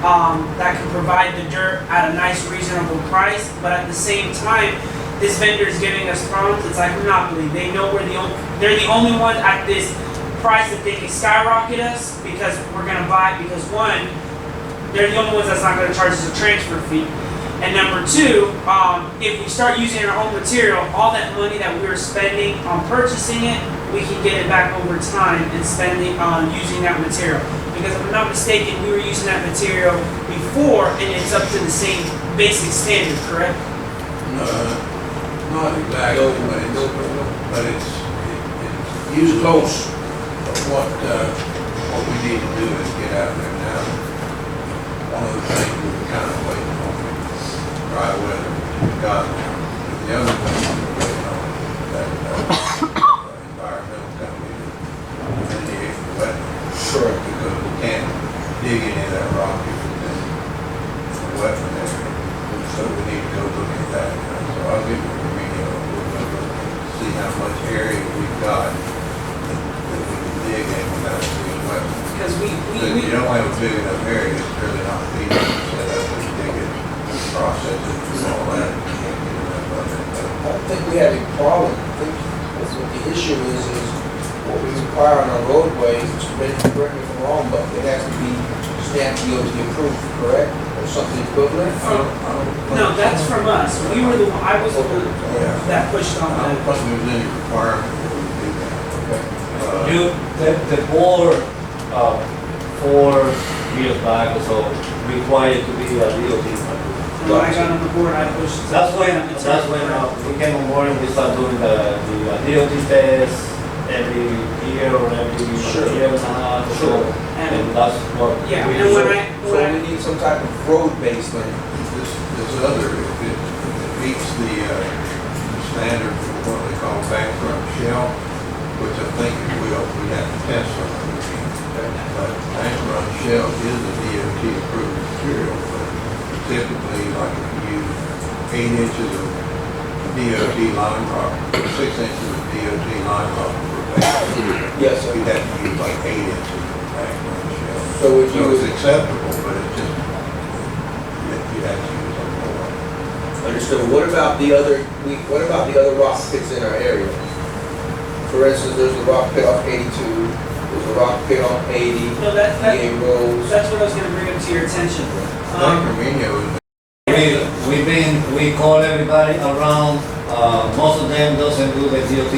that can provide the dirt at a nice, reasonable price, but at the same time, this vendor is giving us problems. It's like monopoly. They know they're the only one at this price that they can skyrocket us because we're gonna buy it. Because one, they're the only ones that's not gonna charge us a transfer fee. And number two, if we start using our own material, all that money that we were spending on purchasing it, we can get it back over time and spending on using that material. Because if I'm not mistaken, we were using that material before and it's up to the same basic standard, correct? Not exactly, but it's close. What we need to do is get out there now. One of the things we were kind of waiting on, dry weather, got the other thing we were waiting on, that environmental company to mitigate the wetland. Sure. Because we can't dig any of that rock if it's in the wetland area. So we need to go look at that. So I'll give you a video, we'll go look and see how much area we've got that we can dig in without being wetland. Because You don't have a big enough area, it's really not feasible to set up and dig it, process it, and all that. You can't get enough of it. think we have a problem. I think that's what the issue is what we require on our roadways, which correct me if I'm wrong, but it has to be stamped DOT approved, correct? Or something equivalent? No, that's from us. We were the, I was the one Yeah. that pushed on I don't that. think there's any requirement that we do that. Okay. The board, 4 years back or so, required to be a DOT. When I got on the board, I pushed. That's when we came on board and we started doing the DOT test every year or every Sure. year and a half or so. Sure. And that's what Yeah, we and do. So we need some type of road-based thing. This other, if it meets the standard for what they call bankrupt shell, which I think it will, we have to test on it. But bankrupt shell is a DOT approved material, but typically, like if you use 8 inches of DOT lime rock, 6 inches of DOT lime rock for base, Yes, sir. you'd have to use like 8 inches of bankrupt shell. So would you, So it's acceptable, but it's just, you'd have to use a more. understood, what about the other rock pits in our area? For instance, there's a rock pit off 82, there's a rock pit on 80, No, DA Rose. that's what I was gonna bring up to your attention. San Carmenio is We call everybody around, most of them doesn't do the DOT.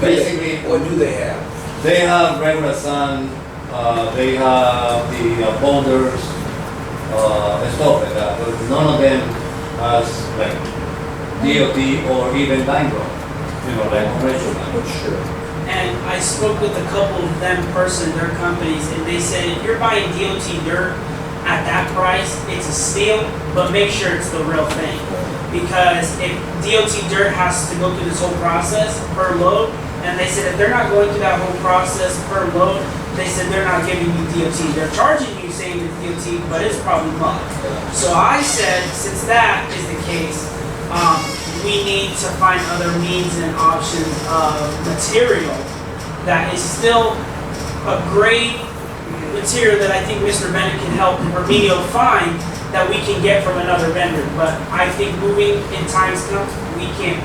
Basically, What do they have? they have regular sun, they have the boulders, and stuff like that, but none of them has like DOT or even bankroll, like commercial bank. Sure. And I spoke with a couple of them person, their companies, and they said if you're buying DOT dirt at that price, it's a steal, but make sure it's the real thing. Because if DOT dirt has to go through this whole process per load, and they said if they're not going through that whole process per load, they said they're not giving you DOT. They're charging you saying it's DOT, but it's probably mud. So I said, since that is the case, we need to find other means and options of material that is still a great material that I think Mr. Bennett can help Remedial find that we can get from another vendor. But I think moving in times comes, we can't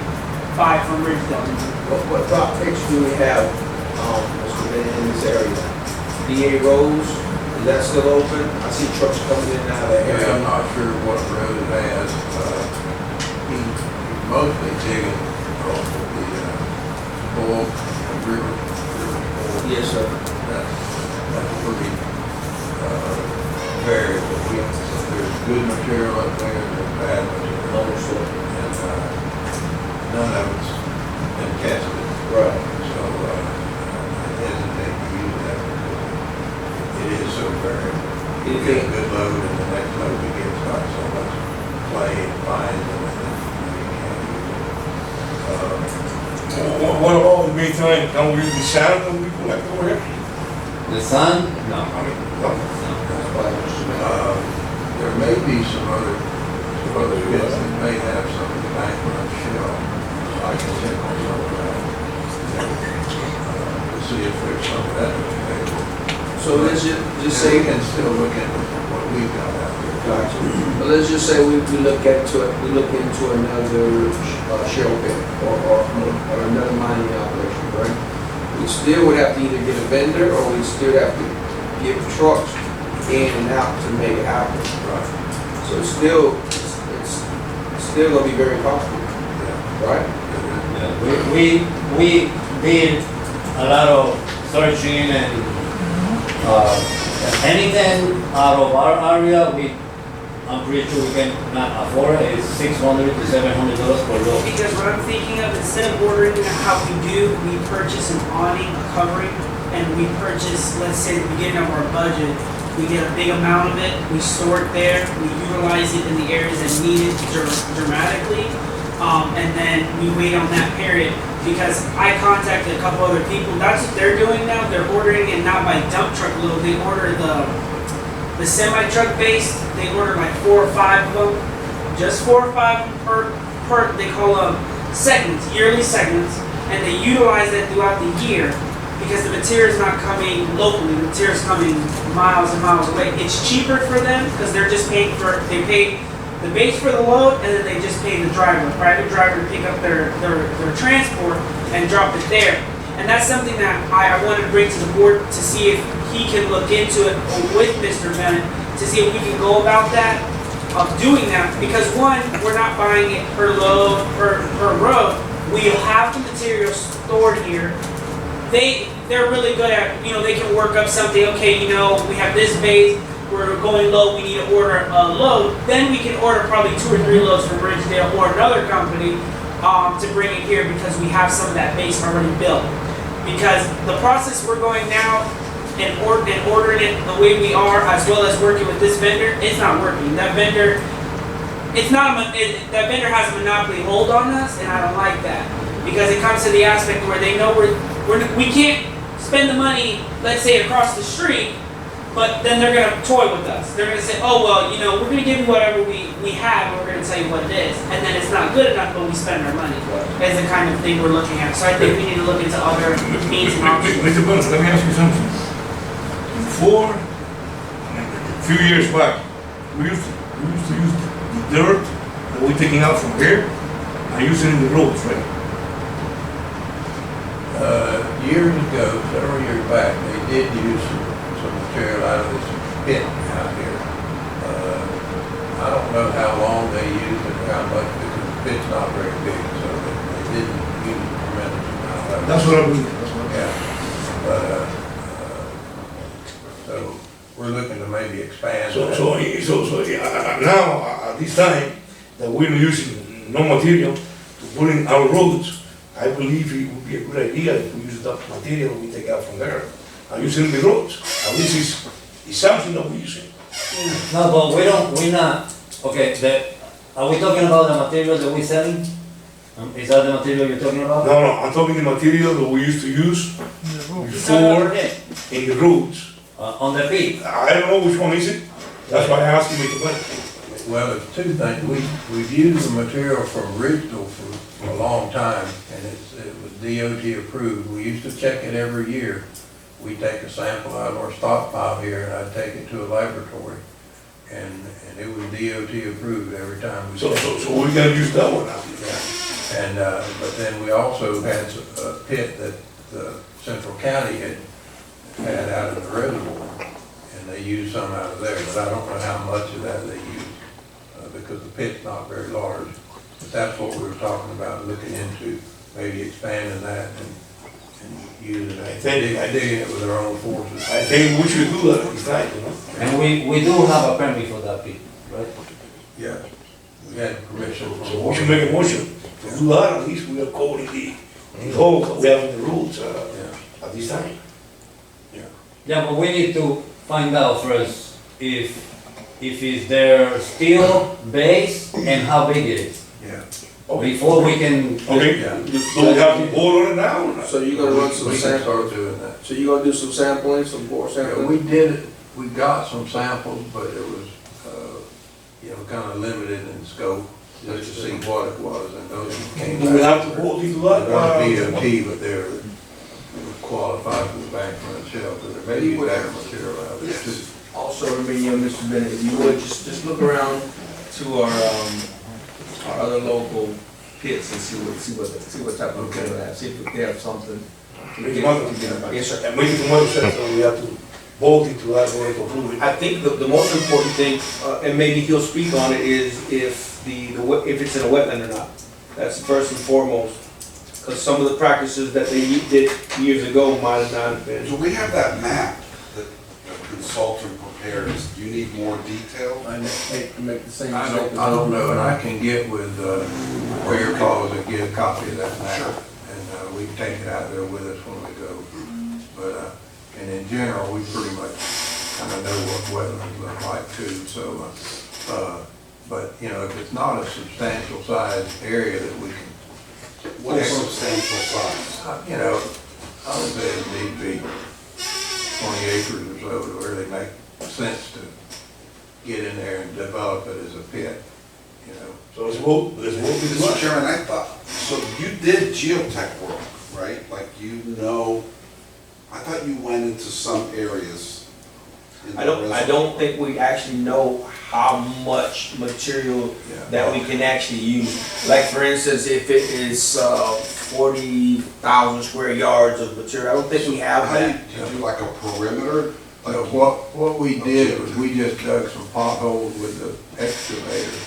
buy from Ridgeville. What rock pits do we have, Mr. Bennett, in this area? DA Rose, is that still open? I see trucks coming in and out of that area. I'm not sure what road it has. He's mostly digging off of the Bull River. Yes, sir. That's pretty variable. There's good material up there, there's bad material. Understood. And none of it's been tested. Right. So I hesitate to use that because it is so variable. You get a good load and the next load you get got so much clay and fines and everything. What about the meantime, don't we use the sand and we collect over here? The sun? No. I mean, no. That's why I was There may be some other bits that may have some bankrupt shell. I can check on some of that. To see if there's some of that available. So let's just And say, we can still look at what we've got out there. gotcha. But let's just say we look into another shell pit or another mining operation, right? We still would have to either get a vendor or we still have to get trucks in and out to make it happen. Right. So it's still gonna be very costly, right? We did a lot of searching and anything out of our area, I'm pretty sure we can not afford it. It's $600 to $700 per load. Because what I'm thinking of, instead of ordering how we do, we purchase an awning, a covering, and we purchase, let's say, at the beginning of our budget, we get a big amount of it, we store it there, we utilize it in the areas that need it dramatically, and then we wait on that period. Because I contacted a couple other people, that's what they're doing now, they're ordering it not by dump truck load, they order the semi-truck base, they order like 4 or 5 of them, just 4 or 5 per they call them segments, yearly segments, and they utilize that throughout the year because the material is not coming locally, the material is coming miles and miles away. It's cheaper for them because they're just paying for, they pay the base for the load, and then they just pay the driver, private driver to pick up their transport and drop it there. And that's something that I wanted to bring to the board to see if he can look into it with Mr. Bennett to see if we can go about that, of doing that. Because one, we're not buying it per load, per road. We'll have the material stored here. They're really good at, they can work up something, okay, we have this base, we're going low, we need to order a load. Then we can order probably 2 or 3 loads from Ridgedale or another company to bring it here because we have some of that base already built. Because the process we're going now and ordering it the way we are, as well as working with this vendor, it's not working. That vendor, that vendor has a monopoly hold on us, and I don't like that. Because it comes to the aspect where they know we can't spend the money, let's say across the street, but then they're gonna toy with us. They're gonna say, oh well, we're gonna give you whatever we have, and we're gonna tell you what it is. And then it's not good enough, but we spend our money. That's the kind of thing we're looking at. So I think we need to look into other means and options. Mr. Burns, let me ask you something. Before, a few years back, we used to use the dirt that we're taking out from here and use it in the roads, right? Years ago, several years back, they did use some material out of this pit out here. I don't know how long they used it, or how much, because the pit's not very big, so they didn't use a tremendous amount of it. That's what I believe. Yeah, but, so we're looking to maybe expand that. Now, at this time, that we're using no material to put in our roads, I believe it would be a good idea if we use that material we take out from there and use it in the roads. At least it's something that we're using. No, but we're not, okay, are we talking about the material that we're selling? Is that the material you're talking about? No, I'm talking the material that we used to use before in the roads. On the pit? I don't know which one is it. That's why I asked you to put. Well, it's 2 things. We've used the material from Ridgeville for a long time, and it was DOT approved. We used to check it every year. We take a sample out of our stockpile here, and I'd take it to a laboratory, and it was DOT approved every time we So checked it. we gotta use that one now. Yeah. And, but then we also had a pit that the Central County had out in the reservoir, and they used some out of there, but I don't know how much of that they used, because the pit's not very large. But that's what we were talking about, looking into, maybe expanding that and using it, digging it with our own forces. I think we should do that this time, And we do have a permit for that pit, right? Yeah, we had permission from. So we should make a motion to do that, at least we are covering the holes that we have in the roads at this time. Yeah, but we need to find out first if it's their steel base and how big it is. Yeah. Before we can. Okay, Yeah. do we have to vote on it now or not? So you're gonna run some We can samples, start doing that. so you're gonna do some sampling, some more Yeah, sampling? we did it, we got some samples, but it was, kind of limited in scope, just to see what it was, and those came back. Do we have to vote into that? They're DOT, but they're qualified for the bank run shelf, but there may be better material out there too. Also, remember, Mr. Bennett, if you would, just look around to our other local pits and see what type of material they have, see if they have something. Yes, sir. And maybe tomorrow says that we have to vote into that in order to approve it. I think the most important thing, and maybe he'll speak on it, is if if it's in a wetland or not. That's first and foremost. Because some of the practices that they did years ago might have not been. So we have that map that the consultant prepares. Do you need more detail? I make the same I mistake. don't know, and I can get with, Fair Cause and get a copy of that map, and, we can take it out there with us when we go. But, and in general, we pretty much kind of know what wetlands look like too, so, but, if it's not a substantial size area that we can. What is substantial size? I would say it needs to be 20 acres or so to really make sense to get in there and develop it as a pit, So let's vote into Mr. that. Chairman, I thought, so you did geotech work, right? Like I thought you went into some areas. in the I don't think we actually know how much material Yeah. that we can actually use. Like for instance, if it is 40,000 square yards of material, I don't think we have How do you, that. do you do like a perimeter? Like So what we did was we just dug some potholes with the excavator.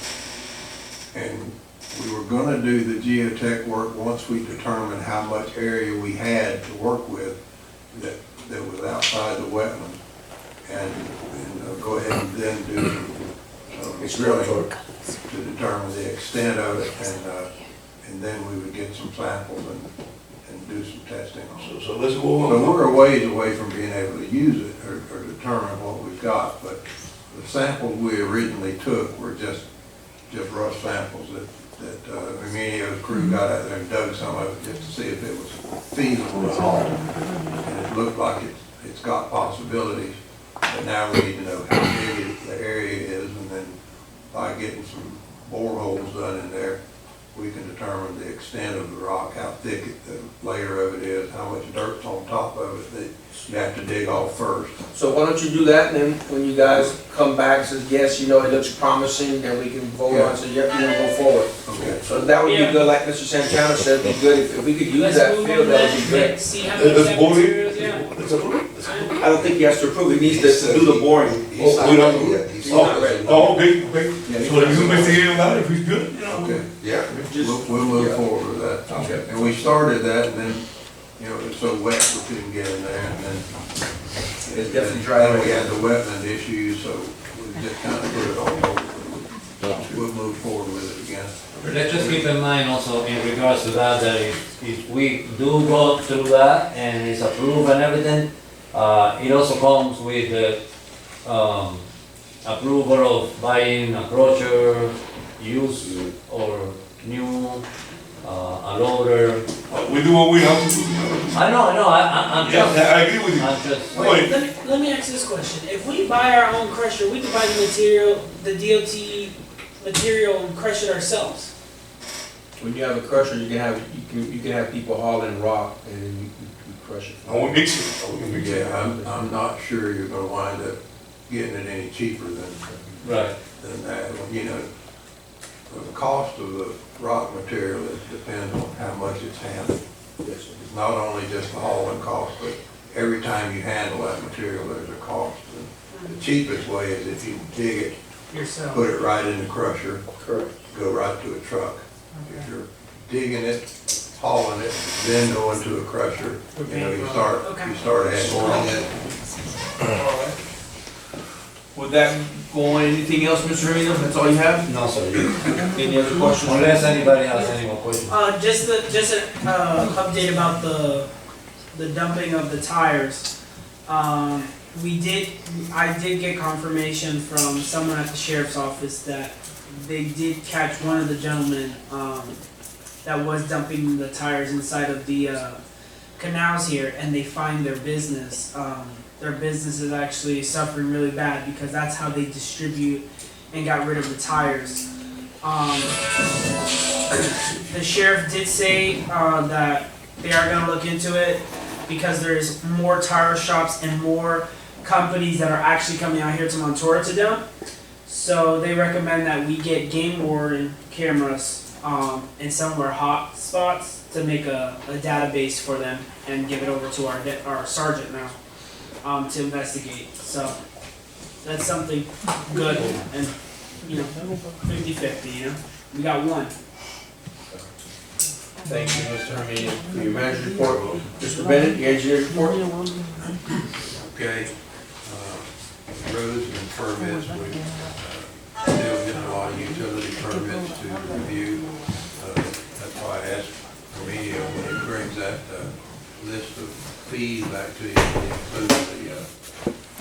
And we were gonna do the geotech work once we determined how much area we had to work with that was outside the wetland. And go ahead and then do drilling to determine the extent of it, and then we would get some samples and do some testing on it. So let's go on. So we're a ways away from being able to use it or determine what we've got, but the samples we originally took were just rough samples that Emilio's crew got out there and dug some of it just to see if it was feasible at all. And it looked like it's got possibilities, but now we need to know how big the area is, and then by getting some boreholes done in there, we can determine the extent of the rock, how thick the layer of it is, how much dirt's on top of it that you have to dig off first. So why don't you do that, and then when you guys come back and says, yes, it looks promising, then we can vote on, so yep, go forward. Okay. So that would be Yeah. good, like Mr. Santana said, it'd be good if we could use Let's that move field, on that that, would be great. see how much Let's that vote material is, it. yeah. Let's approve it. I don't think he has to approve, he needs to do the boring. He's not we don't- ready yet. He's Oh, not ready. oh, okay, okay. So you investigate on that if he's good, Okay. Yeah. We'll move forward with that. Okay. And we started that, and then, it was so wet we couldn't get in there, and then. It's definitely dry. Then we had the wetland issues, so we just kind of put it on hold. We'll move forward with it again. Let's just keep in mind also in regards to that, that if we do go through that and it's approved and everything, it also comes with the, approval of buying a crusher, used or new, a loader. We do what we have to do. I know, I'm Yeah, just, I agree with you. I'm just. Wait. Let me ask this question. If we buy our own crusher, we can buy the material, the DOT material and crush it ourselves. When you have a crusher, you can have people hauling rock, and then you crush it. I won't mix it, I won't mix it. Yeah, I'm not sure you're gonna wind up getting it any cheaper than Right. that. The cost of the rock material depends on how much it's handled. It's not only just the hauling cost, but every time you handle that material, there's a cost. And the cheapest way is if you dig it, Yourself. put it right in the crusher, Correct. go right to a truck. If you're digging it, hauling it, then going to a crusher, you start adding more in. With that going, anything else, Mr. Reno? That's all you have? No, sir. Any other questions? Unless anybody has any more questions. Just an update about the dumping of the tires. I did get confirmation from someone at the sheriff's office that they did catch one of the gentlemen, that was dumping the tires inside of the, canals here, and they find their business. Their business is actually suffering really bad because that's how they distribute and got rid of the tires. The sheriff did say that they are gonna look into it because there's more tire shops and more companies that are actually coming out here to Montour to dump. So they recommend that we get game warden cameras in some of our hot spots to make a database for them and give it over to our sergeant now to investigate. So that's something good and 50-50, we got one. Thank you, Mr. Hermanian, for your manager's report. Mr. Bennett, your engineer's report? Okay, roads and permits, we still getting a lot of utility permits to review. That's why I asked Emilio when he brings that list of fees back to you, to include the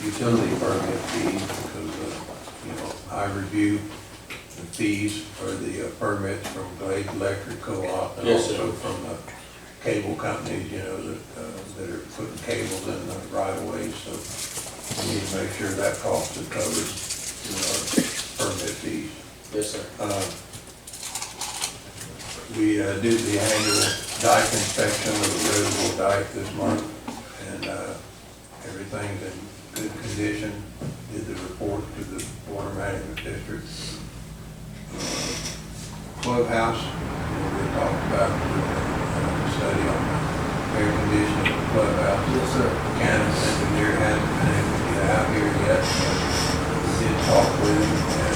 utility permit fees, because, I review the fees or the permits from Glade Electric Co-op and Yes, sir. also from the cable companies, that are putting cables in the right of ways, so we need to make sure that cost is covered in our permit fees. Yes, sir. We did the annual dike inspection of the Regualr dike this month, and everything's in good condition. Did the report to the water Management District. Clubhouse, we talked about the study on the air conditioning of the clubhouse. Yes, sir. Candace engineer hasn't been able to get out here yet, but we did talk with him, and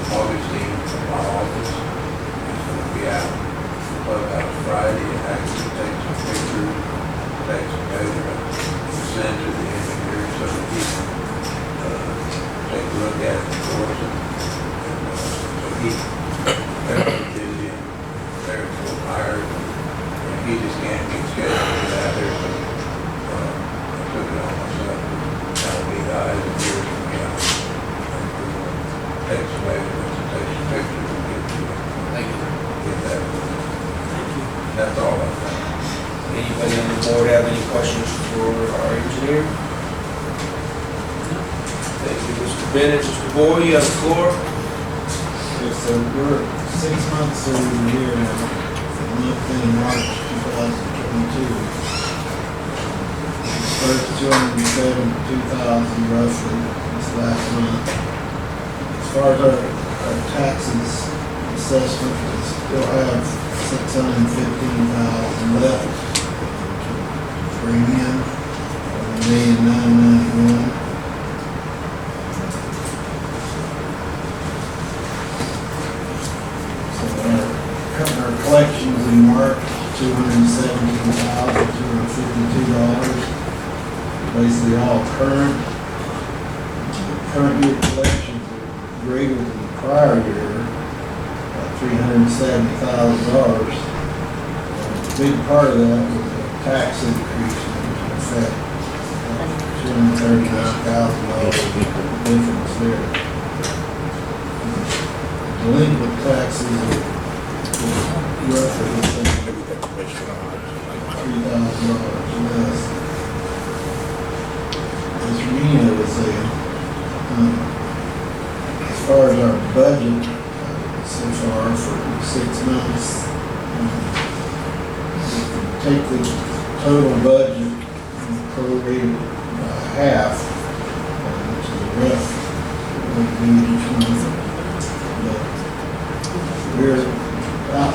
Augustine from my office is going to be out in the clubhouse Friday and actually take some pictures, take some measurements, and send to the engineer so that he can take a look at it for us. And so they're busy and they're full hired, and he just can't get scheduled to get out there, so I took it on myself to tell the guys and hear from him. Take some measurements and take some pictures and get that. That's all I've got. Anybody on the board have any questions for our engineer? Thank you, Mr. Bennett. Mr. Boyd, you have the floor. Yes, so we're 6 months through the year now, month in March 2022. First 272,000 roughly this last month. As far as our taxes assessment, we still have 615,000 left to bring in, 1,991,000. Our collections in March, $217,252. Basically all current. Current year collections are greater than the prior year, about $370,000. A big part of that was the tax increase that was in effect, $239,000 difference there. Delinquent taxes are roughly the same, $3,000 less. As Rena was saying, as far as our budget so far for 6 months, take the total budget and prorate it by half, which is a rough what we do each month. But we're about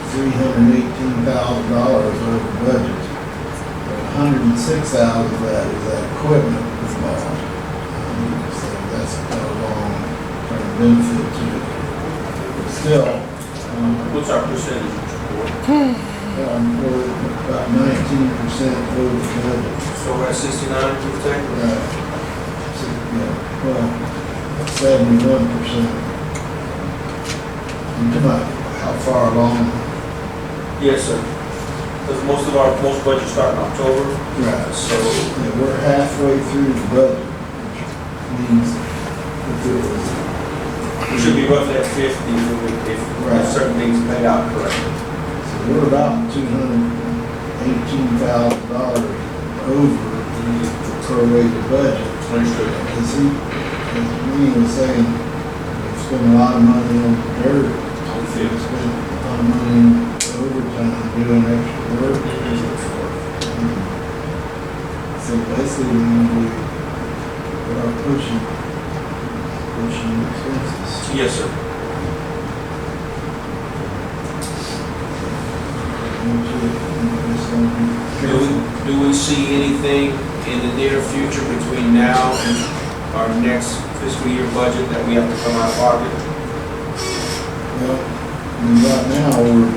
$318,000 over budget. $106,000 of that is that equipment we bought. So that's got a long-term benefit to it. But still, What's our percentage? we're about 19% over budget. So we're at 69, give or take? Right. So, yeah, well, 71%. You talking about how far along? Yes, sir. Because most budgets start in October. Right. So Yeah, we're halfway through the budget, which means if it was. we should be roughly at 50 if Right. certain things paid out correctly. So we're about $218,000 over the prorated budget. Understood. As he was saying, we spent a lot of money on dirt. We spent a lot of money on overtime doing extra work. So basically, we are pushing expenses. Yes, sir. Do we see anything in the near future between now and our next fiscal year budget that we have to come out of pocket? Well, I mean, right now, we're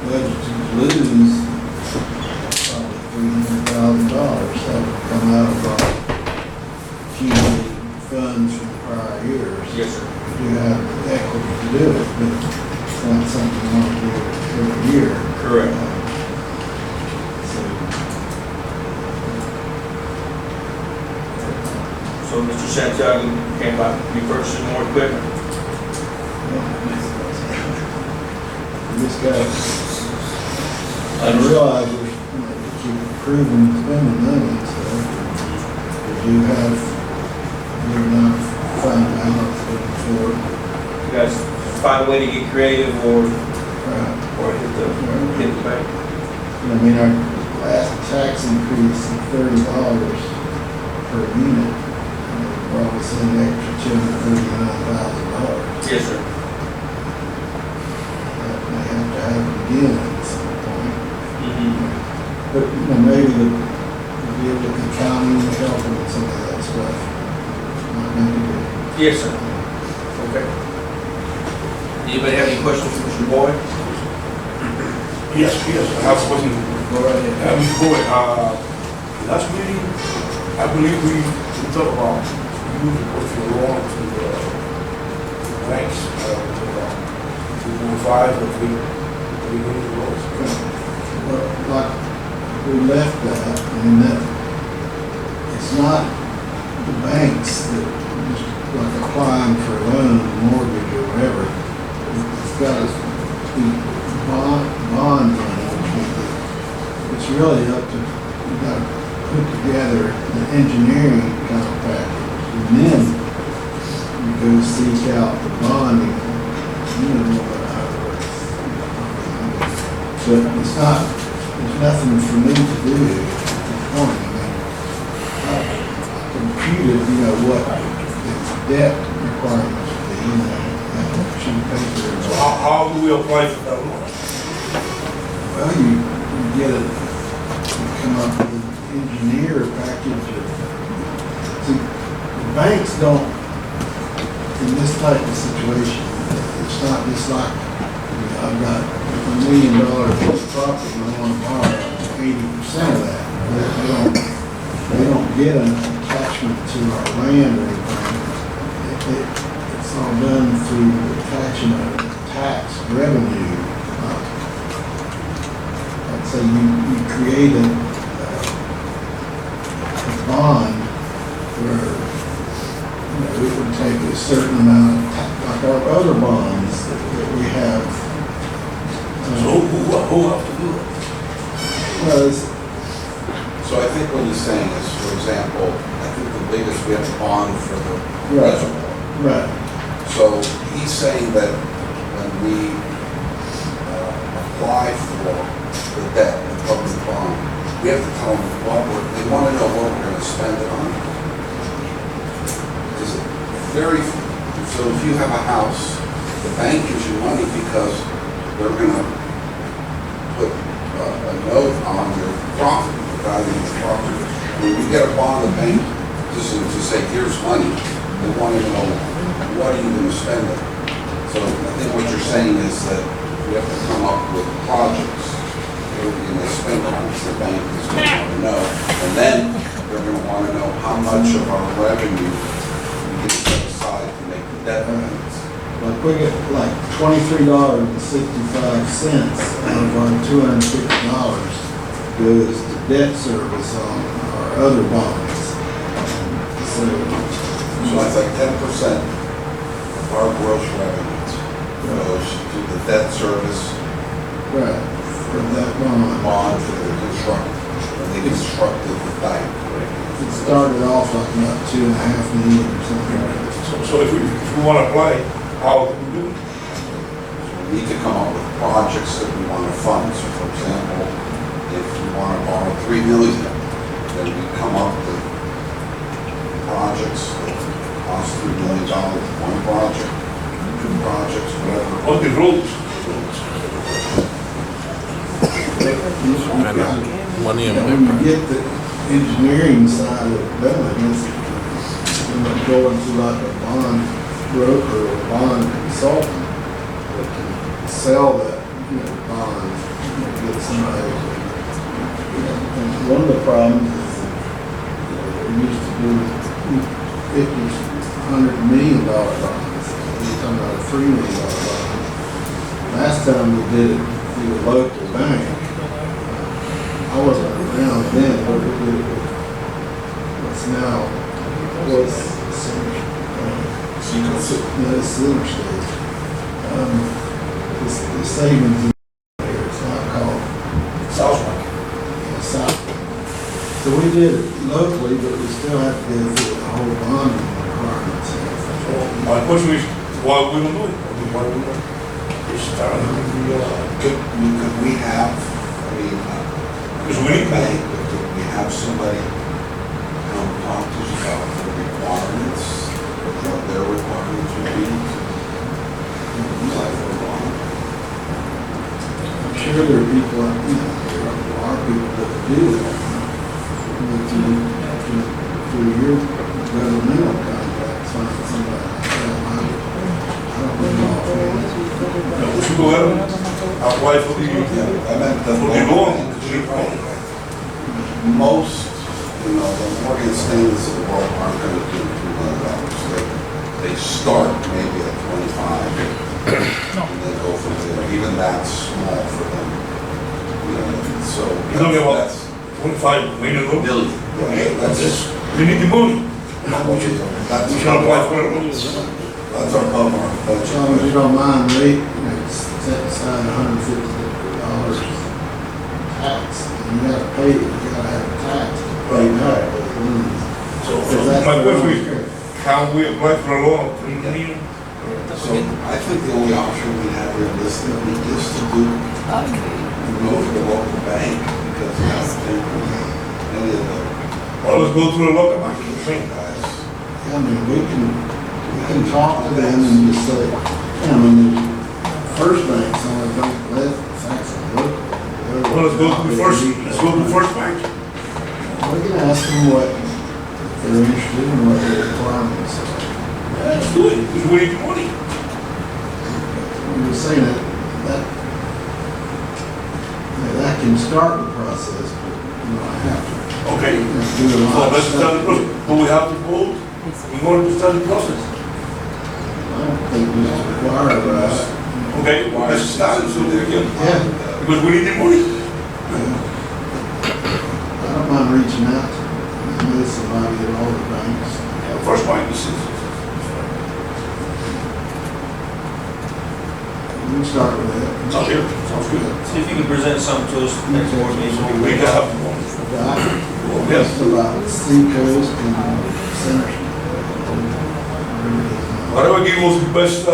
budgeted to lose probably $300,000. That would come out of our accumulated funds from prior years. Yes, sir. We do have the equity to do it, but it's not something we want to do every year. Correct. So Mr. Santiago came by, you purchasing more equipment? This guy, I realize we keep improving spending money, so we do have good enough fund balance looking forward. You guys find a way to get creative or hit the bank? I mean, our last tax increase of $30 per unit, brought us in an extra $239,000. Yes, sir. That may have to happen again at some point. Mm-hmm. But, you know, maybe the deal with the county and helping with some of that stuff. Might make a difference. Yes, sir. Okay. Anybody have any questions for Mr. Boyd? Yes, I have a question. Go right ahead. Mr. Boyd, last meeting, I believe we talked about using what you loan to the banks, to 2.5 or 3 million dollars. But like, we left that, and that, it's not the banks that just like applying for a loan, mortgage or whatever. It's got to be bond money. It's really up to, you got to put together the engineering kind of package, and then you go seek out the bonding. You know what how it works. But it's not, there's nothing for me to do at this point. I mean, I computed, you know, what the debt requirements would be, you know, and sheet paper. So how do we apply for that loan? Well, you get it, you come up with an engineer package. See, the banks don't, in this type of situation, it's not just like, you know, I've got $1 million piece of property and I want to borrow 80% of that. They don't get an attachment to our land or anything. It's all done through attachment of tax revenue. So you create a bond where, you know, it would take a certain amount of like our other bonds that we have. So who have to do it? Well, it's, So I think what he's saying is, for example, I think the biggest, we have a bond for the Right. reservoir. right, So he's saying that when we apply for the debt, the public bond, we have to tell them they want to know what we're going to spend it on. Is it so if you have a house, the bank gives you money because they're going to put a note on your property, the value of the property. When you get a bond, the bank just to say, here's money, they want to know, what are you going to spend it? So I think what you're saying is that we have to come up with projects that we're going to spend on, the bank is going to want to know. And then they're going to want to know how much of our revenue we can set aside to make the debt payments. like we get like $23.65 out of our $250 goes to debt service on our other bonds. So that's like 10% of our gross revenues goes to the debt service right, for that bond. bond for the when they constructed the dike. It started off like about $2.5 million or something like that. So if we want to apply, how do we do it? We need to come up with projects that we want to fund. So for example, if we want to borrow $3 million, then we come up with projects that cost $3 million, one project, two projects, whatever. On the roads. Money in When paper. you get the engineering side of it done, it's, you're not going to like a bond broker or bond consultant that can sell that, you know, bond, you know, get somebody. You know, and one of the problems is that, you know, they used to do $100 million bonds. We're talking about a $3 million bond. Last time we did it through a local bank, I wasn't around then, but we did it with what's now, was Cedar State. The savings there, it's not called Southbank. South. So we did it locally, but we still have to go through the whole bonding requirements. So my question is, why we don't do it? Why we don't? It's starting to be, Could we have, I mean, because we need bank, but could we have somebody come talk to us about the requirements requirements, what their requirements would be. Apply for a bond. I'm sure there are people, there are people that do that. Through your governmental contracts, find somebody like that. I don't know. We should go ahead and apply for the, I meant the for the loan. Most, the Morgan Stanleys of the world aren't gonna do $200. They start maybe at 25 and then go from there. Even that's small for them. So You're talking about that's 25 million dollars? million. Right? That's We need the money. that's We shall apply for it. That's above our budget. John, if you don't mind, rate, set aside $150 tax. And you gotta pay it, you gotta have a tax to pay that. So my question is, can we apply for a loan of 3 million? So I think the only option we have realistically is to go to the local bank because I don't think any of the Well, let's go through a local bank. guys. I mean, we can talk to them and just say, the first bank's only don't let, it's actually local. Well, let's go to the first bank. We can ask them what they're interested in, what their requirements are. Let's do it, because we need the money. I'm just saying that can start the process, but, I have to. Okay. Do a So lot of let's start the stuff. process. Do we have to vote in order to start the process? I don't think we should require that. Okay, let's start it so we can, Yeah. because we need the money. I don't mind reaching out to somebody at all the banks. The first bank is. We can start with that. Okay, sounds good. See if you can present something to us next board meeting. We can have the money. Yes. About Seacoast and Center. Whatever give us the best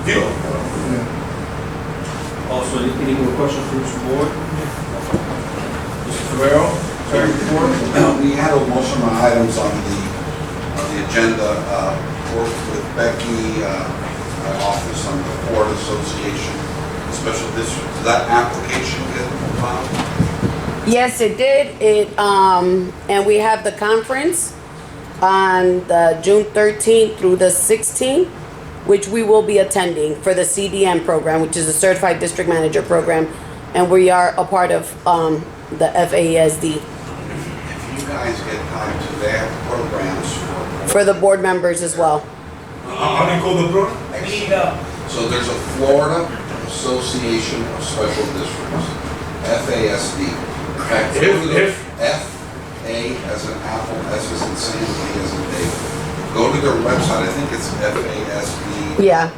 deal. Also, any more questions from Mr. Board? Mr. Ferrero, sorry, report? We had most of my items on the agenda. Worked with Becky, my office on the Port Association, Special District. Did that application get filed? Yes, it did. And we have the conference on the June 13th through the 16th, which we will be attending for the CDM program, which is the Certified District Manager program, and we are a part of the FASD. If you guys get time to, they have programs For the board members as well. How do you call the program? So there's a Florida Association of Special Districts, FASD. In fact, F-A as in Apple, S as in Sam, D as in David. Go to their website, I think it's FASD. Yeah.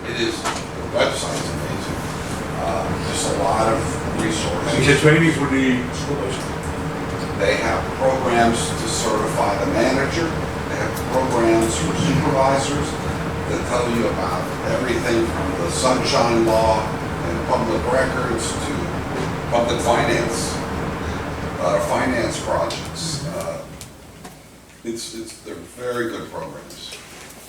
It is, the website's amazing. Just a lot of resources. It's a training for the supervisor. They have programs to certify the manager. They have programs for supervisors that tell you about everything from the sunshine law and public records to public finance, finance projects. They're very good programs.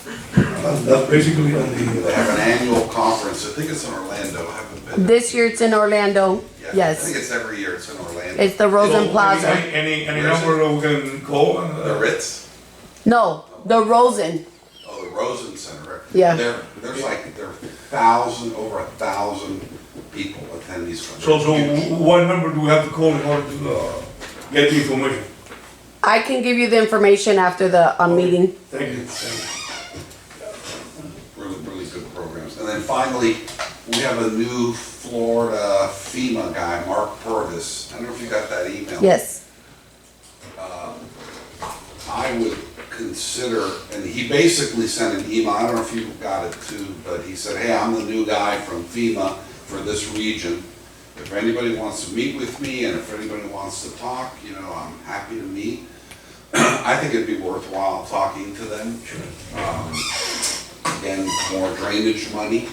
That's basically on They the. have an annual conference. I think it's in Orlando. I haven't been. This year it's in Orlando. Yeah, I Yes. think it's every year. It's in Orlando. It's the Rosen Plaza. Any Where is number that we can call? And, The Ritz. No, the Rosen. Oh, the Rosen Center. Right? Yeah. There's over 1,000 people attend these. So what number do we have to call in order to get the information? I can give you the information after the meeting. Thank you. Really, really good programs. And then finally, we have a new Florida FEMA guy, Mark Purvis. I don't know if you got that email. Yes. I would consider, and he basically sent an email, I don't know if you got it too, but he said, hey, I'm the new guy from FEMA for this region. If anybody wants to meet with me and if anybody wants to talk, I'm happy to meet. I think it'd be worthwhile talking to them. Again, more drainage money.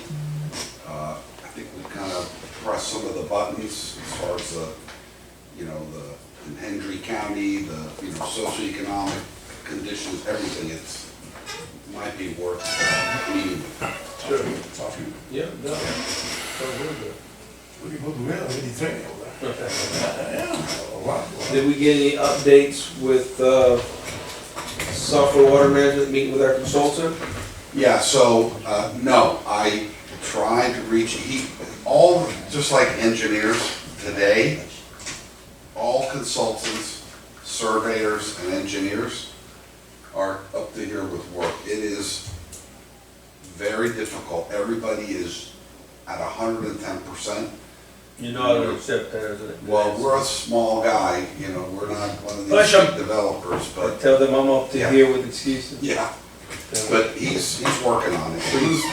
I think we kind of press some of the buttons as far as the in Hendry County, the, socioeconomic conditions, everything, might be worth meeting with them. Yeah, no. We can go to mail, any training over there. Yeah, a lot. Did we get any updates with, software water management meeting with our consultant? Yeah, so, no, I tried to reach, just like engineers today, all consultants, surveyors, and engineers are up to here with work. It is very difficult. Everybody is at 110%. You know, I would accept that as a. Well, we're a small guy, we're not one of Push these 'em. big developers, but, Tell them I'm up to Yeah. here with excuses. yeah. But he's working on it. He's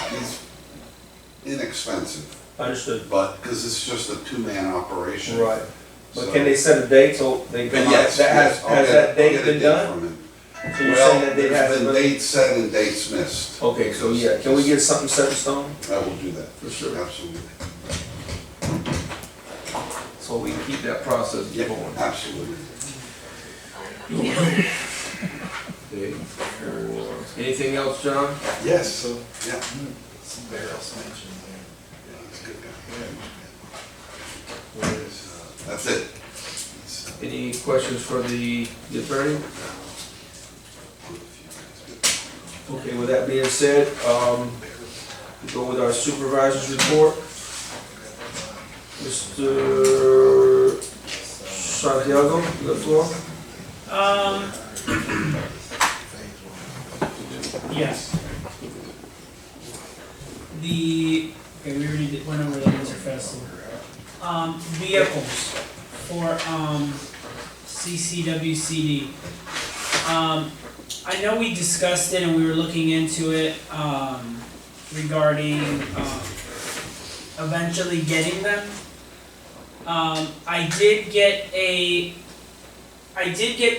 inexpensive, Understood. but, because it's just a two-man operation. Right. So- But can they set a date so they But come yes, out? Has yes, I'll has get- that I'll date get a been date done? from him. So you're Well, saying that date there's hasn't been been? dates set and dates missed. Okay, so yeah, can we get something set in stone? I will do that. For sure. Absolutely. So we can keep that process Yeah, going. absolutely. Okay. Anything else, John? Yes, yeah. Somebody else mentioned there. Yeah, he's a good guy. That's it. Any questions for the attorney? Okay, with that being said, we go with our supervisor's report. Mr. Santiago, the floor. Yes. Okay, we already went over the Winter Festival. Vehicles for, CCWCD. I know we discussed it and we were looking into it, regarding, eventually getting them. I did get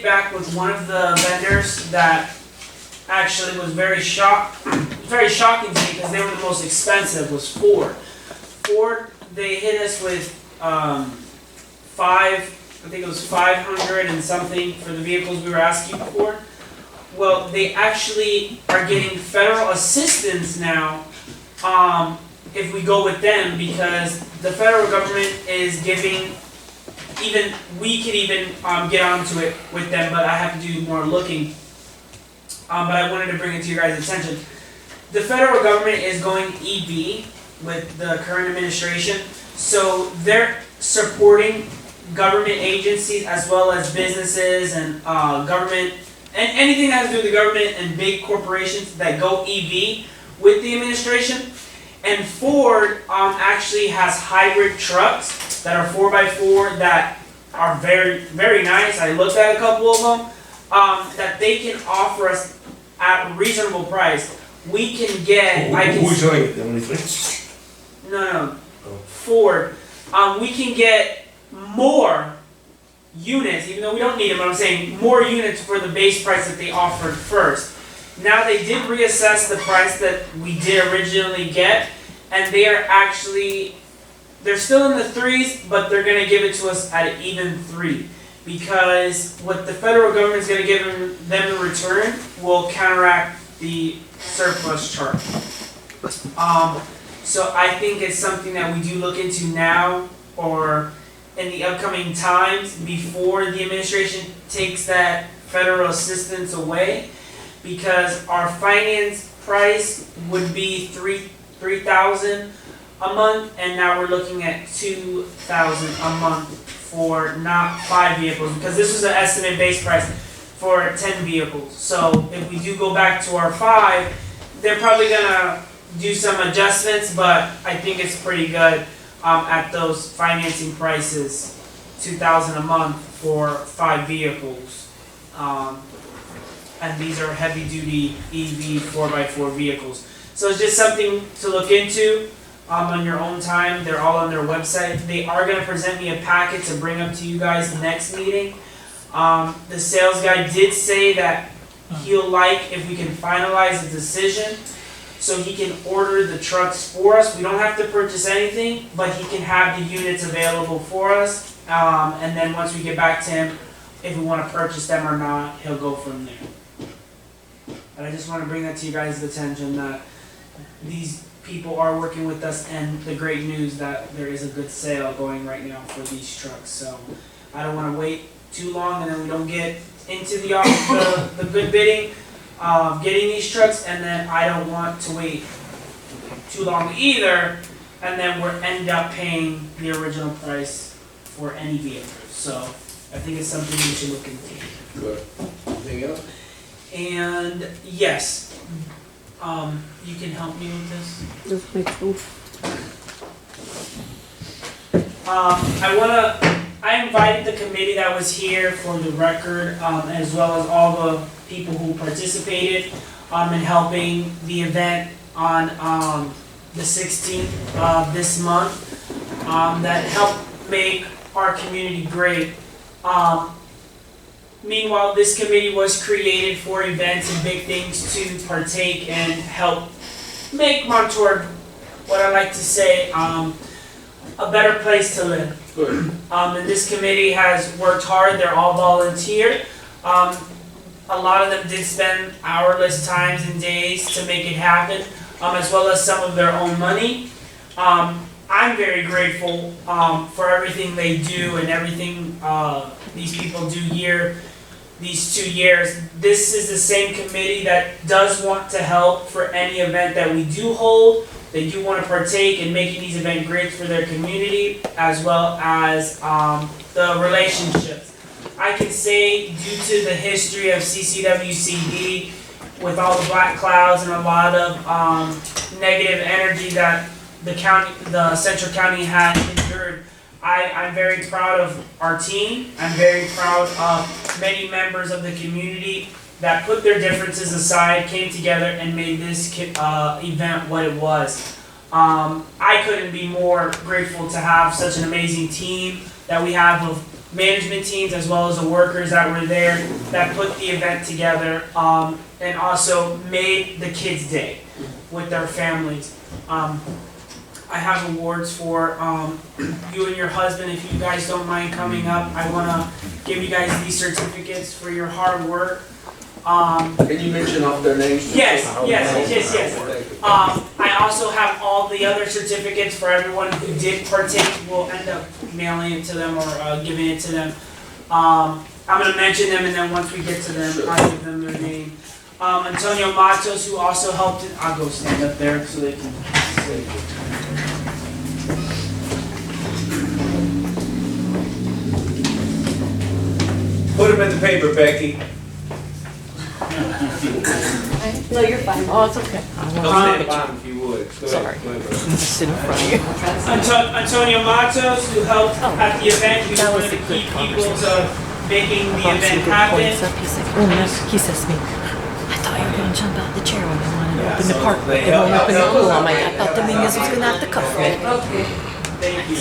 back with one of the vendors that actually was very shocking to me because they were the most expensive, was Ford. Ford, they hit us with, I think it was 500 and something for the vehicles we were asking for. Well, they actually are getting federal assistance now, if we go with them, because the federal government is giving, we could even get onto it with them, but I have to do more looking. But I wanted to bring it to your guys' attention. The federal government is going EV with the current administration, so they're supporting government agencies as well as businesses and government, and anything that has to do with the government and big corporations that go EV with the administration. And Ford actually has hybrid trucks that are 4x4 that are very, very nice. I looked at a couple of them that they can offer us at a reasonable price. We can get. Who's selling it, the only thing? No. Ford. We can get more units, even though we don't need them. But I'm saying more units for the base price that they offered first. Now they did reassess the price that we did originally get, and they're still in the 3s, but they're gonna give it to us at an even 3. Because what the federal government is gonna give them in return will counteract the surplus charge. So I think it's something that we do look into now or in the upcoming times before the administration takes that federal assistance away, because our finance price would be $3,000 a month, and now we're looking at $2,000 a month for not 5 vehicles, because this is an estimate base price for 10 vehicles. So if we do go back to our 5, they're probably gonna do some adjustments, but I think it's pretty good at those financing prices, $2,000 a month for 5 vehicles. And these are heavy duty EV 4x4 vehicles. So it's just something to look into on your own time. They're all on their website. They are gonna present me a packet to bring up to you guys next meeting. The sales guy did say that he'll like if we can finalize a decision so he can order the trucks for us. We don't have to purchase anything, but he can have the units available for us. And then once we get back to him, if we want to purchase them or not, he'll go from there. But I just want to bring that to you guys' attention that these people are working with us, and the great news that there is a good sale going right now for these trucks. So I don't want to wait too long and then we don't get into the good bidding of getting these trucks, and then I don't want to wait too long either, and then we're end up paying the original price for any vehicle. So I think it's something we should look into. Good. Anything else? And yes, you can help me with this. Just make sure. I invited the committee that was here for the record, as well as all the people who participated in helping the event on the 16th of this month, that helped make our community great. Meanwhile, this committee was created for events and big things to partake and help make Montour, what I like to say, a better place to live. Good. And this committee has worked hard. They're all volunteer. A lot of them did spend hourless times and days to make it happen, as well as some of their own money. I'm very grateful for everything they do and everything these people do these 2 years. This is the same committee that does want to help for any event that we do hold. They do want to partake in making these events great for their community, as well as the relationships. I can say, due to the history of CCWCD, with all the black clouds and a lot of negative energy that the Central County had endured, I'm very proud of our team. I'm very proud of many members of the community that put their differences aside, came together, and made this event what it was. I couldn't be more grateful to have such an amazing team that we have of management teams, as well as the workers that were there that put the event together, and also made the kids' day with their families. I have awards for you and your husband. If you guys don't mind coming up, I want to give you guys these certificates for your hard work. Can you mention off their names? Yes. I also have all the other certificates for everyone who did partake. We'll end up mailing it to them or giving it to them. I'm going to mention them, and then once we get to them, I'll give them their name. Antonio Matos, who also helped it. I'll go stand up there so they can see. Put them in the paper, Becky. No, you're fine. Oh, it's okay. Don't stand by them if you would. Go Sorry. ahead, go ahead. Sit in front of you. Antonio Matos, who helped at the event. He was That one was of the a key good people conversation. to making the Brought some event good happen. points up. He's like, oh no. He says to me, I thought you were going to jump out the chair when they wanted to open the park, but they won't open the pool. I'm like, I thought Dominguez was going to have to cuff me. Okay. Thank you.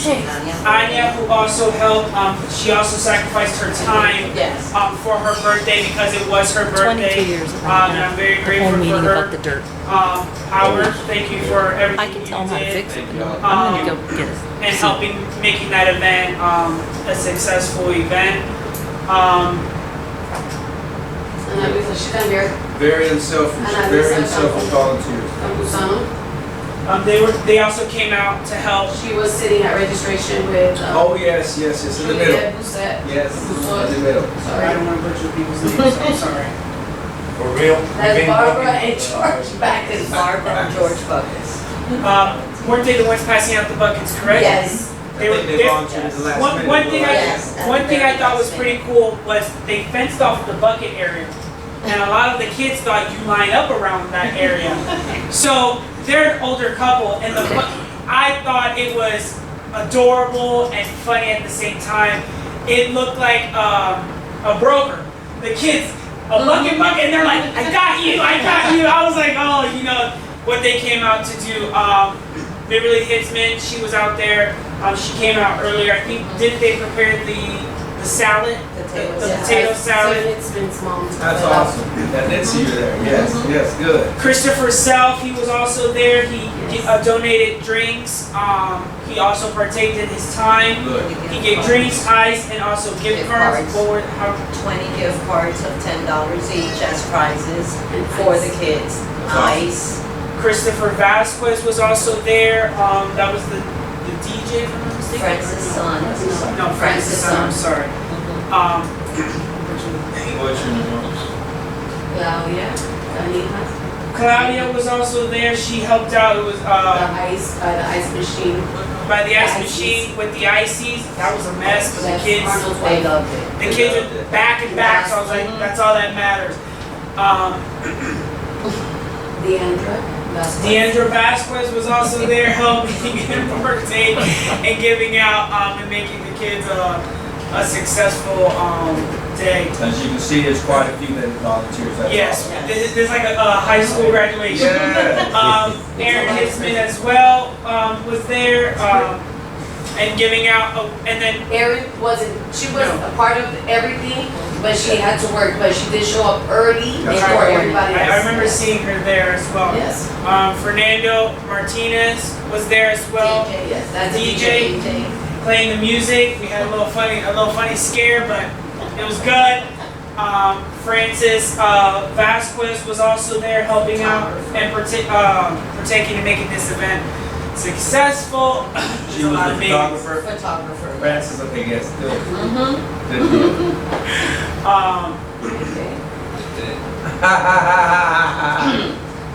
Anya, who also helped, she also sacrificed her time Yes. for her birthday because it was her 22 birthday. years ago. And I'm very Whole grateful for meeting about her. the dirt. Howard, thank you for everything I can tell him how to you did fix it, but no, I'm going to go get it. and helping making that event a successful event. She's on here. Very unselfish, very unselfish volunteers. They also came out to help. She was sitting at registration with. Oh, yes, in the middle. Busette. Yes, in the middle. I don't want to butcher people's names, so I'm sorry. For real? That's Barbara and George back in Barbara and George Buckets. Weren't they the ones passing out the buckets, correct? Yes. I think they volunteered at the last minute. One thing I thought was pretty cool was they fenced off the bucket area. And a lot of the kids thought you line up around that area. So they're an older couple, and I thought it was adorable and funny at the same time. It looked like a broker. The kids, a bucket, and they're like, I got you. I was like, oh, you know, what they came out to do. Beverly Hitzman, she was out there. She came out earlier. I think, did they prepare the the salad, Potato the salad. potato salad. It's been small. That's awesome. I did see you there. Yes, yes, good. Christopher Self, he was also there. He donated drinks. He also partaked in his time. Good. He gave drinks, ice, and also gift cards. What were, how, 20 gift cards of $10 each as prizes for the kids. Ice. Christopher Vasquez was also there. That was the DJ, if I'm not mistaken. Francis' son. No, Francis' son. I'm sorry. What's your name? Claudia was also there. She helped out. It was The ice machine. by the ice machine with the ices. That was a mess, but the kids, They loved it. the kids were back and back. So I was like, that's all that matters. Deandra Vasquez was also there helping and partake and giving out and making the kids a successful day. As you can see, there's quite a few that volunteers. That's Yes, awesome. there's like a high school graduation. Aaron Hisman as well was there and giving out, and then Erin she was a part of everything, but she had to work, but she did show up early before everybody else. I remember seeing her there as well. Yes. Fernando Martinez was there as well. DJ, yes, that's a DJ. Playing the music. We had a little funny scare, but it was good. Francis Vasquez was also there helping out and partaking in making this event successful. She was the photographer. Photographer. Francis, okay, yes, good. Mm-hmm. Good deal.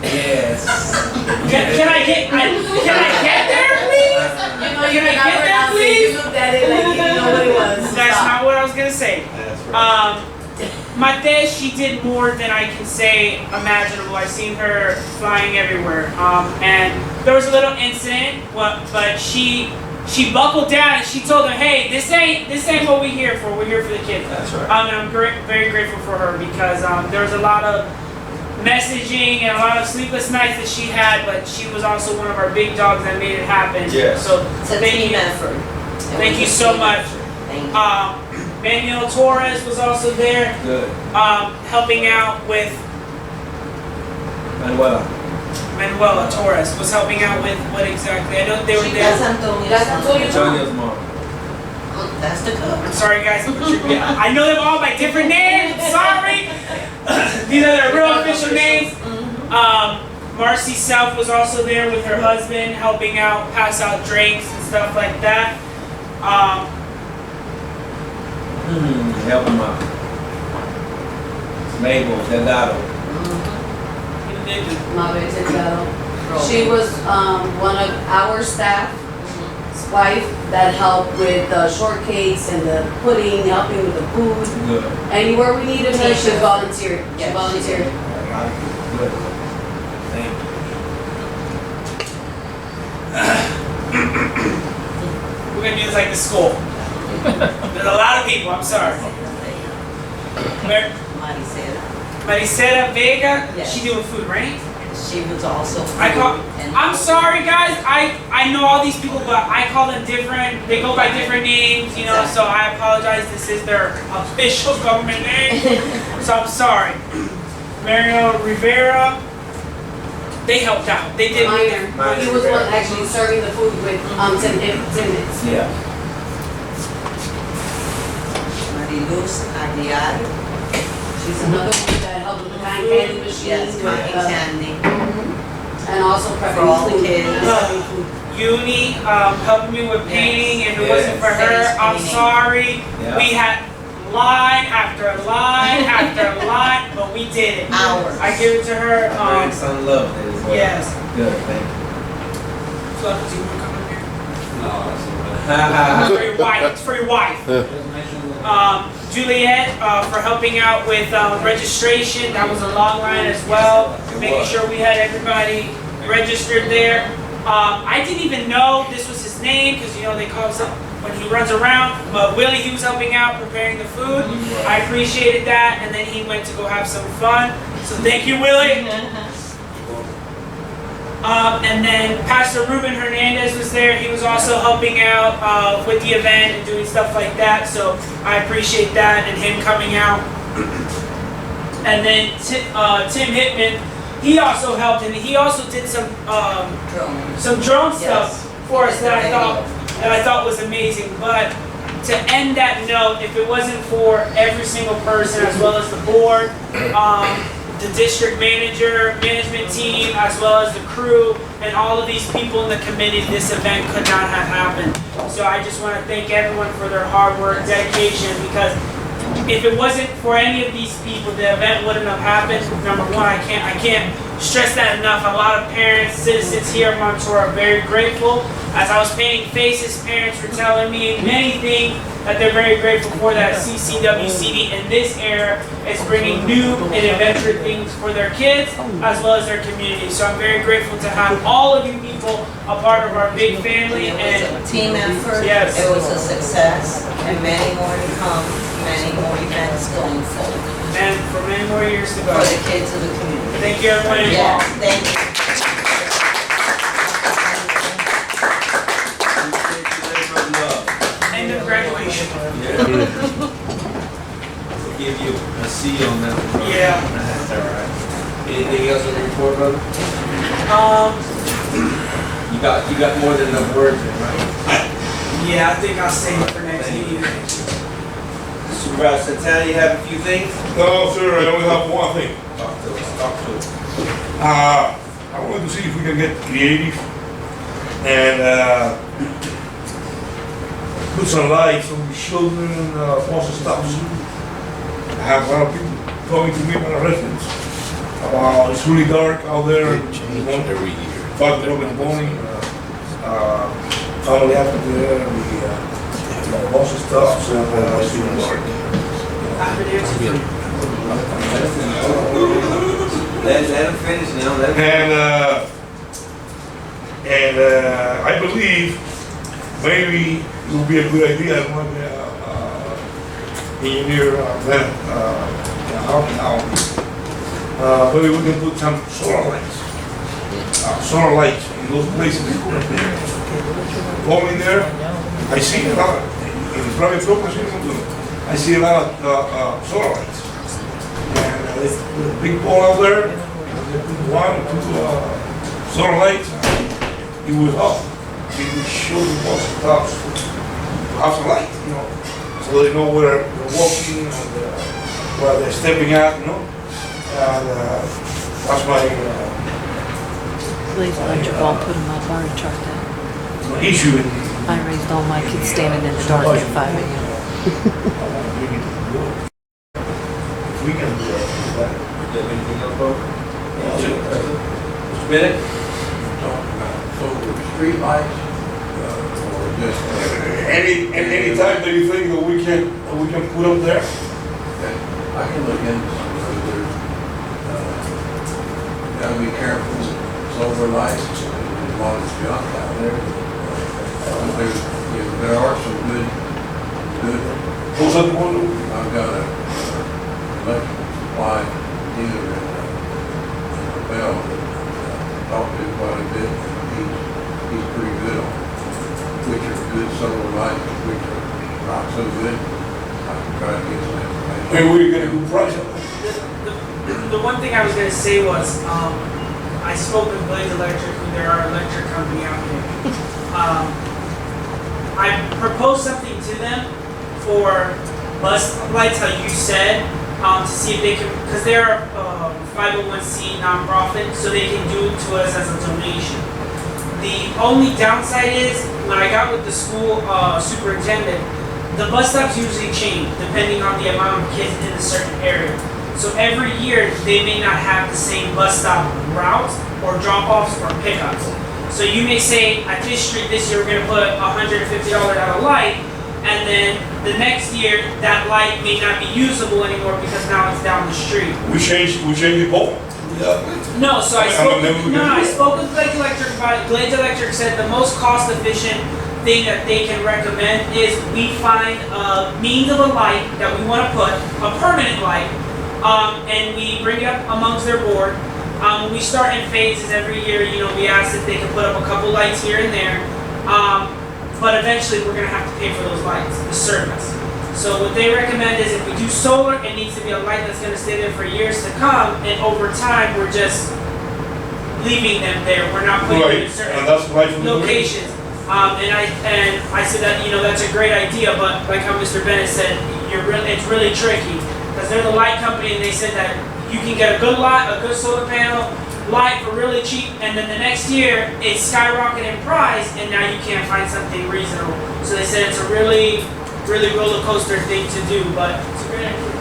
Yes. Can I get there, please? Can I get there, please? You looked at it like you didn't know what it was. That's not what I was gonna say. That's right. Mate, she did more than I can say imaginable. I've seen her flying everywhere. And there was a little incident, but she buckled down and she told them, hey, this ain't what we're here for. We're here for the kids. That's right. And I'm very grateful for her because there was a lot of messaging and a lot of sleepless nights that she had, but she was also one of our big dogs that made it happen. Yes. So It's a thank team you. effort. Thank you so much. Thank you. Manuel Torres was also there, Good. helping out with Manuela Torres was helping out with what exactly? I know they were That's there. Antonio's mom. That's the cup. I'm sorry, guys. I know them all by different names. Sorry. These are their real official names. Marcy South was also there with her husband, helping out, pass out drinks and stuff like that. Help him out. Mabel Delgado. She was one of our staff's wife that helped with the shortcakes and the pudding, helping with the food. Good. Anywhere we needed her, she volunteered. She volunteered. Good. Thank We're gonna do this like the school. There's a lot of people. I'm sorry. Maricela Vega. Yes. She doing food, right? She was also. I'm sorry, guys. I know all these people, but I call them different. They go by different names, you know. So I apologize. This is their official government name. So I'm sorry. Mario Rivera. They helped out. They did. Minor. He was one actually serving the food with attendants. Yeah. Mariluz Aguiar. She's another one that helped with the cotton candy machine. Yes, cotton candy. And also For all the prepping kids. food. Uni helping me with painting. If it wasn't for her, Face I'm painting. sorry. Yeah. We had line after line after line, but we did it. Hours. I give it to her. My grandson loved it as well. Yes. Good, thank you. So, do you want to come up here? No, that's It's for your wife. It's for your wife. Juliet for helping out with registration. That was a long line as well. Making sure we had everybody registered there. I didn't even know this was his name because, you know, they call him when he runs around. But Willie, he was helping out preparing the food. I appreciated that. And then he went to go have some fun. So thank you, Willie. And then Pastor Ruben Hernandez was there. He was also helping out with the event and doing stuff like that. So I appreciate that and him coming out. And then Tim Hittman, he also helped, and he also did some drone stuff for us that I thought was amazing. But to end that note, if it wasn't for every single person, as well as the board, the district manager, management team, as well as the crew, and all of these people in the committee, this event could not have happened. So I just want to thank everyone for their hard work, dedication, because if it wasn't for any of these people, the event wouldn't have happened. Number one, I can't stress that enough. A lot of parents, citizens here in Montour are very grateful. As I was painting faces, parents were telling me many things that they're very grateful for, that CCWCD in this era is bringing new and adventurous things for their kids as well as their community. So I'm very grateful to have all of you people a part of our big family. It was a team effort. Yes. It was a success, and many more to come, many more events going forward. And for many more years to go. For the kids of the community. Thank you, everyone Yes, involved. thank you. End of graduation. We'll give you a C on that one. Yeah. That's all right. Anything else on the report, brother? You got more than enough words in, right? Yeah, I think I'll save it for next meeting. Supervisor Santana, you have a few things? No, sir, I only have one thing. Talk to us, talk to us. I wanted to see if we can get creative and put some lights on the children bus stops. I have a lot of people talking to me about residents about it's really dark out there. Every year. 5 o'clock in the morning. Family after there, the bus stops and it's really dark. Let him finish now. Let him And I believe maybe it would be a good idea when the engineer help me out. Maybe we can put some solar lights in those places. Going in there, I see a lot in private property. I see a lot of solar lights. And they put a big pole out there. They put 1 or 2 solar lights. It will help. It will show the bus stops have some light, so they know where they're walking and where they're stepping out, And that's my Please electric won't put in my bar chart that. my issue. I raised all my kids standing in the dark at 5 a.m. We can do that. You have anything else, bro? Mr. Bennett? Talking about solar street lights, or just, Any time that you think that we can put up there, I can look into some of those. Gotta be careful with solar lights, there's a lot of junk out there. There are some good, who's up one? I've got a electrical supply dealer in Bell that I talked to quite a bit, and he's pretty good on which are good solar lights, and which are not so good. I can try to get some information. Maybe we get a good price on it. The one thing I was going to say was, I spoke with Blaze Electric, who they're our electric company out here. I proposed something to them for bus lights, how you said, to see if they can, because they're a 501c nonprofit, so they can do it to us as a donation. The only downside is, when I got with the school superintendent, the bus stops usually change depending on the amount of kids in a certain area. So every year, they may not have the same bus stop routes or drop-offs or pickups. So you may say, at this street this year, we're gonna put $150 out of light, and then the next year, that light may not be usable anymore because now it's down the street. We change the pole. No, so I spoke with Glades Electric about it. Glades Electric said the most cost-efficient thing that they can recommend is we find a means of a light that we want to put, a permanent light, and we bring it up amongst their board. We start in phases every year. You know, we ask if they can put up a couple lights here and there. But eventually we're gonna have to pay for those lights, the service. So what they recommend is if we do solar, it needs to be a light that's gonna stay there for years to come, and over time, we're just leaving them there. We're not putting them in Right, certain and that's right. locations. And I said that, you know, that's a great idea, but like how Mr. Bennett said, it's really tricky. Because they're the light company and they said that you can get a good light, a good solar panel light for really cheap, and then the next year it's skyrocketed in price and now you can't find something reasonable. So they said it's a really roller coaster thing to do, but it's a great idea.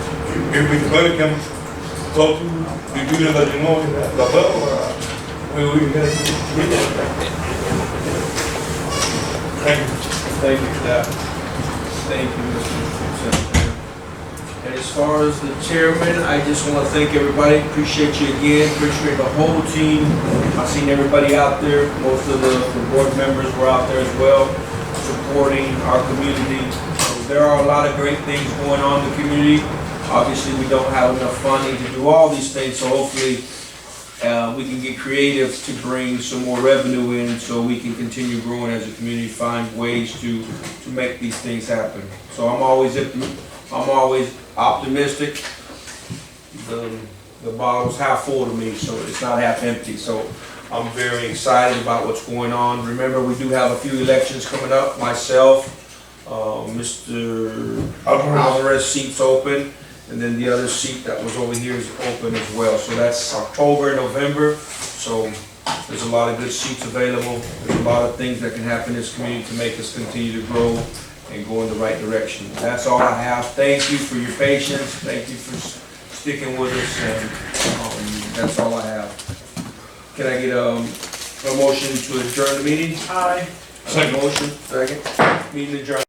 If we can talk to the people that you know in the bell, we can read that. Thank you. Thank you for that. Thank you, Mr. Secretary. And as far as the chairman, I just want to thank everybody. Appreciate you again. Appreciate the whole team. I've seen everybody out there. Most of the board members were out there as well, supporting our community. So there are a lot of great things going on in the community. Obviously, we don't have enough funding to do all these things, so hopefully we can get creative to bring some more revenue in so we can continue growing as a community, find ways to make these things happen. So I'm always optimistic. The bottle's half full to me, so it's not half empty. So I'm very excited about what's going on. Remember, we do have a few elections coming up. Myself, Mr. Alvarez seat's open. And then the other seat that was over here is open as well. So that's October, November. So there's a lot of good seats available. There's a lot of things that can happen in this community to make us continue to grow and go in the right direction. That's all I have. Thank you for your patience. Thank you for sticking with us. And that's all I have. Can I get a motion to adjourn the meeting? Aye. Second motion. Second. Meeting adjourned.